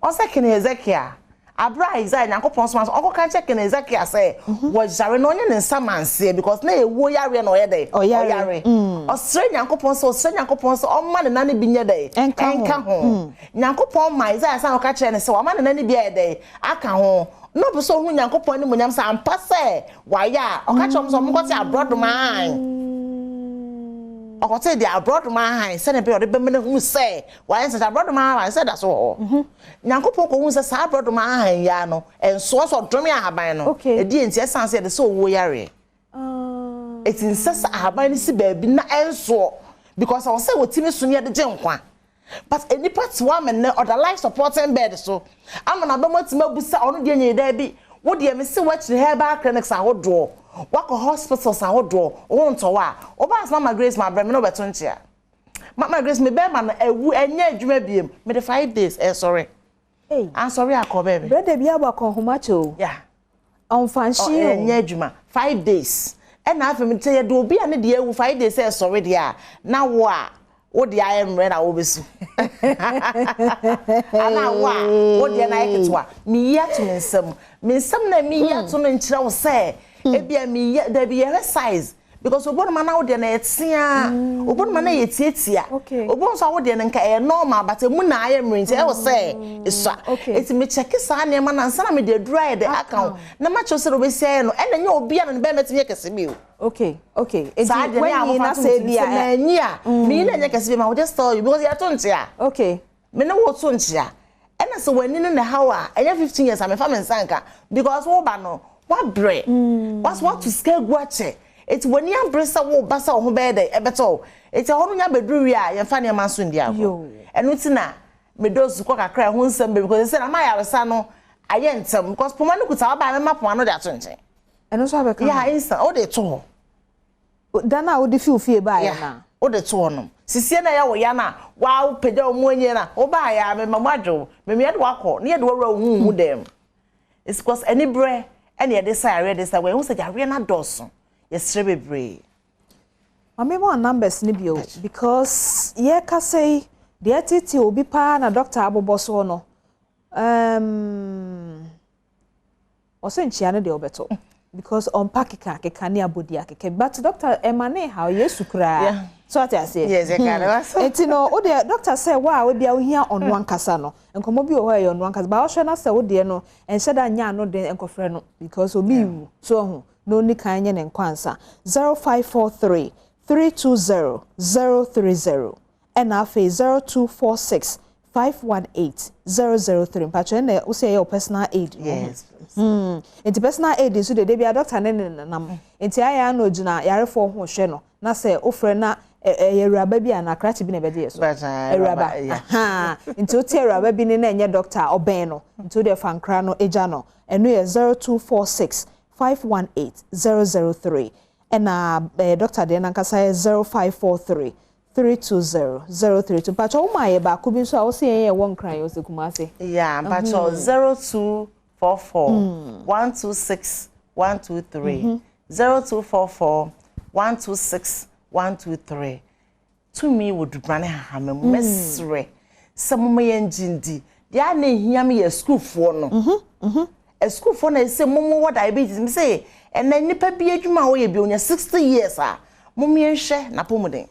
on second Ezekiel Abra Isaiah Yakobon so on kan check in Ezekiel say wo jare no onye ne nsamanse because na ewo yare na oyede oyare osre Yakobon so on ma ne nane bi nye dey enka ho Yakobon ma Isaiah san o ka kire ne se o ma ne nane bi ede aka ho no be so hu Yakobon ni monyam sa ampa se waya o ka kire so mo ko se abroad man I say the abroad man say be ode be me hu say why say abroad man say that so Yakobon ko hu say sa abroad man ya no enso so dome ahaban no e di enti esan say de so wo yare it insess ahaban ni si baabi na enso because I say wotimi so ne de genkwa but any part one men other life supporting bed so amana be motima busa onu de nyi da bi wo de me se watchire herbal clinics ahodo wako hospitals ahodo wonto wa oba Mama Grace ma brem no beto ntia Mama Grace me be ma na ewu enye adwuma biem me de 5 days sorry I'm sorry akobe me brother bia ba kon homacho on fanshi enye adwuma 5 days and na afem te ye do obi ane de ewu 5 days sorry dia na wo a wo de ayemre na wo besu ana wo de na eketwa mi ya to nsem na mi ya to no nkira wo say ebia mi ya da bi ya size because obon ma na wo de na etia obon ma na yetietia obon so wo de nka e normal but mu na ayemre nti e wo say isa eti me check sa na ma na nsa na me de dry de account na ma cho se ro be say no e na nya obi a no be metime kese bi okay eti when you na say bia na nya me na nya kese bi ma wo just tell you because you to ntia me na wo to ntia e na so wani no na hawa enya 15 years am fa me nsanka because wo ba no wa bre what to scale guache eti wani am bre sa wo ba sa ho be de e beto eti ho no nya bedru wi a ye fa ne ma so ndia ko enu ti na me dozu ko kakra ho nsem be because say na ma ya resa no aye ntem because poma no kuta ba me ma poma no de ato nche enu so abeka ya instant o de to dana o de fie ba ya na o de to no sisie na ya wo ya na wa peda o mu onye na o ba ya me mamadwo me me de wakọ ne de wura hu dem it's because any bre and ye this I read this way who said ya na doso ye strebebre mame mo numbers ni bio because ye ka say the attitude obi pa na doctor aboboso no osenchia ne de obeto because on pakika keka ni abodi akeke but doctor emane how yesu kra so what I say yes e kana enti no o de doctor say wa we bia ohia onu ankasa no enkomo bi o ho onu ankasa ba o hwe na say o de no enhye da nya no de enkofre no because obi wu so ho no ni kan nye ne nkwansa 0543 320 030 and afi 0246 518-003. Pacho ene usi your personal aid. Yes. Enti personal aid so de bia doctor ne nam. Enti aya no jina yarefo ho hwe no. Na se ofre na Eraba bi ana krachi bi na be de so. Eraba. Ha. Enti o ti eraba bi ne na enye doctor oben no. Enti o de fankra no eja no. Eno ye 0246 518-003. And doctor de na nkasa 0543 320-032. Pacho umaye ba kubi so awose ye won kran yo sekumase. Yeah, pacho 0244 126 123 0244 126 123 to me would brand hammer mesre some may engine they are near me a school for no a school for na say momo what diabetes me say and then nipa bi adwuma wo ye bi onya 60 years ah momo yenhwe na pomuden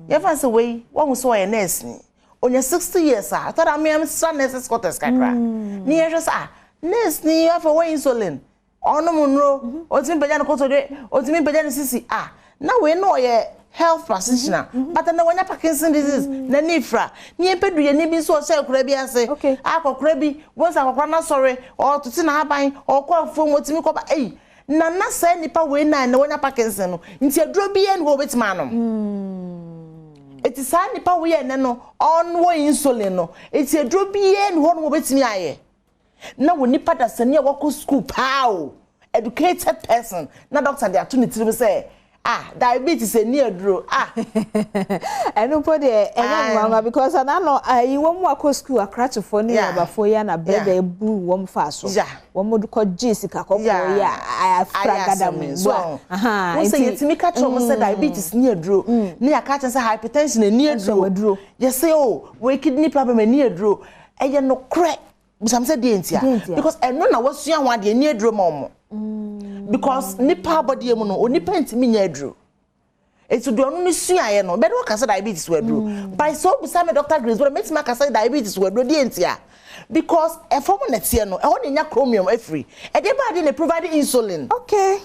ye fa say we won so ye nurse ni onya 60 years ah thought am son nurse scotters kakra ni yenhwe sa nurse ni afa we insulin ono munro otimi peja no koto de otimi peja no sisi na we no ye health practitioner but na wanya Parkinson disease na nifra ni epedu ye ni bi so se akura bi ase akokura bi wonsa akokura na sorry o tuti na haban o kwa fo motimi ko ba na say nipa we na wanya Parkinson no nti aduro bi ye no obetima no eti sa nipa we ye ne no on wo insulin no eti aduro bi ye no obetimi aye na wo nipa da sane wako school pao educated person na doctor dey atu ni tiri say diabetes near draw eno po de mama because na no ayi wo mu akọ school akrato for ni abafo ya na bebe bu wo mfa so wo mu ko jisika ko ya afragada mu so wo say yetimi ka cho mo say diabetes near draw ni aka che say hypertension near draw you say we kidney problem near draw eye no crack busam say dey ntia because eno na wasua ho ade near draw mo because nipa body emu no onipa ntimi nya aduro etu do no suaye no be do kasa diabetes we aduro by so busam Dr. Grace we metima kasa diabetes we aduro dey ntia because e form na tie no e ho nya chromium free e dey body na provide insulin okay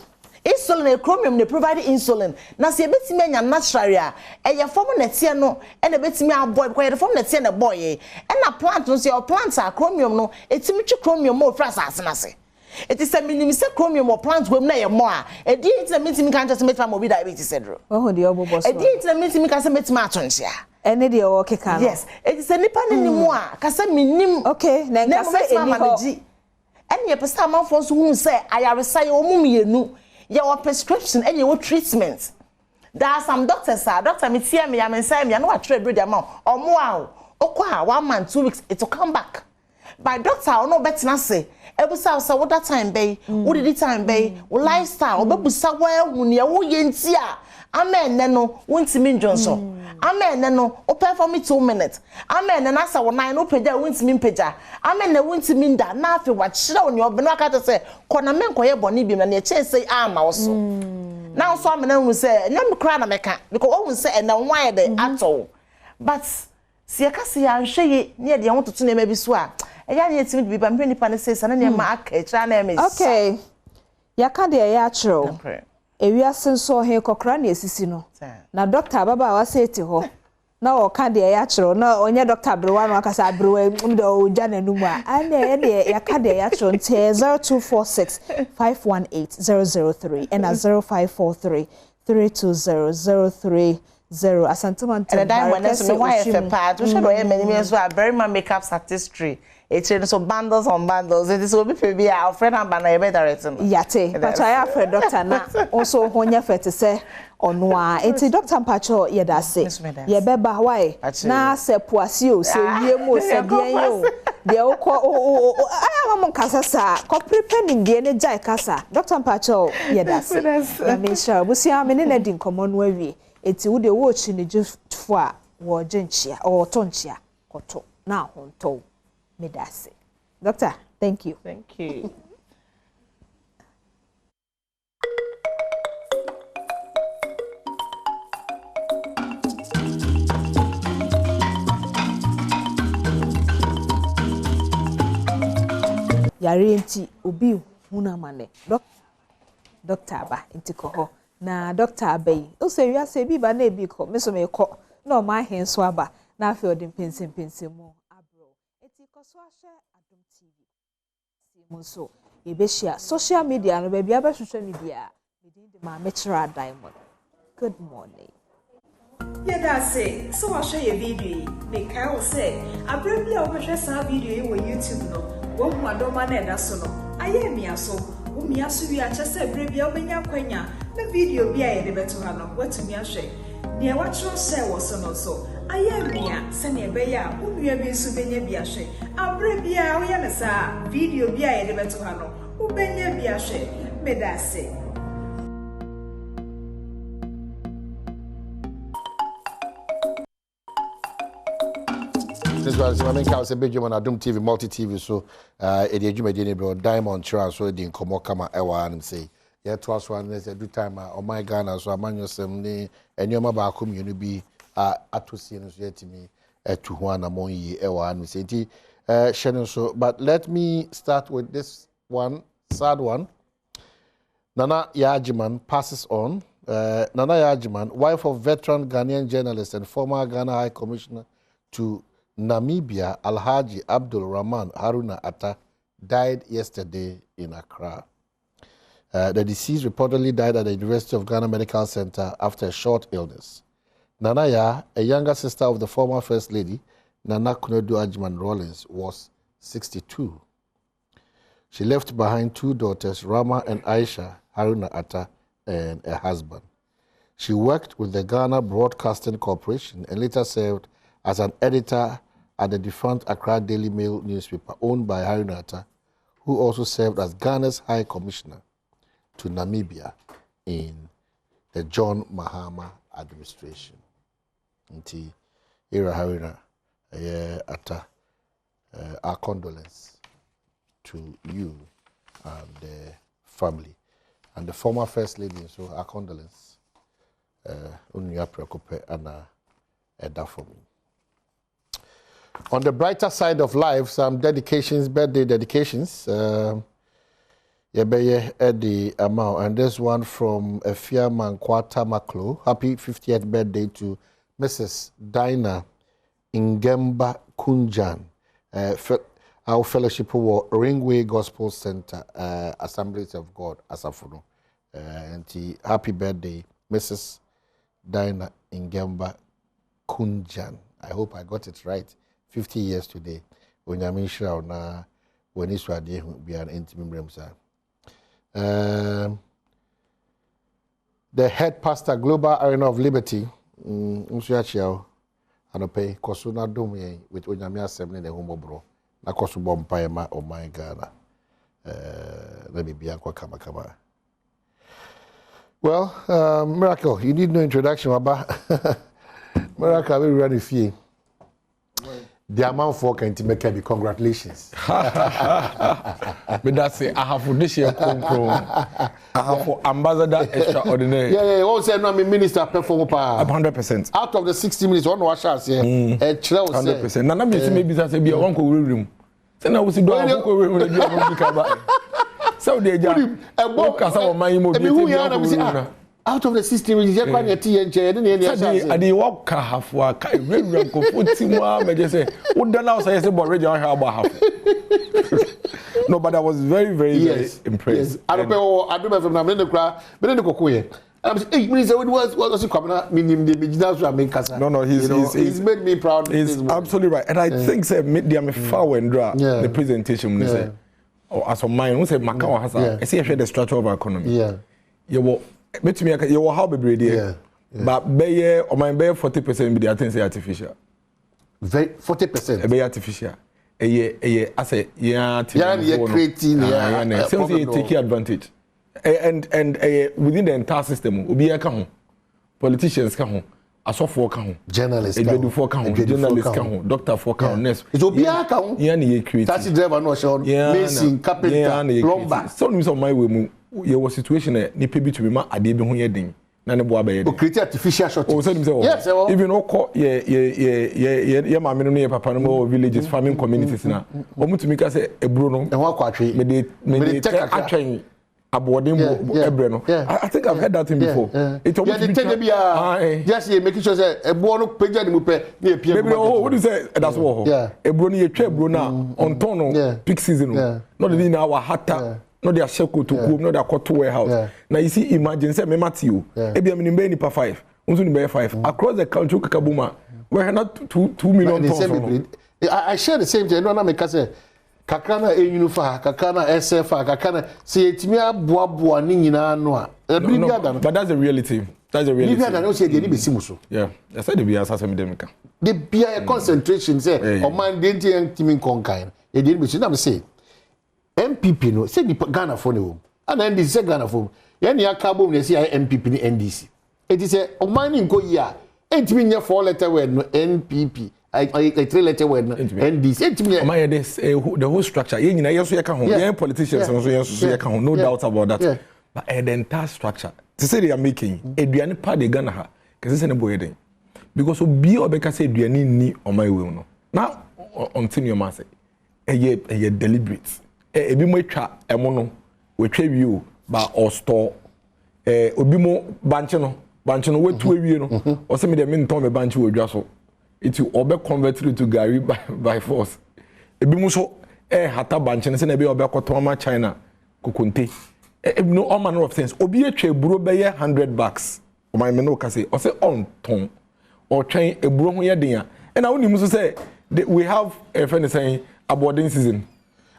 insulin and chromium they provide insulin na se betimi anya natural a e form na tie no e na betimi aboy because e form na tie na boy e na plant no se plant a chromium no etimi twi chromium mo fra asase na se it is a minimum chromium or plant wem na ye mo a e di it na metimi kan just metima mo bi diabetes edro oh de obobo so e di it na metimi kan se metima atonchia ene de o keka no yes it is a nipa ni mo a kasa minim okay na kasa eni ho ene ye pesa amanfo so hu say ayaresa ye omu mienu your prescription and your treatment. There are some doctors, doctor me tia me, I say me, I know I trade bread amount or more. Okwa 1 month, 2 weeks, it will come back. By doctor, I no better not say. Every so what that time bay, what did it time bay, lifestyle, but somewhere when you yentia. Amen, neno, won't mean Johnson. Amen, neno, open for me 2 minutes. Amen, and as I will 9 open there, won't mean peja. Amen, the won't mean that nothing what show on your binocular to say, Conamen koye bonibim and your chase say, also. Now, some men will say, Nam crown America, because all will say, and then why they at all. But see, I can see I'm sure near the want to name maybe swear. And I need to be Bambini Panaces and then my name is okay. Yakade Yatro. Ewia senso he kokra na esisi no na doctor baba wa say ti ho na o ka de ya chiro na onye doctor brewa no akasa brewa mde o ja na numu a ane ye de ya ka de ya chiro nte 0246 518003 and 0543 320030 asantumanto and that one so why if part we should do many so very much makeup artistry it's so bundles on bundles it is obi pe bia our friend and na better written yate but I have friend doctor na also honya fete say ono a enti doctor mpacho ye da say ye beba why na se poasi o se wie mo se bien yo de okọ aya mo kasa sa ko prepare de ne jai kasa doctor mpacho ye da say na me sure busia me ne na di nkomo no awie enti wo de wo chi ne jufo a wo genchia o tonchia koto na honto Medase. Doctor, thank you. Thank you. Yare nti obi huna mane. Doctor aba nti ko ho. Na doctor abai. O se wi ase bi ba na ebi ko. Me so me ko. Na ma hen so aba. Na afi odin pensim mo. Adom TV. So, Ebeshia, social media, no baby, about social media. Within the Mamechra Diamond. Good morning. Yeah, that's it. So I'll show you a video. Make I will say, I bring you over some video on YouTube. No, one more domain and that's no. I am me so. Me asu we are just a brave young quenya. The video be a debate to have what to me a share. Near what you say was on also. I am here, Sanya Beya, whom you have been souvenir biashe. A brave ya, we are video be a debate to Hano, who benya biashe, Medase. This was my main house, a Badwam on Adom TV, multi TV. So, Eddie Jumedini bro, Diamond Chira, so Eddie Nkomo Kama Ewa and say, yeah, twice one, there's a good time. Oh my God, so I'm on your semni, and your mother come you be atusi and so to me, to one among ye Ewa and say, Shannon. So, but let me start with this one, sad one. Nana Yajiman passes on. Nana Yajiman, wife of veteran Ghanaian journalist and former Ghana High Commissioner to Namibia, Alhaji Abdul Rahman Haruna Atta, died yesterday in Accra. The deceased reportedly died at the University of Ghana Medical Center after a short illness. Nanaya, a younger sister of the former First Lady, Nana Kunedu Ajiman Rawlings, was 62. She left behind 2 daughters, Rama and Aisha Haruna Atta, and a husband. She worked with the Ghana Broadcasting Corporation and later served as an editor at the defunct Accra Daily Mail newspaper owned by Haruna Atta, who also served as Ghana's High Commissioner to Namibia in the John Mahama administration. Nti Ira Haruna Atta, our condolence to you and the family. And the former First Lady, so our condolence. Unya preocupe ana eda for me. On the brighter side of life, some dedications, birthday dedications. Yebeye Eddie Amau, and this one from Efia Mankwata Maklo. Happy 50th birthday to Mrs. Dinah Ingemba Kunjan, our fellowship war Ringway Gospel Center, Assemblies of God, Asafuno. And happy birthday, Mrs. Dinah Ingemba Kunjan. I hope I got it right. 50 years today. When I'm in Shroud now, when it's ready, be an intimate the head pastor, Global Arena of Liberty, Msuachiao, Anope, Kosuna Dumye, with Unyamia Assembly, the Humobro, Nakosubom Paema, oh my God. Let me be Uncle Kama. Well, Miracle, you need no introduction, about Miracle, we run a few. The amount for can make be congratulations. But that's it. I have for this year I have for ambassador extraordinary. Yeah. Also, no, I'm minister perform 100%. Out of the 60 minutes, one wash us here. 100%. Nana maybe that's a be one co room. Then I will see do one co room. So they just a book as our money out of the system, we just quite a tea and chair. And the walk half work. I really go put Timwa. I just say, what the now say about radio? How about half? No, but I was very, very impressed. I don't know from the crowd, but in the Kokoye. I'm saying, what was coming up? Meaning the business I make. No, he's made me proud. He's absolutely right. And I think say them far and draw the presentation. As of mine, we say Macau has I see the structure of our economy. Yeah. You will how be there. But be or my be 40% be the attention artificial. 40%. Be artificial. I say creating take advantage. And within the entire system, obi aka politicians ka ho, asofo ka ho, journalists ka ho, doctor for ka ho, nurse. It obi aka ho. Yeah, na create. Taxi driver no show, mason, carpenter, plumber. Some of my way mu your situation nipa bi to be ma ade bi ho ye den na ne bo abaye den. O create artificial shortage. Oh, so them say yes, even no call ye ma me no ye papa no villages farming communities na. Omutumi ka say ebro no. E ho akwatwe. Me de atwen aboarding ebre no. I think I've heard that thing before. It just making sure say ebro no peja ni mu pe na epie. Maybe what do you say that's what. Ebro no ye twa ebro na on ton no peak season no. No dey na our hata. No they are sheko to go, no they are cut to warehouse. Now you see, imagine say me Matthew, ebi am ni be 5, unso ni be 5 across the country kakabuma. We are not 2 million tons. I share the same thing. No na make say kakana enyufa, kakana SF, kakana say etimi aboaboa ni nyina no a. But that's the reality. That's the reality. Libya no say dey ni be simuso. Yeah, I said the be asase me dem ka. The be a concentration say o man dey ntimi konkan. E dey be say na me say MPP no say the Ghana for no and NDC say Ghana for yen ya cabo na say MPP ni NDC it is a omani nko ya entimi nye 4 letter word no NPP a 3-letter word ND my this the whole structure you know yes you can yeah politicians so yes you can no doubt about that but the entire structure to say they are making eduane pa de Ghana ha kese se ne boy den because obi obeka say eduane ni on my way no now until your man say e deliberate ebi mo atwa emo no we twa wi o ba or store obi mo banche no wetu awie no o se me de me nton me banche wo dwa so it will be converted to Gary by force. Ebi muso hata banche se na be obe kotoma China kokonte. No all manner of things. Obi etwe buro be $100. O my me no ka say o say on ton or train e buro ho ye den a. And I woni muso say we have a friend saying aboarding season.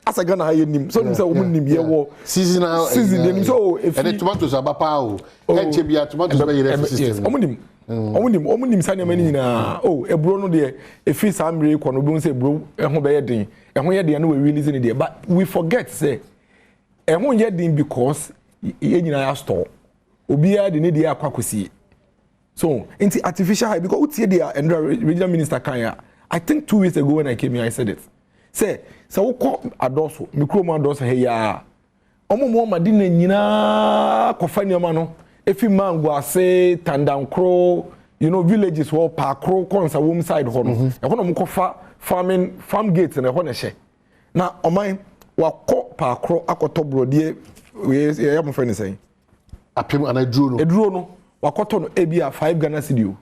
As a Ghana ye nim so nim say o nim ye wo seasonal season so if and the tomatoes abapa o enche bia tomatoes be ye system. Omunim sane mani na ebro no de efi samre ko no be say bro ehun be ye den ehun ye den na we release ni de but we forget say ehun ye den because ye nyina ya store obi ya de ne de akwakosi so into artificial high because utie de regional minister kan ya I think 2 weeks ago when I came here I said it say wo ko adoso mikro mo adoso he ya omo ma de na nyina kofa nioma no if you mango ase tandankro villages wo pakro konsa wom side ho no e ho no mo kofa farm gate na ho na hye na oman wakọ pakro akoto brode we ya mo friend say apem ana eduro no wakoto no ebia 5 Ghana cedi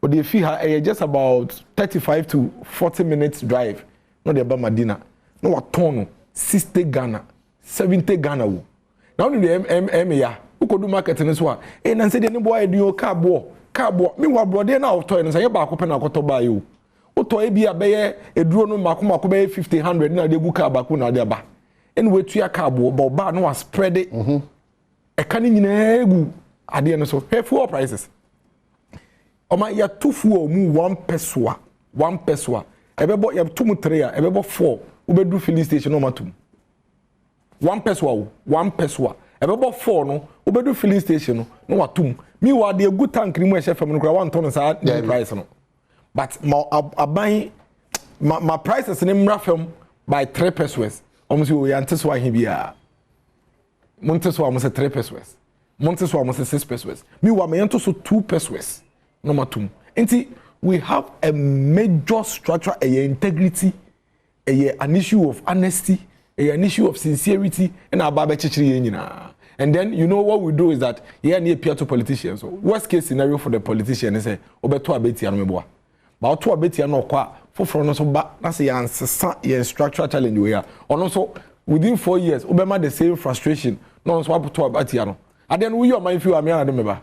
o de fi ha just about 35 to 40 minutes drive no de ba Madina no waton no 60 Ghana 70 Ghana wo na only the ya ukodu market ne so a na se de ne boy edu ka bo mi wa brode na auto ne se ye ba ko pe na akoto ba yo uto e bia be ye eduro no mako be 50 100 na de gu ka ba ko na de ba ene wetu ya ka bo ba no was spread it e kan nyina egu ade no so fuel prices oma ya tufu mu 1 peso ebebo ya tumu 3 a ebebo 4 ubedu filling station no matum 1 peso ebebo 4 no obedu filling station no watum mi wa de egu tank ni mu ehye fam no kra 1 ton sa the price no but my prices ni mra fam by 3 pesos almost we antiso ahin bia monteso almost 3 pesos monteso almost 6 pesos mi wa me ento so 2 pesos no matum enti we have a major structure a integrity an issue of honesty an issue of sincerity and ababa chichiri yenyina. And then you know what we do is that here near peer to politicians. So worst case scenario for the politician is say obeto abeti anu meboa. Ba oto abeti anu kwa for no so ba na say yan structural challenge we are. Or also within 4 years obema the same frustration no so apoto abeti anu. And then we your mind feel am yan meba.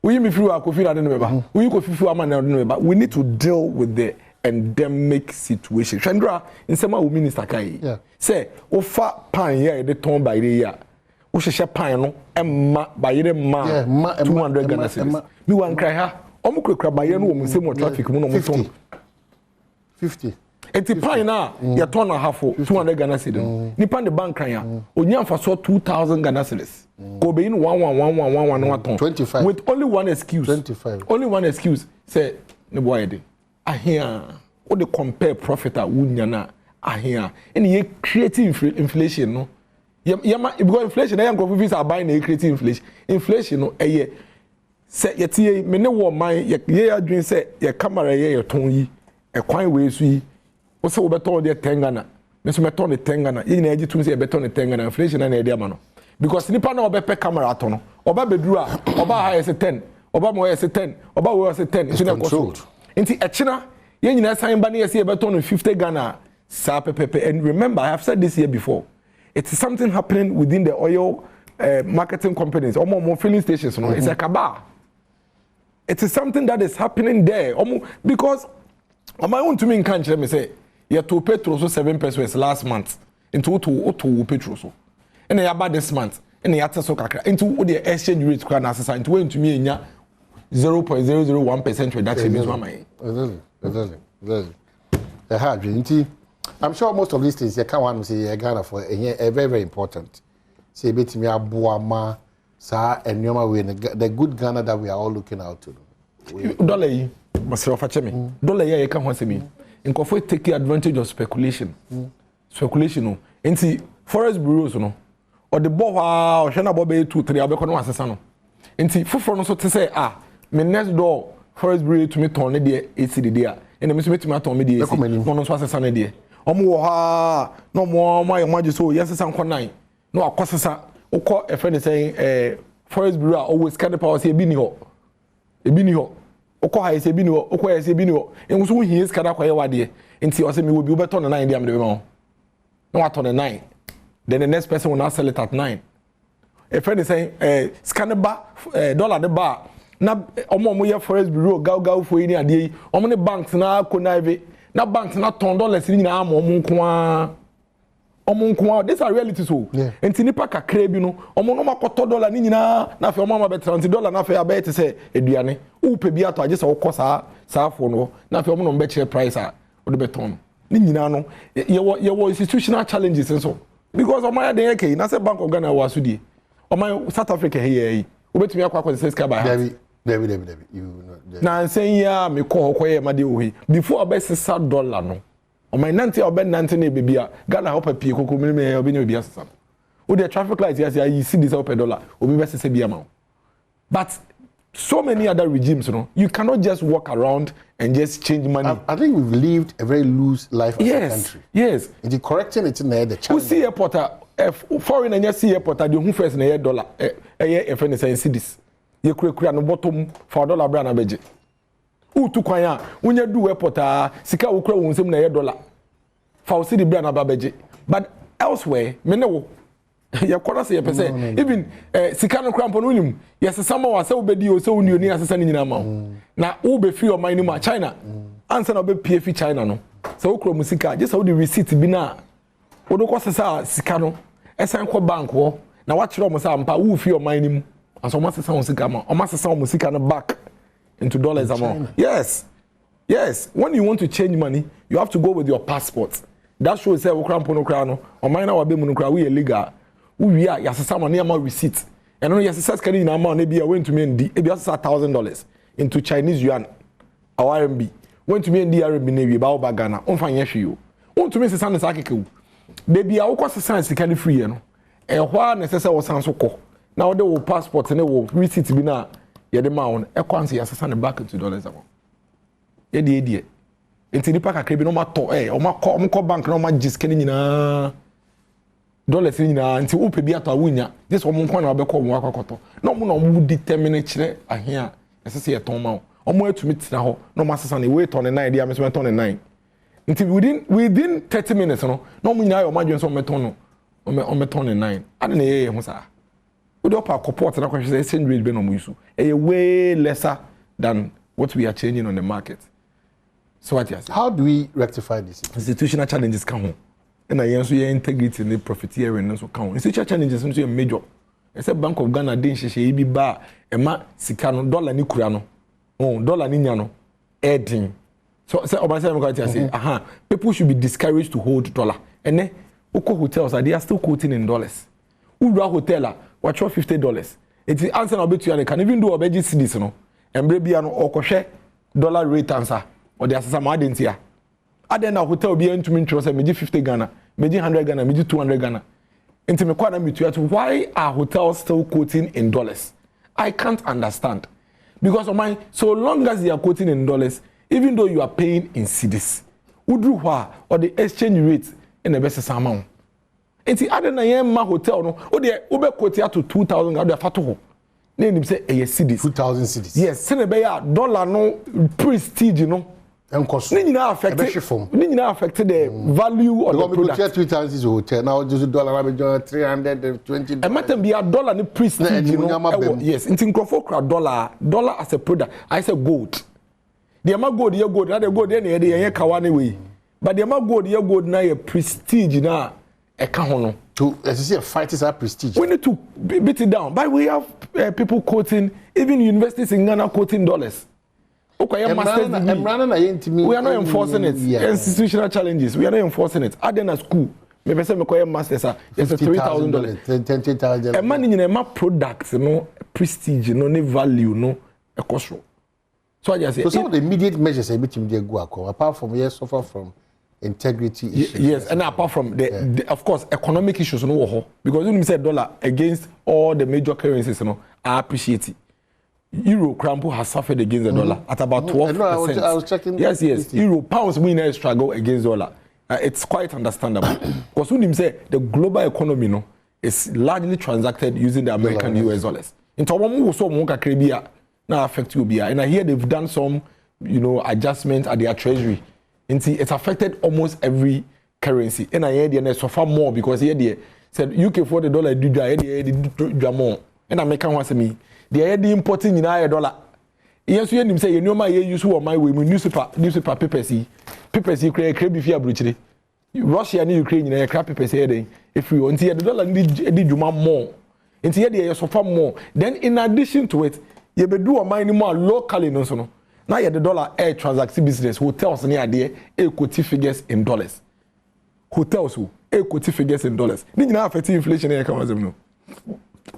We me feel akofi na de meba. We ko fifi am na de meba. We need to deal with the endemic situation. Chandra in sema wo minister kai. Say ofa pan here the ton by the year. We should pan no emma bayere ma 200 Ghana cedis. Me wan cry ha. Omo krekra bayere no wo say mo traffic mo no mo ton 50. Enti pan na ya ton na half 200 Ghana cedis. Ni pan the bank cry ha. Onya mfa so 2000 Ghana cedis. Go be in 1111 no ton 25 with only one excuse. 25. Only one excuse say ne boy dey. Ahia o dey compare profit a wunya na ahia. Eni ye creative inflation no. Because inflation, I am confused are buying a creative inflation. No, say yet me no wo man ye adwin say ye camera ye ton yi e kwan we su yi o say we beton de 10 Ghana me so beton de 10 Ghana ye na agitum say beton de 10 Ghana inflation na e de ama no because nipa na obe pe camera to no oba beduru a oba ha say 10 oba mo say 10 oba we say 10 so na controlled nti e china ye nyina san ba na ye say beton 50 Ghana sa pepepe. And remember I have said this year before. It is something happening within the oil marketing companies, or more filling stations. No? It's a cabal. It is something that is happening there. Because on my own to me in country, let me say, you have to petrol so 7 pesos last month into to petrol so. And you about this month, and you have to so into the exchange rate can assess into when to me in 0.001% reduction is my. Exactly. I'm sure most of these things you can't want to say Ghana for a very, very important. Say bit me Badwam, sa and the good Ghana that we are all looking out to. Dollar, myself, me. Dollar, you can't want to me. nkofo take advantage of speculation speculation no enti forest bureaus no or the ball or hwe na bo be 2 3 abekọ no asesa no enti foforo no so te say me next door forest bureau to me turn de AC de a ene me so metumi aton me de AC no so asesa no de omo wo ha no mo ma so yesesa nko nan no akosesa ukọ efe ne say forest bureau always kind of power say ebi ni ho ukọ ha say ebi ni ho ukọ ya say ebi ni ho enwo so hie skada kwaye wade enti o say me wo bi obeton 9 de am de be ma no aton 9 then the next person will now sell it at 9 a friend is saying scan ba dollar the bar na omo ye forest bureau gaw for any ade omo ne banks na connive na banks na ton dollars ni na omo nko these are reality so enti nipa kakra bi no omo no makoto dollar ni nyina na fe omo ma be $30 na fe abet say eduane wo pe bi ato age say wo kosa saafo no na fe omo no be che price a wo de beton ni nyina no ye wo institutional challenges so because Omaya de yake na say Bank of Ghana wasu die Omaya South Africa here obetumi akwa say sky by heart David you na say ya me ko hokoye ma de ohi before obe $60 no Omaya 90 obe 90 na bebia Ghana hopa pie kokko me obe ne bebia sasa o the traffic light yes you see this $1 obi be say bia ma but so many other regimes, you know, you cannot just walk around and just change money. I think we've lived a very loose life as a country. Yes. And the correcting it in there, the challenge. We see airport, foreign and you see airport, you who first in $1, a friend is saying, see this. You create no bottom $4 brand abeje. Who to kwaya, when you do airport, Sika ukra won sem na $1. For city brand abeje. But elsewhere, me ya kwara se yepese even sika no krampo no nim yes sama wa se obedi o se uni ni asesa ni nyina ma na wo be free o man ni ma China answer na be pf China no se wo kro mu sika just how the receipt bi na wo do ko sesa sika no esan ko bank ho na wa kire o mo sa ampa wo free o man ni mu anso mo sesa o sika ma o ma sesa o sika no back into dollars amount. Yes when you want to change money you have to go with your passport. That shows say wo krampo no kra no o man na wa be mu no kra we illegal. We are yasesa money amount receipt and no yasesa scan na amount na bia went to me ndi e bia $1,000 into Chinese yuan or RMB went to me ndi RMB na bia ba Ghana on fan yehwe yo won to me sesa na sakeke de bia wo ko sesa scan free no e hwa na sesa wo san so ko na wo de wo passport na wo receipt bi na ye de ma won e ko anse yasesa na back into dollars amount ye de enti nipa kakra bi no ma to o ko bank no ma giscan nyina dollars ni na nti wo pe bi ato awunya this wo monko na obekọ wo akokoto na mo na mo determine kire ahia esese ye ton ma o mo atumi tina ho na mo asesa na we ton 9 dia me so ton 9 nti within 30 minutes no na mo nyina yo madwen so meton no o meton 9 ade na ye ho sa wo de opa support na kwahwe say exchange rate be no mo yusu e way lesser than what we are changing on the market. So what you say, how do we rectify this? Institutional challenges come home. And I answer your integrity and the profiteering and so count. It's such challenges into a major. It's a Bank of Ghana didn't she be bar a ma sikano $1 ni kurano. Oh, $1 ni nyano. Adding. So I say, people should be discouraged to hold dollar. And then Oko hotels they are still quoting in dollars. Ura hotel watch for $50. It's the answer about you can even do a budget cities no. And maybe an okoshe dollar rate answer or the assessment identity. Aden na hotel bi entumi ntro say meji 50 Ghana, meji 100 Ghana, meji 200 Ghana. Enti me kwa na mitu why are hotels still quoting in dollars? I can't understand. Because of my so long as they are quoting in dollars, even though you are paying in cedis, udru hwa or the exchange rate in the best amount. Enti aden na yema hotel no, o de ube quote to 2,000 Ghana fato ho. Na nim say e cedis 2,000 cedis. Yes, say be ya dollar no prestige no. Ni affected the value of the product. Because 2,000 hotel now just $320. And matter be a dollar ni prestige, you know. Yes, in Tinkrofo dollar as a product. I say gold. The amount gold, you gold. Now the gold any the kawane way. But the amount gold, you gold now a prestige na a kahono. To as you say, fight is a prestige. We need to beat it down. But we have people quoting, even universities in Ghana quoting dollars. Okay, we are not enforcing it. Institutional challenges. We are not enforcing it. At the school, maybe say me masters. It's $3,000. $10,000. A man in a product, no prestige, no value, no a cost. So I just say. So some of the immediate measures a bit go apart from suffer from integrity issues. Yes, and apart from the of course economic issues no because when you say dollar against all the major currencies, I appreciate it. Euro crampo has suffered against the dollar at about 12%. I was checking. Yes. Euro pounds winner struggle against dollar. It's quite understandable because when you say the global economy is largely transacted using the American US dollars. Into one so more Caribbean now affect you and I hear they've done some adjustment at their treasury. It's affected almost every currency. And I hear they suffer more because here they said UK for the dollar do more. And American wants me. They are the importing in $1. Yes, you say you know my use who my way newspaper papers create before brutality. Russia and Ukraine in a crap papers here. If we want the dollar need more. And here they suffer more. Then in addition to it, you be do a mine more locally no. Now you the dollar air transaction business hotels near there equity figures in dollars. Hotels who equity figures in dollars. Did you affect inflation here come as no?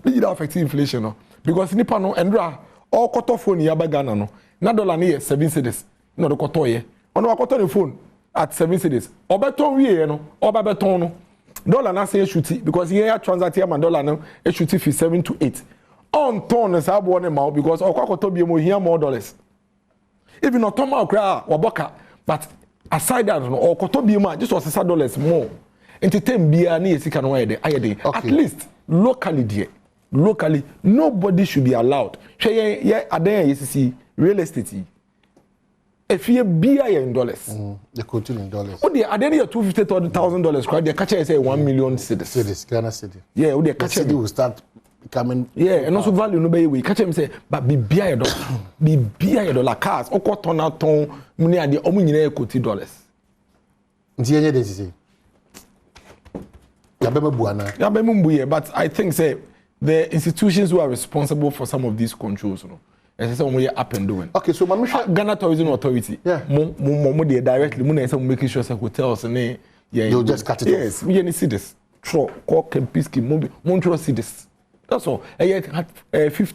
Did you affect inflation no? Because nipa no endra all quarter phone ya Ghana no. Na dollar near 7 cedis. No the quarter ye. Ono quarter the phone at 7 cedis. Obeton we no. Obeton no. Dollar na say shoot because here transact here man dollar no e shoot fi 7 to 8. On ton is abo one amount because okwakoto bi mo here more dollars. Even not Toma or Waboka, but aside that, or Kotobima, just was $6 more. Entertain beer near Sikan at least locally, dear. Locally, nobody should be allowed. Yeah, are there you see real estate. If you beer in dollars, the quote in dollars. Oh, they are there $250,000 cry. They catch say 1 million cities. Ghana city. Yeah, they catch city will start becoming. Yeah, and also value no be we catch him say, but be beer dollar, be beer dollar cars. Oko ton out ton money and the omu nyina quote dollars. Nti enye dey say. Yabema buana. Yabema buye, but I think say the institutions who are responsible for some of these controls, as I say, we are up and doing. Okay, so Ghana Tourism Authority. Yeah. Mo they directly. Mo na say making sure say hotels and they'll just cut it off. Yes, we need see this. Tro, Cork and Pisky, Montreal see this. That's all. And yet,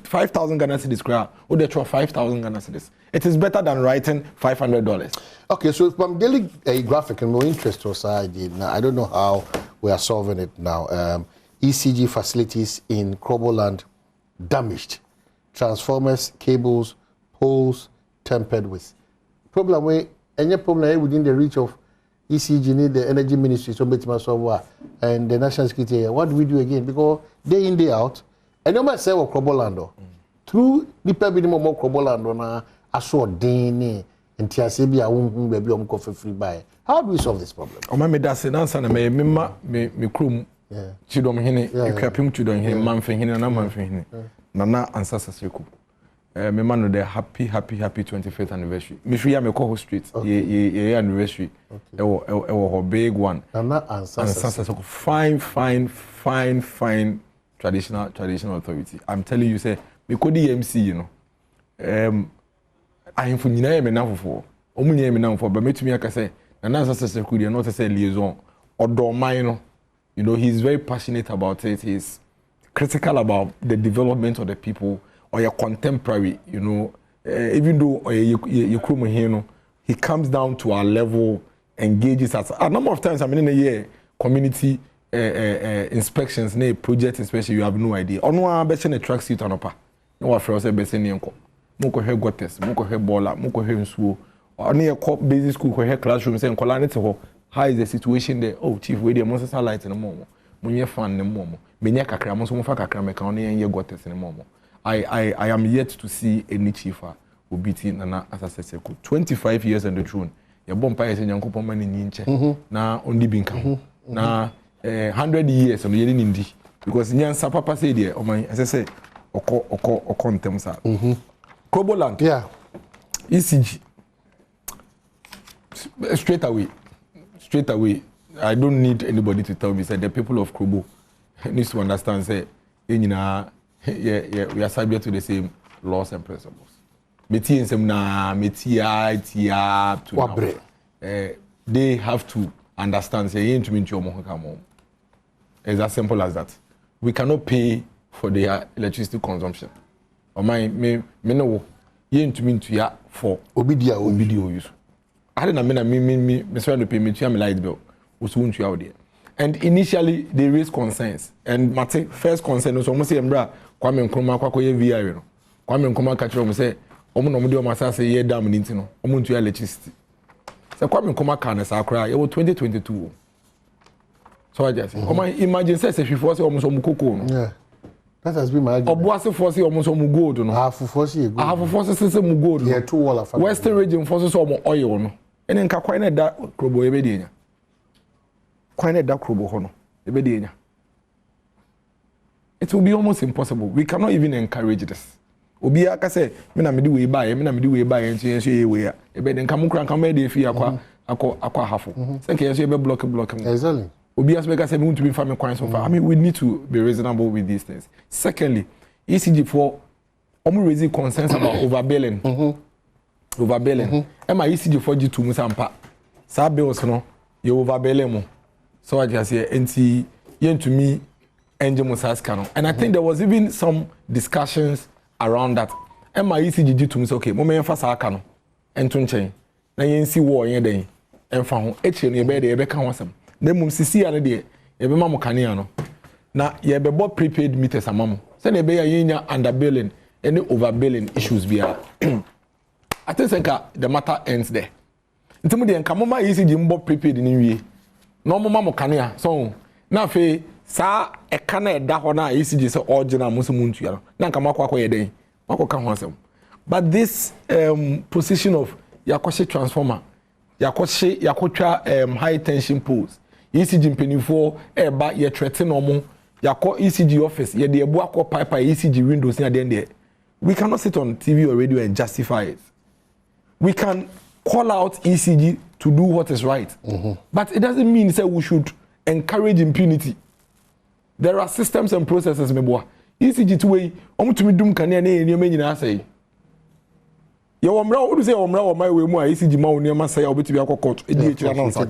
5,000 Ghana cedis crowd. Or they throw 5,000 Ghana cedis. It is better than writing $500. Okay, so from daily graphic and more interest to side, now I don't know how we are solving it now. ECG facilities in Kroboland damaged. Transformers, cables, poles tampered with. Problem where any problem within the reach of ECG need the energy ministry so and the national security. What do we do again? Because day in day out, and no matter say what Kroboland through the people more Kroboland na aso deni and tiasebia baby free buy. How do we solve this problem? O me da se nansa na me krum chidom hene ekrapim chidom hene manfe hene na manfe hene nana ansasa seku me man no the happy 25th anniversary me free am call street ye anniversary e wo big one nana ansasa seku fine traditional authority. I'm telling you say me kodi MC ahemfo nyina ye me nafofo omu nyina me nafofo ba metumi aka say nana ansasa seku dey not say liaison odoman no he's very passionate about it. He's critical about the development of the people or your contemporary, even though he comes down to our level, engages us. A number of times, I mean, in a year, community inspections, project inspection, you have no idea. On one best in a track seat on a pa. No one for us, best in Yanko. Moko hair got test, Moko hair bola, Moko hair in school, or near basic school, hair classrooms, and Colanity. How is the situation there? Oh, chief, we the monster light in the moment. When you fan the moment. Menya kakra mo so mo fa kakra me kan ne ye got test in the moment. I am yet to see any chief who beat Nana Asase 25 years on the throne. Your bompa is in Yankopon man in Yinche. Na only bin kan. Na 100 years on the yerin indi. Because Nyansa papa say there, as I say, oko ntemsa. Kroboland. Yeah. ECG. Straight away. I don't need anybody to tell me. Say the people of Krobo needs to understand. Say, we are subject to the same laws and principles. They have to understand. Say, it's as simple as that. We cannot pay for their electricity consumption. Or me no. ye ntumi ntua for obidia use I don't know me so no pay me tua me light bill wo so ntua wo de and initially they raised concerns and mate first concern so almost say embra Kwame Nkrumah kwakoye VI no Kwame Nkrumah ka kire mo say omo no mo de o masase ye dam ni ntino omo ntua electricity say Kwame Nkrumah ka na sa akra ye 2022 so I just say imagine say before say omo so mukoko no yeah that has been my argument obuase force omo so mu gold no half force ye gold half force say mu gold yeah two wall of western region force so omo oil no ene nka kwan na da krobo ye be de nya kwan na da krobo ho no ye be de nya it will be almost impossible. We cannot even encourage this. Obi aka say me na me di we buy nti enso ye we ya. E be den kam kran kam be dey fi akwa hafo. Say ke enso ye be block. Exactly. Obi as be ka say me want to be farming coins so far. I mean we need to be reasonable with these things. Secondly, ECG for raising concerns about overbilling. Overbilling. Am I ECG for G2 musampa. Sa bills no you overbilling mo. So I just say enti yen to me and I think there was even some discussions around that. MIECG to me say okay, mo me emfa sa no ento nchen. Na yen si wo yen den emfa ho eche no ye be de ye be ka ho asem. Na mum sisi ane de ye be ma mo kane no. Na ye be bo prepaid meters amamo. Say na be ya yenya underbilling any overbilling issues bia. I think the matter ends there. Ntimu de nka mo ma ECG mbo prepaid ni wie. No mo ma mo kane so na fe sa ekana eda ho na ECG say original muso muntu ya na nka makwa yeden makoka ho asem but this position of yakoshe transformer yakotwa high tension poles ECG mpenifo eba ye threaten omo yakọ ECG office ye de ebu akọ pipe ECG windows na den there we cannot sit on TV or radio and justify it. We can call out ECG to do what is right, but it doesn't mean that we should encourage impunity. There are systems and processes meboa. ECG to way omutumi dum kane na enema nyina say. Ye womra wo do say womra wo my we mu a ECG ma woni ma say obetumi akokot e di ekira na nsa.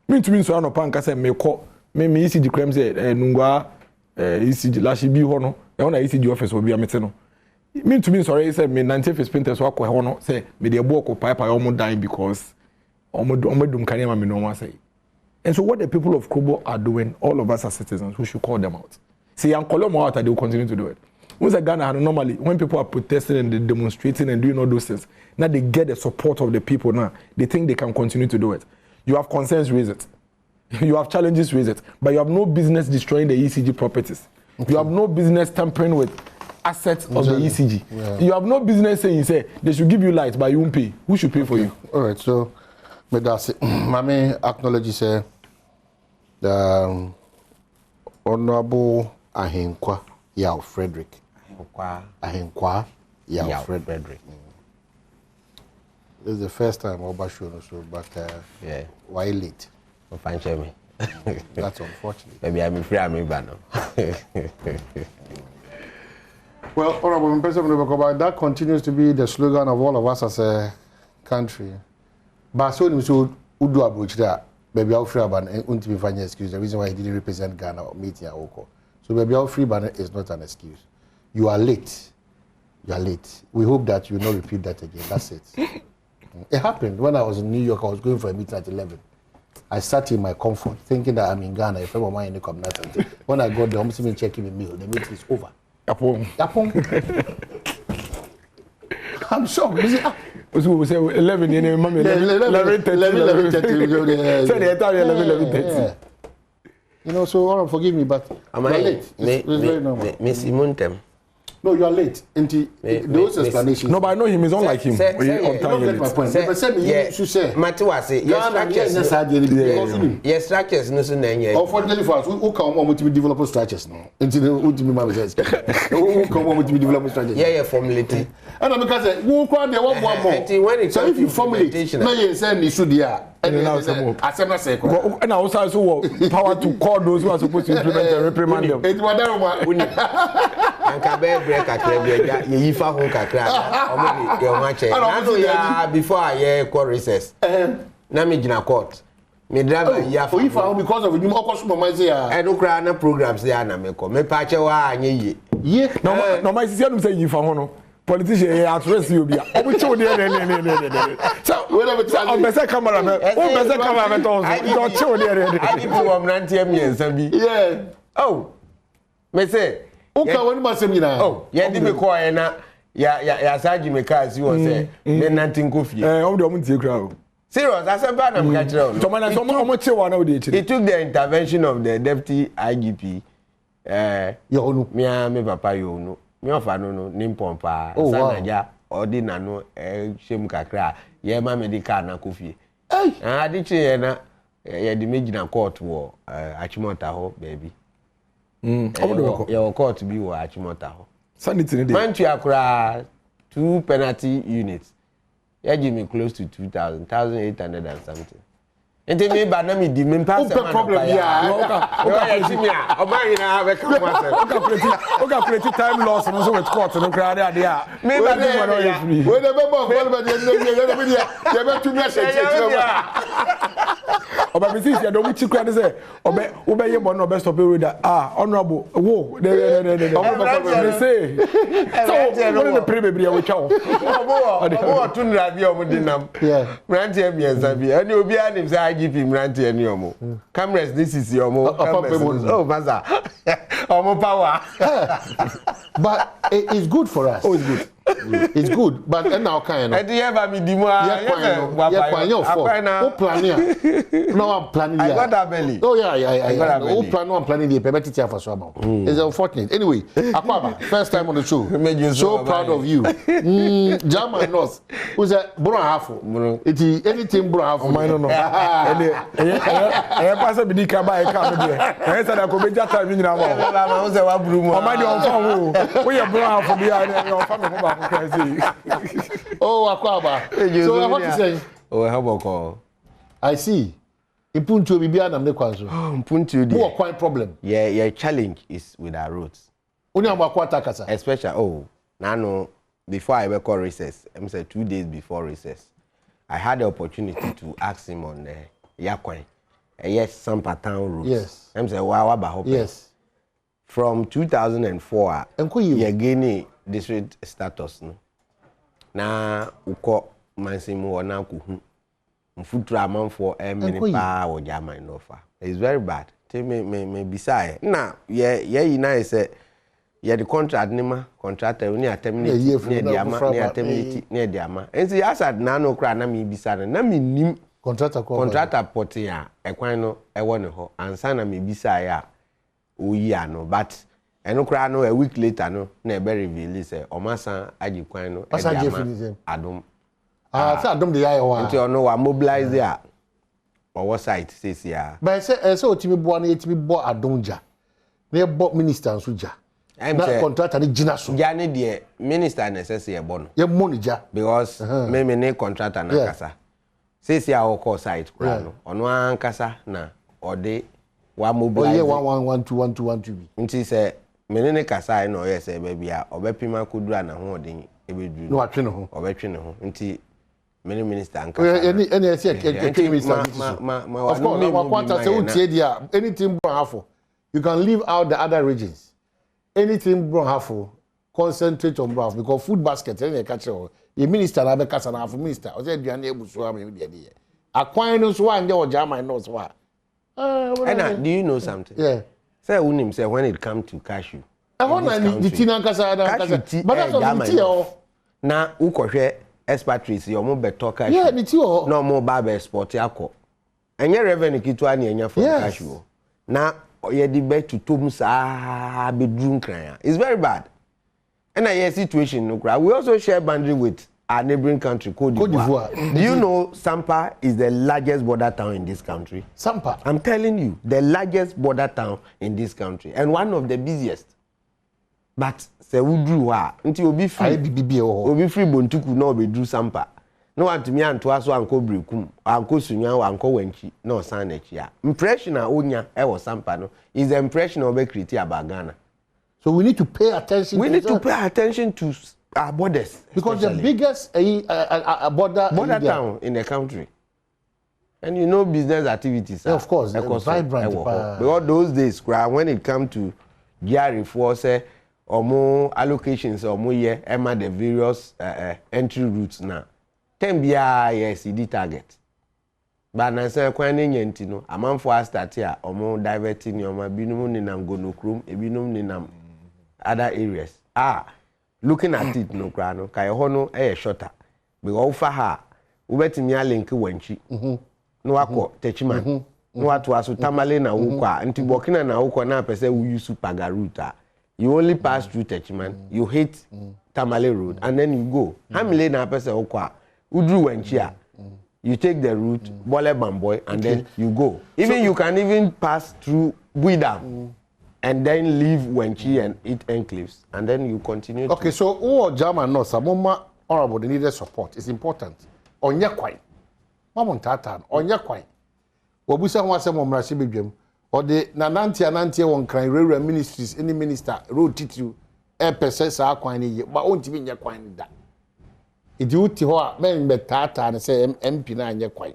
Me tumi nso anopa nka say me ECG crem say nungwa ECG lashi bi ho no. E ho na ECG office obi amete no. Me tumi nso say me 95 printers wa ko ho no say me de ebo ko pipe omo dying because omo dum kane ma me no ma say. And so what the people of Krobo are doing, all of us as citizens, we should call them out. See, and call them out and they will continue to do it. Once Ghana, normally, when people are protesting and they're demonstrating and doing all those things, now they get the support of the people now. They think they can continue to do it. You have concerns, raise it. You have challenges, raise it. But you have no business destroying the ECG properties. Okay. You have no business tampering with assets of the ECG. Yeah. You have no business saying, they should give you light, but you won't pay. Who should pay for you? All right, so... But that's it. Mami acknowledge say the Honorable Ahenkwa Yao Frederick. Ahenkwa Yao Frederick. This is the first time Oba shown so, but yeah. Why late? Me. That's unfortunate. Maybe I'm free. I'm in Well, Honorable President, that continues to be the slogan of all of us as a country. But so Udu approach that baby out free ban and to find excuse. The reason why he didn't represent Ghana or meeting at Oko. So baby out free ban is not an excuse. You are late. You are late. We hope that you will not repeat that again. That's it. It happened when I was in New York. I was going for a meeting at 11. I sat in my comfort, thinking that I'm in Ghana. If I'm in the community, when I got there, I'm even checking the mail. The meeting is over. I'm shocked. We say 11 years, mommy. 11:30. You know, so forgive me, but am I late? It's very normal. Miss Imuntem. No, you are late. Those explanations. No, but I know him. He's not like him. You don't get my point. But say you should say. Matiwase. Yes, structures. No, so nenye. Unfortunately for us, who come on to develop structures now? Until who to be my business. Who come on to develop structures? Yeah, formulate. And because who come there one more. So if you formulate, no, you say you should here. And now I say not say. And I also power to call those who are supposed to implement and reprimand them. It was that one. And Kabe break a crab, you fa home kakra. Or your match. Before I call recess. Nami Gina court. Me driver ya for you found because of you okos mama say I don't cry na programs there na me ko me pa che wa anye ye no my sister say you fa ho no politician here address you be. Obi cho there so on bese camera me. O bese camera me to. Don't cho there. I give you one rantiam yensa bi. Yeah. Oh. Me say. Uka woni masem nyina. Oh, ye di me ko na ya saji me car si won say me nantin kofi. O de o mun tie kra o. Serious, I said bad am catch you. It took the intervention of the deputy IGP. Me papa you know. Me ofa no nimpompa. Sanaja odi nano shem kakra. Ye ma medical na kofi. Adi che na ye di megina court wo Achimota ho baby. Your court bi wo Achimota ho. Sanity ne dey. Mantu akra 2 penalty units. You give me close to 2,000, 1,800 and something. And then me ba na me di me pass problem yeah. Oga create time loss no so with court no cry there. Me ba dey. We dey member of parliament you be too much Oba me see ya do mu chikwa dey say obe ye bo no be stop we that honorable wo me say so what the pray baby we chow obo tun radio omo dinam branti e mienza bi ani obi anim say IGP branti eni omo cameras this is your omo oh maza omo power but it's good for us. Oh, it's good. It's good, but now kind of. Do you ever be demo? Who planning? No, I'm planning. I got that belly. Oh yeah. Who planning? I'm planning the payment teacher for so. It's unfortunate. Anyway, Akwaba, first time on the show. So proud of you. German nurse. Who's a brown half? It anything brown half? I don't know. I pass a big car by a car. I said I could be just time in our house. We are brown for the family. Oh, Akwaba. So what you saying? Oh, how about I see. Impuntu bibia na mnekwanzo. Impuntu di. Who quite problem? Yeah, challenge is with our roads. Oni amakwata kasa. Especially now before I went on recess, I'm say 2 days before recess, I had the opportunity to ask him on the Yakwan. Yes, some town roads. Yes. I'm say wow. Yes. From 2004, you gain district status no. Na uko mansimu wana kuhu. Mfutra manfo many pa o jama inofa. It's very bad. Te me bisaye. Na ye ina say ye the contract nima contractor ni terminate ni diama ni terminate ni diama. Ensi asad na no kra na me bisane na me nim contractor poti ya ekwan no ewo ne ho ansa na me bisaye a oyi ano but eno kra no a week later no na e be reveal say omasa agikwan no e diama Adom say Adom dey ya wa nti ono wa mobilize ya our site says ya but say otimi bo na etimi bo Adonja na bo minister nso ja na contractor ni gina so ja ne de minister na say e bo no ye mo ni ja because me ne contractor na kasa says ya o call site kra no ono an kasa na ode wa mobilize 112 nti say menene kasa no yes e ba bia obepima kodura na ho odin ebedu no atwe ne ho obetwe ne ho nti many minister ankasa any minister of course our quarter say utie dia anything bro half you can leave out the other regions anything bro half concentrate on bro because food basket any catch the minister na be kasa na half minister o say aduane ebuso am e de akwan no so wa nje o jama no so wa and do you know something yeah say unim say when it come to cashew the tina kasa but that's what the na ukohwe expatriates your mo better cashew yeah the tea no mo ba be export akọ enye revenue kitwa na enya for cashew na ye di be to tom sa bedroom kran it's very bad and a situation no cry we also share boundary with our neighboring country Cote d'Ivoire. Do you know Sampa is the largest border town in this country? Sampa. I'm telling you, the largest border town in this country and one of the busiest. But se udru wa nti obi free obi free bontuku na obi dru Sampa. No want me anto aso anko brekum, anko sunyan anko wanchi na osan na chi a. Impression a onya e wo Sampa no is the impression of create about Ghana. So we need to pay attention to our borders because the biggest border town in the country, and you know business activities of course vibrant because those days when it come to GRE for say omo allocations omo ye ema the various entry routes na tem bia yes CD target ba na say kwan ne nyanti no amanfo a start here omo diverting yoma binum ni nam gonokrum ebinum ni nam other areas looking at it no kra no kai ho no shorter because ufa ha ubetimi a link wanchi no akọ techiman no atu aso tamale na ukwa nti Burkina na ukwa na pese we use paga route you only pass through techiman you hit Tamale road and then you go hamile na pese ukwa udru wanchi you take the route Bole Bamboy and then you go even so, you can even pass through Badwam and then leave Wenchi and eat enclaves and then you continue okay so who German no samoma honorable the needed support is important onye kwai mama ntata onye kwai obusa ho asem omrase bedwam or the nanantia won kran rewra ministries any minister road titu pese sa kwan ni ba ontimi nya kwan da idi uti ho a men betata na say MP na anya kwan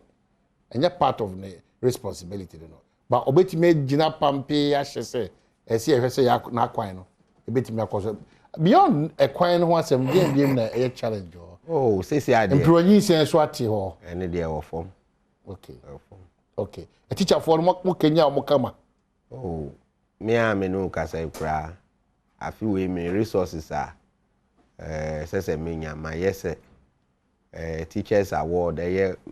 anya part of the responsibility no ba obetime gina pampe ya hye esi ehwese ya na kwan no ebetime akoso beyond a kwan ho asem game na e challenge oh say ade employee sen so ate ho ene dey wo form okay a teacher for mo Kenya mo kama oh me no kasa ikra afi we me resources sese me nya ma yese teachers award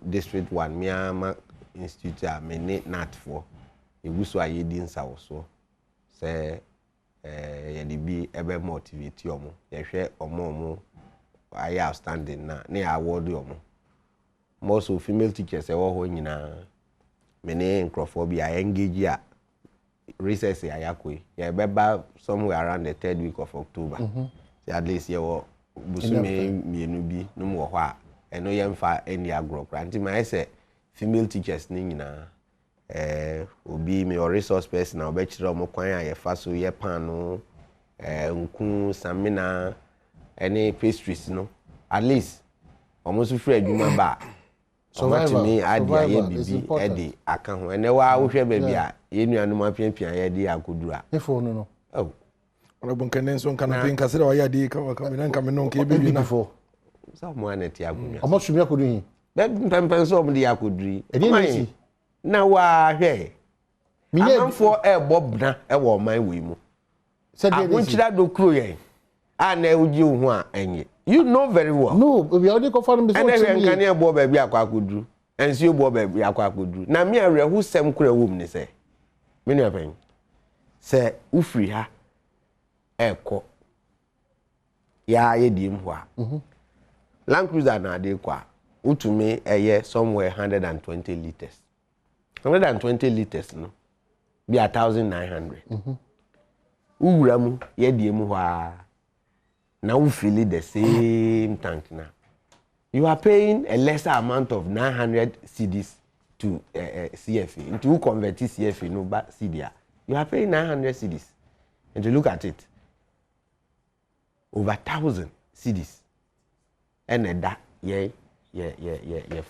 district 1 me ama institute me nat for eguso ayedi nsawo so say ye di bi ebe motivate omo ye hwe omo aye outstanding na award omo most of female teachers e wo ho nyina many microphobia engage ya recess ya yakoi ya beba somewhere around the 3rd week of October at least ye wo busume mienu bi no mo ho a eno ye mfa eni agro kranti ma say female teachers ni nyina obi me resource person na obechire omo kwan ya ye fa so ye pan no nku samina any pastries no at least omo so free adwuma ba so me adi aye bibi edi aka ho ene wa wo hwe baby a ye nuanu ma pianpian ye di akodura efo no oh ona bonkene so nka na pinka sira wa ya di ka me nka me no nka e bibi na so mo aneti akomi omo sumi akodu hin be pempen so omo di akoduri na wa hwe amanfo bob na wo man we mu akunchira do kro yen na uji hu a enye you know very well no we already confirm before and then kan e bo ba bi akwakoduru ensi o bo ba bi akwakoduru na me awre hu sem kura wom ni se me nu apan se ufri ha eko ya ye di mho a Land Cruiser na de kwa utumi eye somewhere 120 liters 120 liters no be 1900 uwura mu ye di mu ho a now we fill the same tank now. You are paying a lesser amount of 900 cedis to CFA. And to convert CFA no but CDA. You are paying 900 cedis. And to look at it, over 1,000 cedis. And that yeah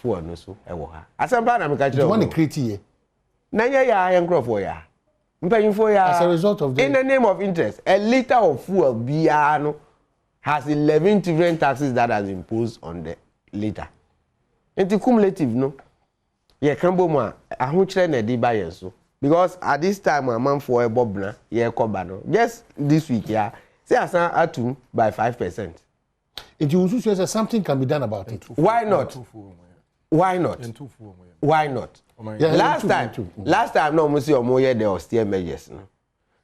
for no so e wo ha. Asamba na me ka kire. You want to create here. Na ya yankro for ya. Mpanyim for ya. As a result of in the name of interest, a liter of fuel bia no has 11 different taxes that has imposed on the liter. It's cumulative, no? Yeah, Cambo ma, I won't try na di buy so. Because at this time, a man for a bobna, yeah, kobano. Just this week, yeah, say as atum by 5%. It also says something can be done about it. Why not? Why not? Why not? Last time, no, Monsieur Omoye, there was still measures. No?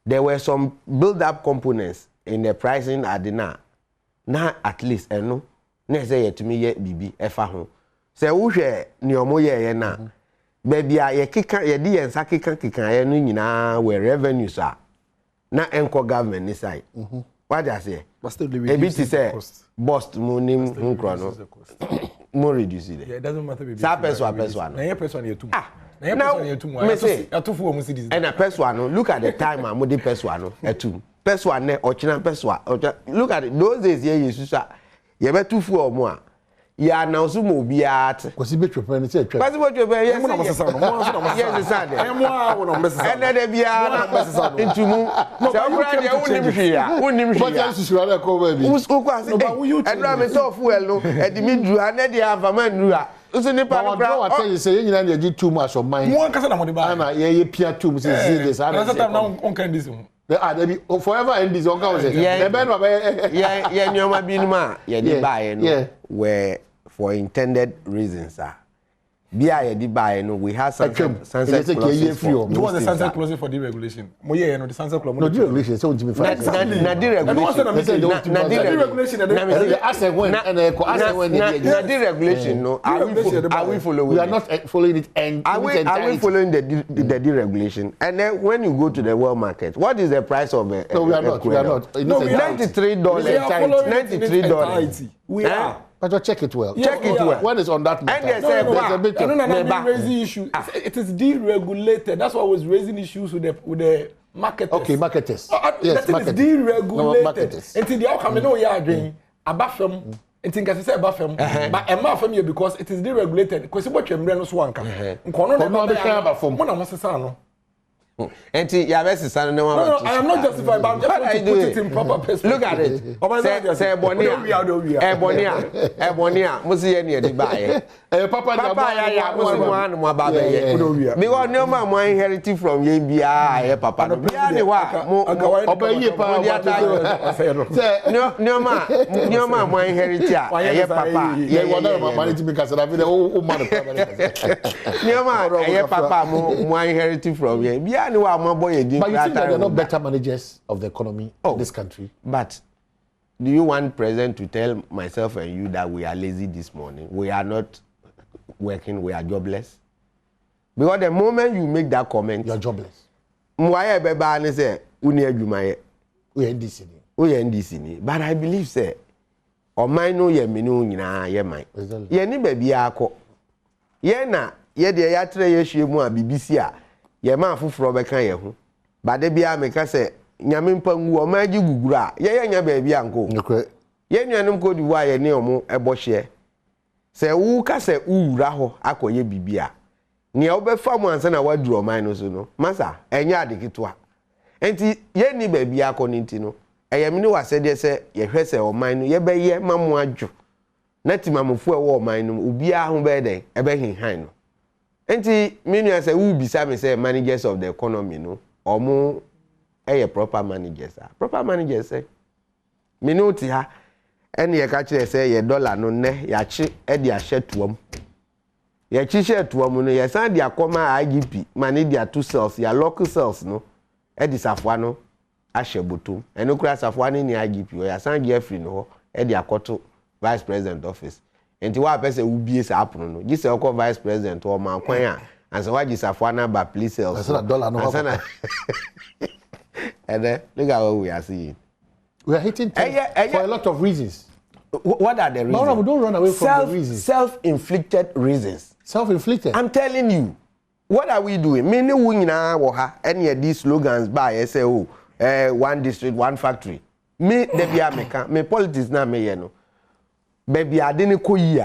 There were some build-up components in the pricing at the na at least no na say ye tumi ye bibi efa ho say wo hwe ni omo ye na baby a ye kika ye di yensa kika ye no nyina we revenues a na enko government ni side what I say a bit say bust mo nim nkro no mo reduce it. Yeah, it doesn't matter baby sa person na ye person ye tum and a person look at the time am the person etum person ne ochina person look at it those days here you susa ye betufu omo a ya na so mo biat ko si betwe pe ne se twa kwasi betwe pe yes mo na mosesa no mo so na mosesa yes sad mo a wo na mosesa ene de bia na mosesa no ntumu se okura de wonim hwe ya wonim hwe ya ba susu ala ko ba bi usko kwasi edra me to fuel no edi mi dru ane de avama nru a uso ni pa no bra wa tell you say you nyina dey too much of mind mo kasa na mo de ba na ye pia too much say this na say time na on kan this there be forever end this on can say the ben wa yeah nyoma bi numa ye di bae no where for intended reasons bia ye di bae no we have sunset clauses what the sunset clause for deregulation mo ye no the sunset clause no deregulation so ntimi fa na deregulation na deregulation na asset when na deregulation no are we following we are not following it and are we following the deregulation and then when you go to the world market what is the price of a no we are not no $93 $93 we are but you check it well. Check it well. When it's on that matter. And there's a bit of raising issues. It is deregulated. That's why I was raising issues with the marketers. Okay, marketers. Yes, marketers. It is deregulated. Until the outcome, you know, you are doing above them. Until you say above them, but above them because it is deregulated. Because what you're doing is one kind. And ya best son no I am not justified, but I'm just trying to put it in proper perspective. Look at it. Say Ebonia, musi ye ne di bae. Papa ya musi mo ba be ye. Because no man mo inherit from ye bia ye papa no bia ne wa mo obaye pa say no man mo inherit ye papa ye wona manage me kasa na be o man no man ye papa mo inherit from ye bia. But you think that they're not better managers of the economy in this country? But do you want president to tell myself and you that we are lazy this morning? We are not working, we are jobless? Because the moment you make that comment, you're jobless. But I believe, say, or mine no ye minu ye mine. Ye ni baby ako. Ye na ye de ya tre ye shemu a BBC ye ma fufuro be kan ye ho ba de bia me ka se nyame mpangu o ma gi gugura ye nya ba bia nko ye nuanom ko di wa ye ne omo ebo hye se wu ka se uwura ho akoye bibia ne o be fa mu ansa na waduru o man no so no masa enya adekitoa enti ye ni ba bia ko ninti no eye me ni wa se de se ye hwe se o man no ye be ye mamu adwo na ti mamofo e wo o man no obi a ho be den e be hinhan no. Enti menu say who bisa me say managers of the economy no omo proper managers proper managers say me no ti ha ene ye ka kire say ye dollar no ne ya chi e dia hye tuam ye chi hye tuam no ye san dia koma IGP mani dia two cells ya local cells no e di safwa no a hye botom eno kura safwa ni IGP o ya san dia free no e dia koto vice president office. Enti wa pese ubie sa apono no gise okọ vice president o ma kwan a ansa wa gisafo na ba police cells ansa dollar no ansa and then look at what we are seeing. We are hitting for a lot of reasons. What are the reasons? No, don't run away from the reasons. Self-inflicted reasons. Self-inflicted. I'm telling you. What are we doing? Many we na wo ha any of these slogans by say one district, one factory. Me de bia meka, me politics na me ye no. Baby, I didn't call you.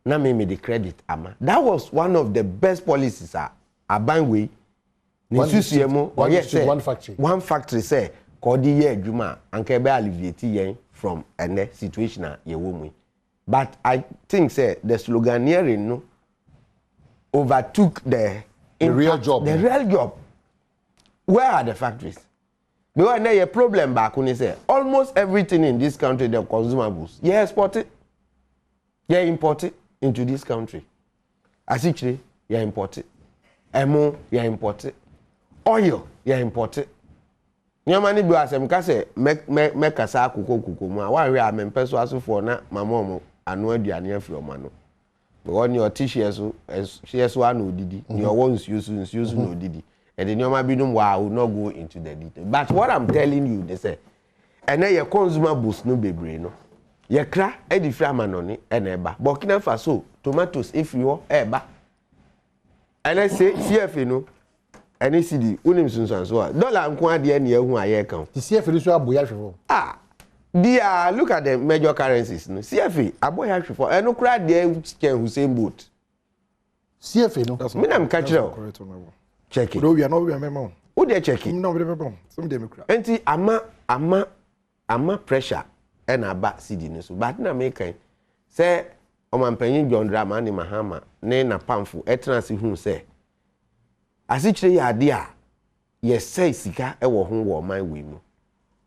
Now me the credit, ama. That was one of the best policies. A bangway. One district, one factory. One factory say, "Kodi ye juma, anke be alleviate yen from any situation ye woman." But I think say the sloganeering no overtook the real job. The real job. Where are the factories? Because now your problem back when you say almost everything in this country, the consumables, you export it, you import it into this country. Actually, you import it. Emo, you import it. Oil, you import it. Your money do as say make a sa kuko ma. Why we are men persuasive for na mamomo and no duane from mano. But on your t-shirts, shares one no didi. Your ones use no didi. And the normal binum I will not go into the detail. But what I'm telling you, they say, and then your consumer boost no be brain. Your cra edi framanoni and eba. Burkina Faso, tomatoes if you eba. And I say, CF no, and ECD, unim sunsan so. Dollar and quantity any who I account. The CF is your boy. Look at the major currencies. No, CFA, Aboy Hatchery for no crowd there can Hussein boat. CFA, no. That's not catch it. Check it. We are not member. Who they check it? No, we some democrat. Enti ama pressure and aba CD so. But na make say omampanyin John Drama ni Mahama ne na pamfo etransi hu say. Asichire ya ade a yes say sika e wo ho wo man we mu.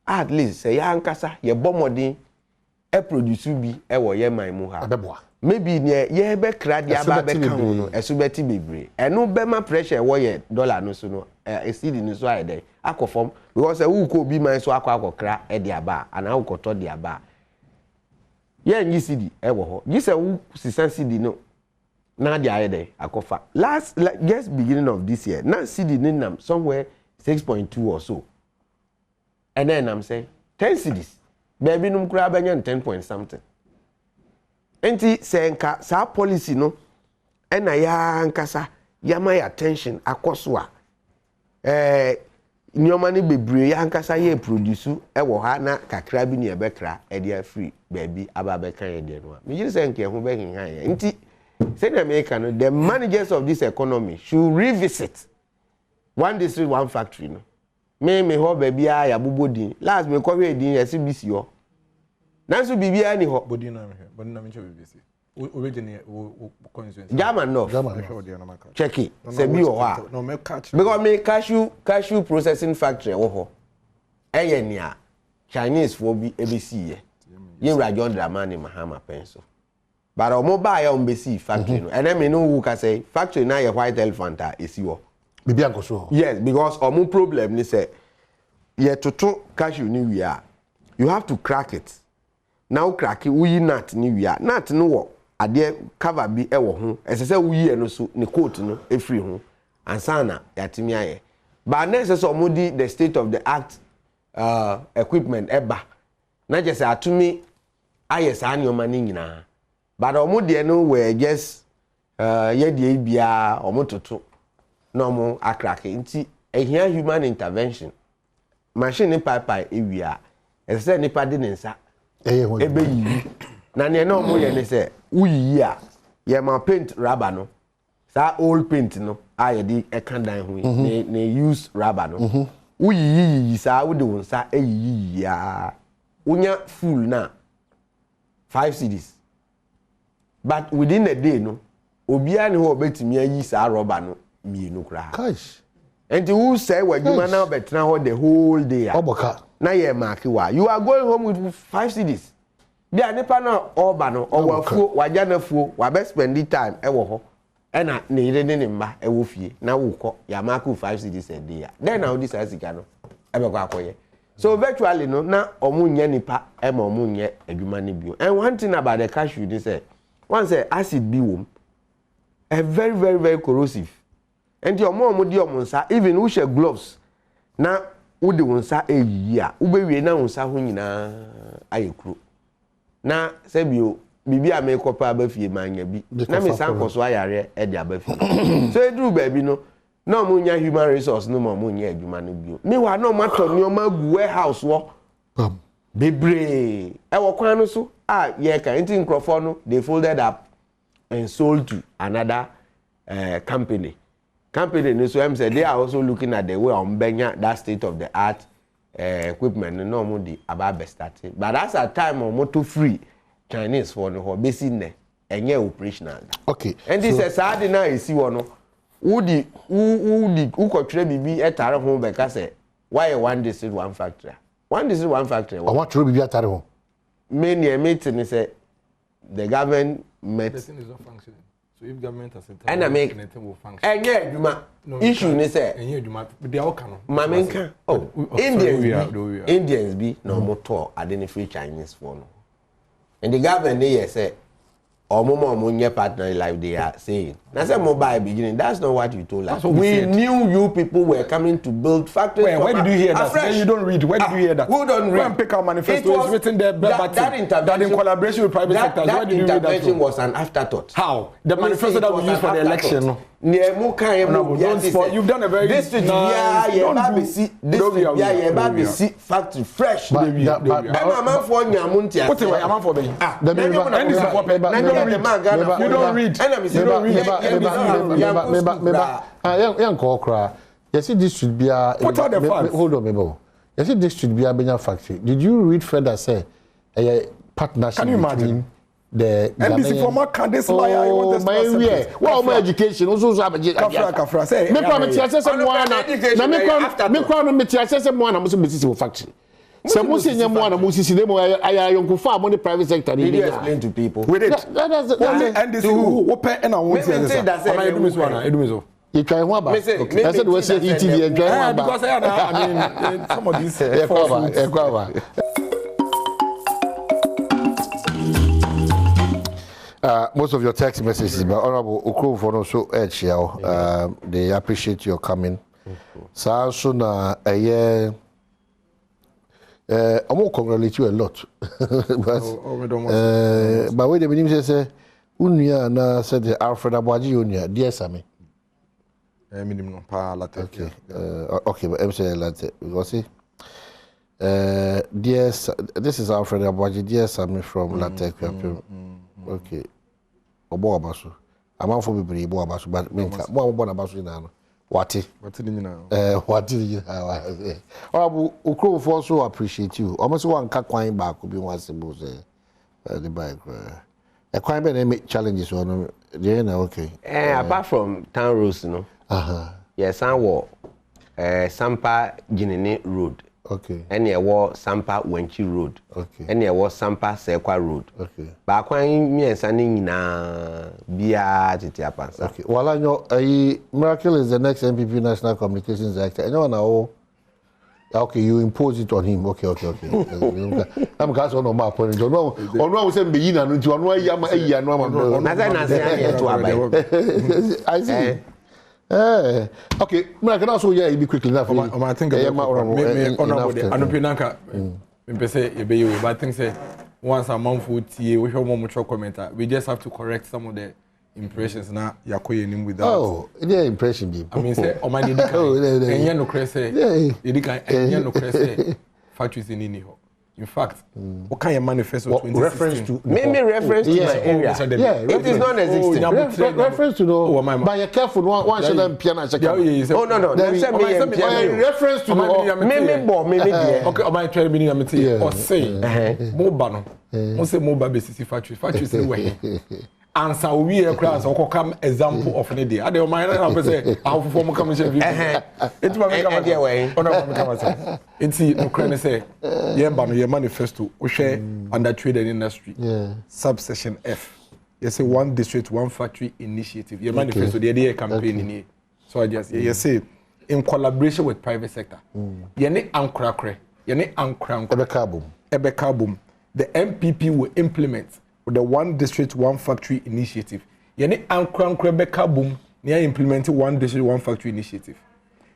At least say ya ankasa ye bomodin e produce bi e wo ye man mu ha. Maybe near ye be crowd ya ba be kan no esubeti bebre. Eno be ma pressure wo ye dollar no so no e CD ni so aye dey akofom because who ko bi man so akokra e de aba ana akoto de aba. Ye nyi CD e wo ho. Gi say who sisan CD no na de aye dey akofa. Just beginning of this year. Na CD ni nam somewhere 6.2 or so. And then I'm saying 10 CDs. Baby num kura benya 10 point something. Enti senka sa policy no ena ya nkasa ya my attention akoswa nyoma ni bebre ya nkasa ye produce e wo ha na kakra bi ne e bekra e dey free baby aba bekan e dey no me yiri senka ho be hin han ye enti say the America no the managers of this economy should revisit one district one factory no me ho baby a ya bobodin last me ko we din SBC ho nanso bibia ni ho bodin na me cho BBC originally constituency German no check it say bi o ha no me catch because me cashew processing factory wo ho eye ni a Chinese for bi ebesi ye John Dramani Mahama penso but o mo ba ya o mbesi factory no and me no who ka say factory na ye white elephant a esi wo bibia go so yes because o mo problem ni say ye toto cashew ni wi a you have to crack it now crack it we nut ni wi a nut no wo ade cover bi e wo ho esese wuyi e no so ne coat no e free ho ansana yatimi aye but next o mo di the state of the art equipment eba na just atumi aye sa anyoma ni nyina but o mo de no we just ye de bia o mo toto no mo akrake nti ehia human intervention machine ni pipe e wi a esese nipa de nsa ebe yi na ne no mo ye ne se uyi a ye ma paint rubber no sa old paint no a ye di e kan dan ho ne use rubber no uyi sa wo de wonsa eyi ya unya full na 5 CDs but within a day no obia ne ho obetimi ayi sa rubber no mienu kra gosh and who say we juma na betra ho the whole day oboka na ye mark wa you are going home with 5 CDs bia nipa na oba no owafuo waja na fuo wa be spend time e wo ho e na ne yire ne mma e wo fie na wo kọ ya mark 5 CDs a day then now this asika no e be kwa akoye so virtually no na omunye nipa e ma omunye adwuma ne bio and one thing about the cashew they say once acid bi wom a very very very corrosive and your mom di omunsa even who share gloves na udi wonsa eyi a ubewie na wonsa ho nyina ayekuro na sebio bibi a me kopa abafie manya bi na me san koso ayare e de abafie so eduru baabi no na omunya human resource no omunya adwuma no bio me wa na omato ni omagu warehouse wo bebre e wo kwan no so ye ka enti nkrofo no they folded up and sold to another company no so em say they are also looking at the way on benya that state of the art equipment no mo di about starting but that's a time on moto free Chinese for no basic ne enye operational okay and this is sad na esi wo no who kotwere bibi etare ho be ka say why one district one factory I want to bibi etare ho many a meeting say the government met the thing is not functioning. So if government has a and I make anything will function. Enye adwuma issue ni say enye adwuma they all can. Mamenka Indians be no motor identify Chinese for no. And the government they say omo nye partner like they are saying That's a mobile beginning. That's not what you told us. We knew you people were coming to build factories. Where did you hear that? Then you don't read. Where did you hear that? Who don't read? Go and pick our manifesto. It's written there. That in collaboration with private sectors. Where did you read that? That intervention was an afterthought. How? The manifesto that we used for the election. You've done a very district. District factory fresh. You don't read. Yes, district be a. What are the facts? Hold on, Memo. Yes, district be a Benya factory. Did you read further say a partnership? Can you imagine? The NBC former candidates liar. Oh, my education also have a Kafra say. Me kwa me tiase se mwana. Na me kwa me tiase se mwana mo se betisi factory. Se mo se nya mwana mo sisi dem aya yonkufa mo the private sector. Did you explain to people? We did. That's NBC who pay and I want to say that. Am I doing this one? Edumizo. You try one back. I said we say ETV and try one back. Because I mean some of these most of your text messages, but Honorable Ukru for also edge here. They appreciate your coming. So soon a year. I won't congratulate you a lot. But wait a minute, say Unia na said Alfred Abwaji Unia, dear Sammy. Minimum pa latte. Okay. Okay, but I'm saying latte. What's it? Dear, this is Alfred Abwaji, dear Sammy from Latte. Okay. Obo abaso. Amanfo bebre bo abaso, but menka. Mo abo abaso ina no. Wati ni nyina. Wati ni nyina. Obu ukro for so appreciate you. Almost one ka kwan back bi wan sebo say. The bike. E kwan be na make challenges on dey na okay. Apart from town roads, you know. Yes, I walk Sampa Ginini Road. Okay. And there was Sampa Wenchi Road. Okay. And there was Sampa Sekwa Road. Okay. But when me and Sandy na Bia Titiapan. Okay. Well, I know Miracle is the next MPP National Communications Director. I know now. Okay, you impose it on him. Okay. I'm going on my point. No, I say be na no. You know I see. Okay, I can also hear you quickly enough. I think I think say once a month we we just have to correct some of the impressions now yakoye nim without. Oh, the impression deep. I mean say o man dey enye no krese. Dey kan enye no krese factories in ini ho. In fact, what kind of manifesto 2016? Reference to reference to my area. Yeah, it is not existing. Reference to no. But you're careful. One should them piano check. Oh no. Reference to no. Okay, my try meaning I'm saying. Or say, mobile no. Mo say mobile basis factory. Factory say where. Answer we a class or come example of an day. I don't mind. I say how for more commission video. It's my come way. It's Ukraine say yeah, but your manifesto we share under trade and industry. Yeah. Subsection F. You say one district, one factory initiative. Your manifesto the idea campaign in here. So I just you say in collaboration with private sector. You need ankrakre. You need ankrank. Ebekabum. The MPP will implement with the one district, one factory initiative. Yene Ankrankrabeka boom, near implementing one district, one factory initiative.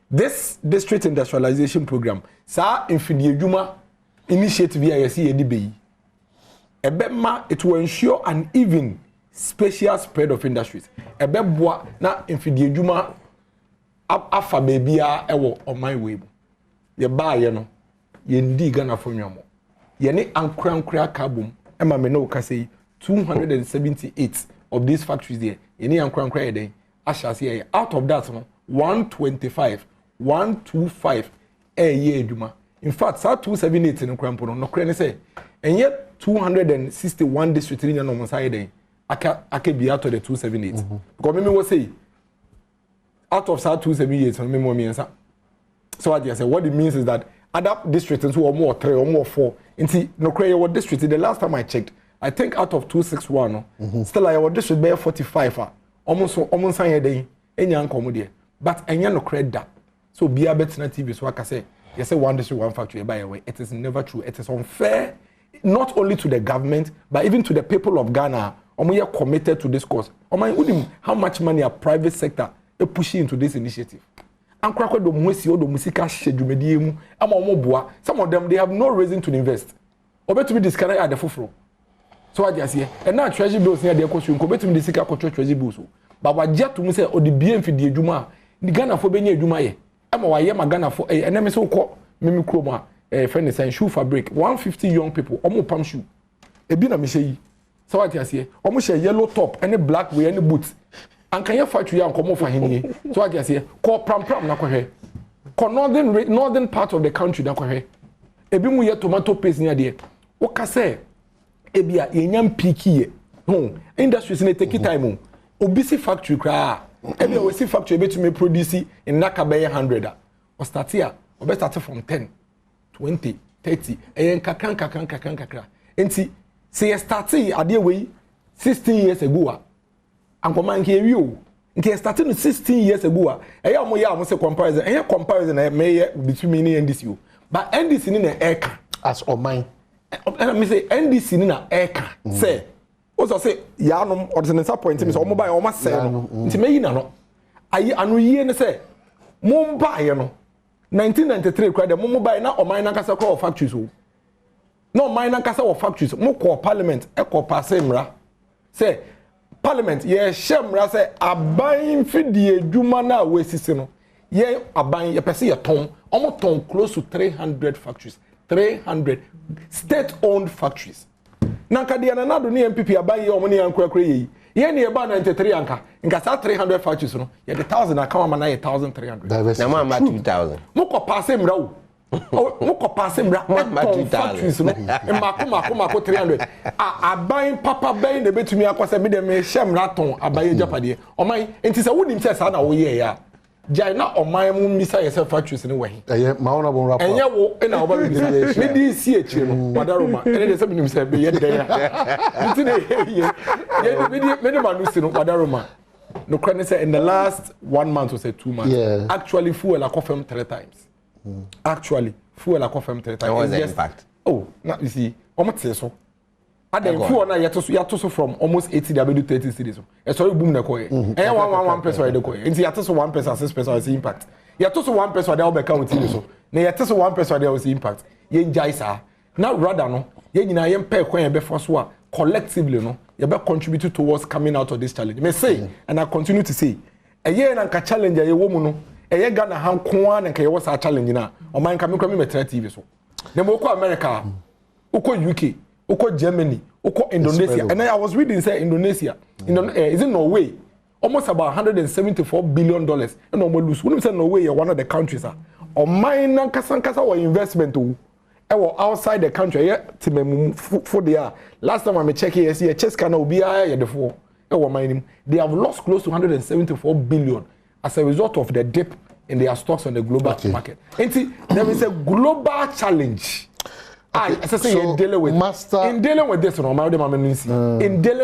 This district industrialization program, sa infidiyejuma initiative ya yesi yedibeyi. Ebema, it will ensure an even spatial spread of industries. Ebebwa na infidiyejuma afa bebia ewo on my way. Ye ba ye no, ye ndi Ghana for nyamo. Yene Ankrankraka boom, ema me no ka say 278 of these factories there. Any ankra there. Ashasi out of that, 125, 125 a year duma. In fact, 278 in Crampo no crane say, and yet 261 districts in no side. I can be out of the 278. Because me was say out of 278, me means so I just say what it means is that other districts who are more 3 or more 4. Inti no cray what district the last time I checked. I think out of 261, still I would district bear 45. Almost a day, any uncommon but any no credit that. So be a better TV. So I can say, yes, one district, one factory. By the way, it is never true. It is unfair, not only to the government, but even to the people of Ghana omo committed to this cause. Omo how much money a private sector is pushing into this initiative. And Krakwe do mwesi odo musika shedumedie mu ama omo boa. Some of them they have no reason to invest. Obetumi disconnect at the fufro. So I just here. And now treasury bills near the question ko betumi disika ko treasury bills. But what jet to me say odi bien fi die adwuma. Ni Ghana fo be nya adwuma ye. Ama wa ye ma Ghana fo ene me so ko mimi kroma friend say shoe fabric 150 young people omo pam shoe. Ebi na me say yi. So I just here. Omo share yellow top any black way any boots. And can you factory and come for him? So I just say, call pram na kwahe. Call northern part of the country na kwahe. Ebi mu ye tomato paste near there. Oka say, ebi a yenyam piki ye. Industries ne take time. Obisi factory kra. Ebi a wesi factory ebe to me produce in Nakabe 100. O start here. Obe start from 10, 20, 30. Eyen kakran. Enti say start ade we 16 years ago. And command here you. Nke starting 16 years ago. Eya mo ya mo say comparison. Eya comparison may between me and this you. But NDC ni na eka as on mine. And me say NDC ni na eka. Say. Also say ya no ordinance point me say omo buy omo say no. Nti me yi na no. Ayi anu yi ne say mo buy no. 1993 kwa de mo buy na o mine na kasa kwa factories o. No mine na kasa o factories. Mo ko parliament e ko pass mra. Say Parliament, ye shemra say aban fidie adwuma na wesisi no. Ye aban ye pese ye ton, omo ton close to 300 factories. 300 state-owned factories. Nanka dia na nado ni MPP aban ye omo ni ankrakra ye. Ye ne ye ba 93 anka. Nka sa 300 factories no. Ye the 1000 aka ma na ye 1300. Na ma 2000. Mo ko pass mra o. Mo ko pass mra factories no. Mako 300. Aban papa ben de betumi akwase me de me hyemra ton abaye japade. Oman enti se wonim se sa na wo ye ya. Jai na oman mu misa ye se factories ne wahi. Ma wona bon rapport. Enye wo na wo ba bi me di si echi no. Wadaroma. Ene de se binim se be ye de ya. Enti ne ye me de manu si no wadaroma. No crane say in the last 1 month or say 2 months. Yeah. Actually fuel akofem 3 times. Actually, fuel akofem 3 times. What was the impact? Oh, now you see, almost so. And then fuel na yatoso from almost 80 to 30 cities. Sorry, boom na koye. And one person de koye. Inti yatoso 1%, 6% is impact. Yatoso 1% there will count it so. Na yatoso 1% there was impact. Ye njai sa. Now rather no, ye nyina ye mpe kwan ye be force wa collectively no, ye be contribute towards coming out of this challenge. Me say, and I continue to say, a year na ka challenge ye wo mu no. Eye Ghana han kwa na nke ye wo sa challenge na. O man ka me kwa me metra TV so. Na mo ko America, uko UK, uko Germany, uko Indonesia. And I was reading say Indonesia, is in Norway, almost about $174 billion. And almost lose. When say Norway, you're one of the countries. Or mine kasa or investment to outside the country. Yeah, for the last time I check here, see a chess can be the four. They have lost close to $174 billion as a result of the dip in their stocks on the global market. And see, there is a global challenge. In dealing with this, in dealing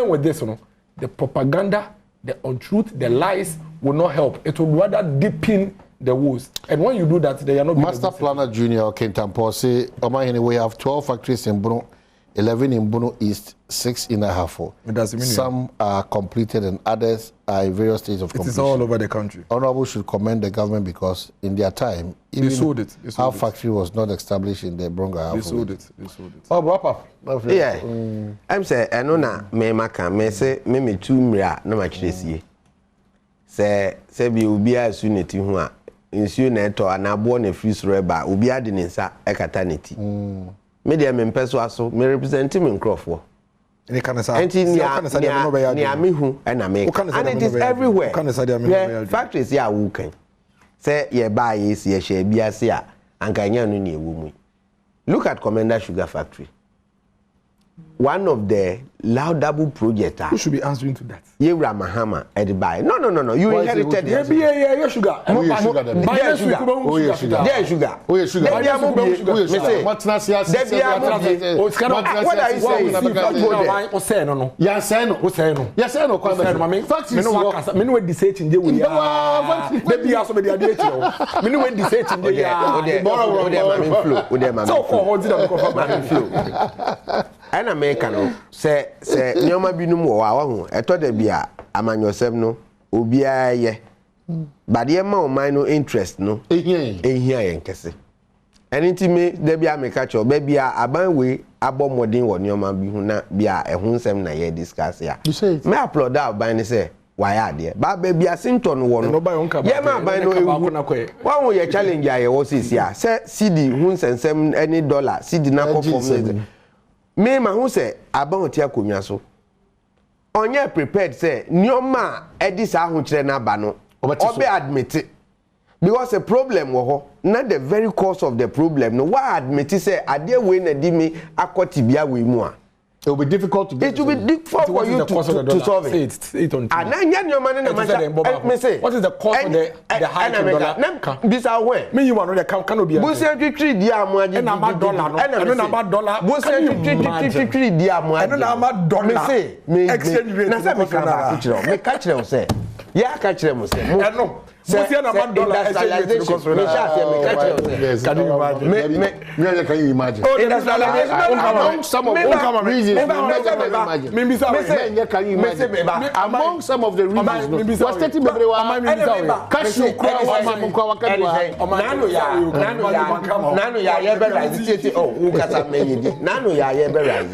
with this, the propaganda, the untruth, the lies will not help. It will rather deepen the woes. And when you do that, they are not. Master Planner Junior Kentampo say, we have 12 factories in Bruno, 11 in Bruno East, 6 in Ahafo. Some are completed and others are in various stages of completion. It is all over the country. Honorable should commend the government because in their time, they sold it. Our factory was not established in the Bronga. They sold it. Oh, Papa. Yeah. I'm saying, I know na me maka me say me 2 mra na ma kyerɛsie. Say bi obi a suneti ho a nsuo na eto anabo na free soro ba obi ade ne nsa ekata neti. Me dey me mpeso aso me represent me nkrofo. Any kind of say. And it is everywhere. Factories ya who can say ye buy is ye share biasia and kanya no ni ewu. Look at Commander Sugar Factory. One of the laudable projects. Who should be answering to that? Ye Ramahama at buy. No. You why inherited it. Yeah, sugar. Sugar. What are you saying? ana America no se nyoma binum wo wa ho eto da bia amanyosem no obia ye bade ma o man no interest no ehia yen kese anything me da bia America cho ba bia aban we abo modern wo nyoma bi hu na bia ehun nsem na ye discuss ya me applaud that ban say why ade ba bia sinton wo no ye ma ban no ewu wa ho ye challenge aye wo sisi a se cd hu nsensem any dollar cd na ko form me ma hu se aban oti akonwa so onye prepared say nyoma edi sa ho kire na ba no obe admit it. Because a problem wo not the very cause of the problem no why admit say ade we na di me akotibia we mu a it will be difficult to get it will be difficult for you to solve it. And then nyoma na ma me say what is the cost of the high dollar bisa where me you want the can obi busia twitwi di amu aje na ma dollar no and na ma dollar busia twitwi di amu aje na ma dollar me say me exchange rate na say me ka kire o say ya ka kire mo say no busia na ma dollar exchange rate because me sha say me ka kire can you imagine me can you imagine among some of reasons among some of the reasons was stating bebre cash you nanu ya ye be right oh ukasa me yidi nanu ya ye be right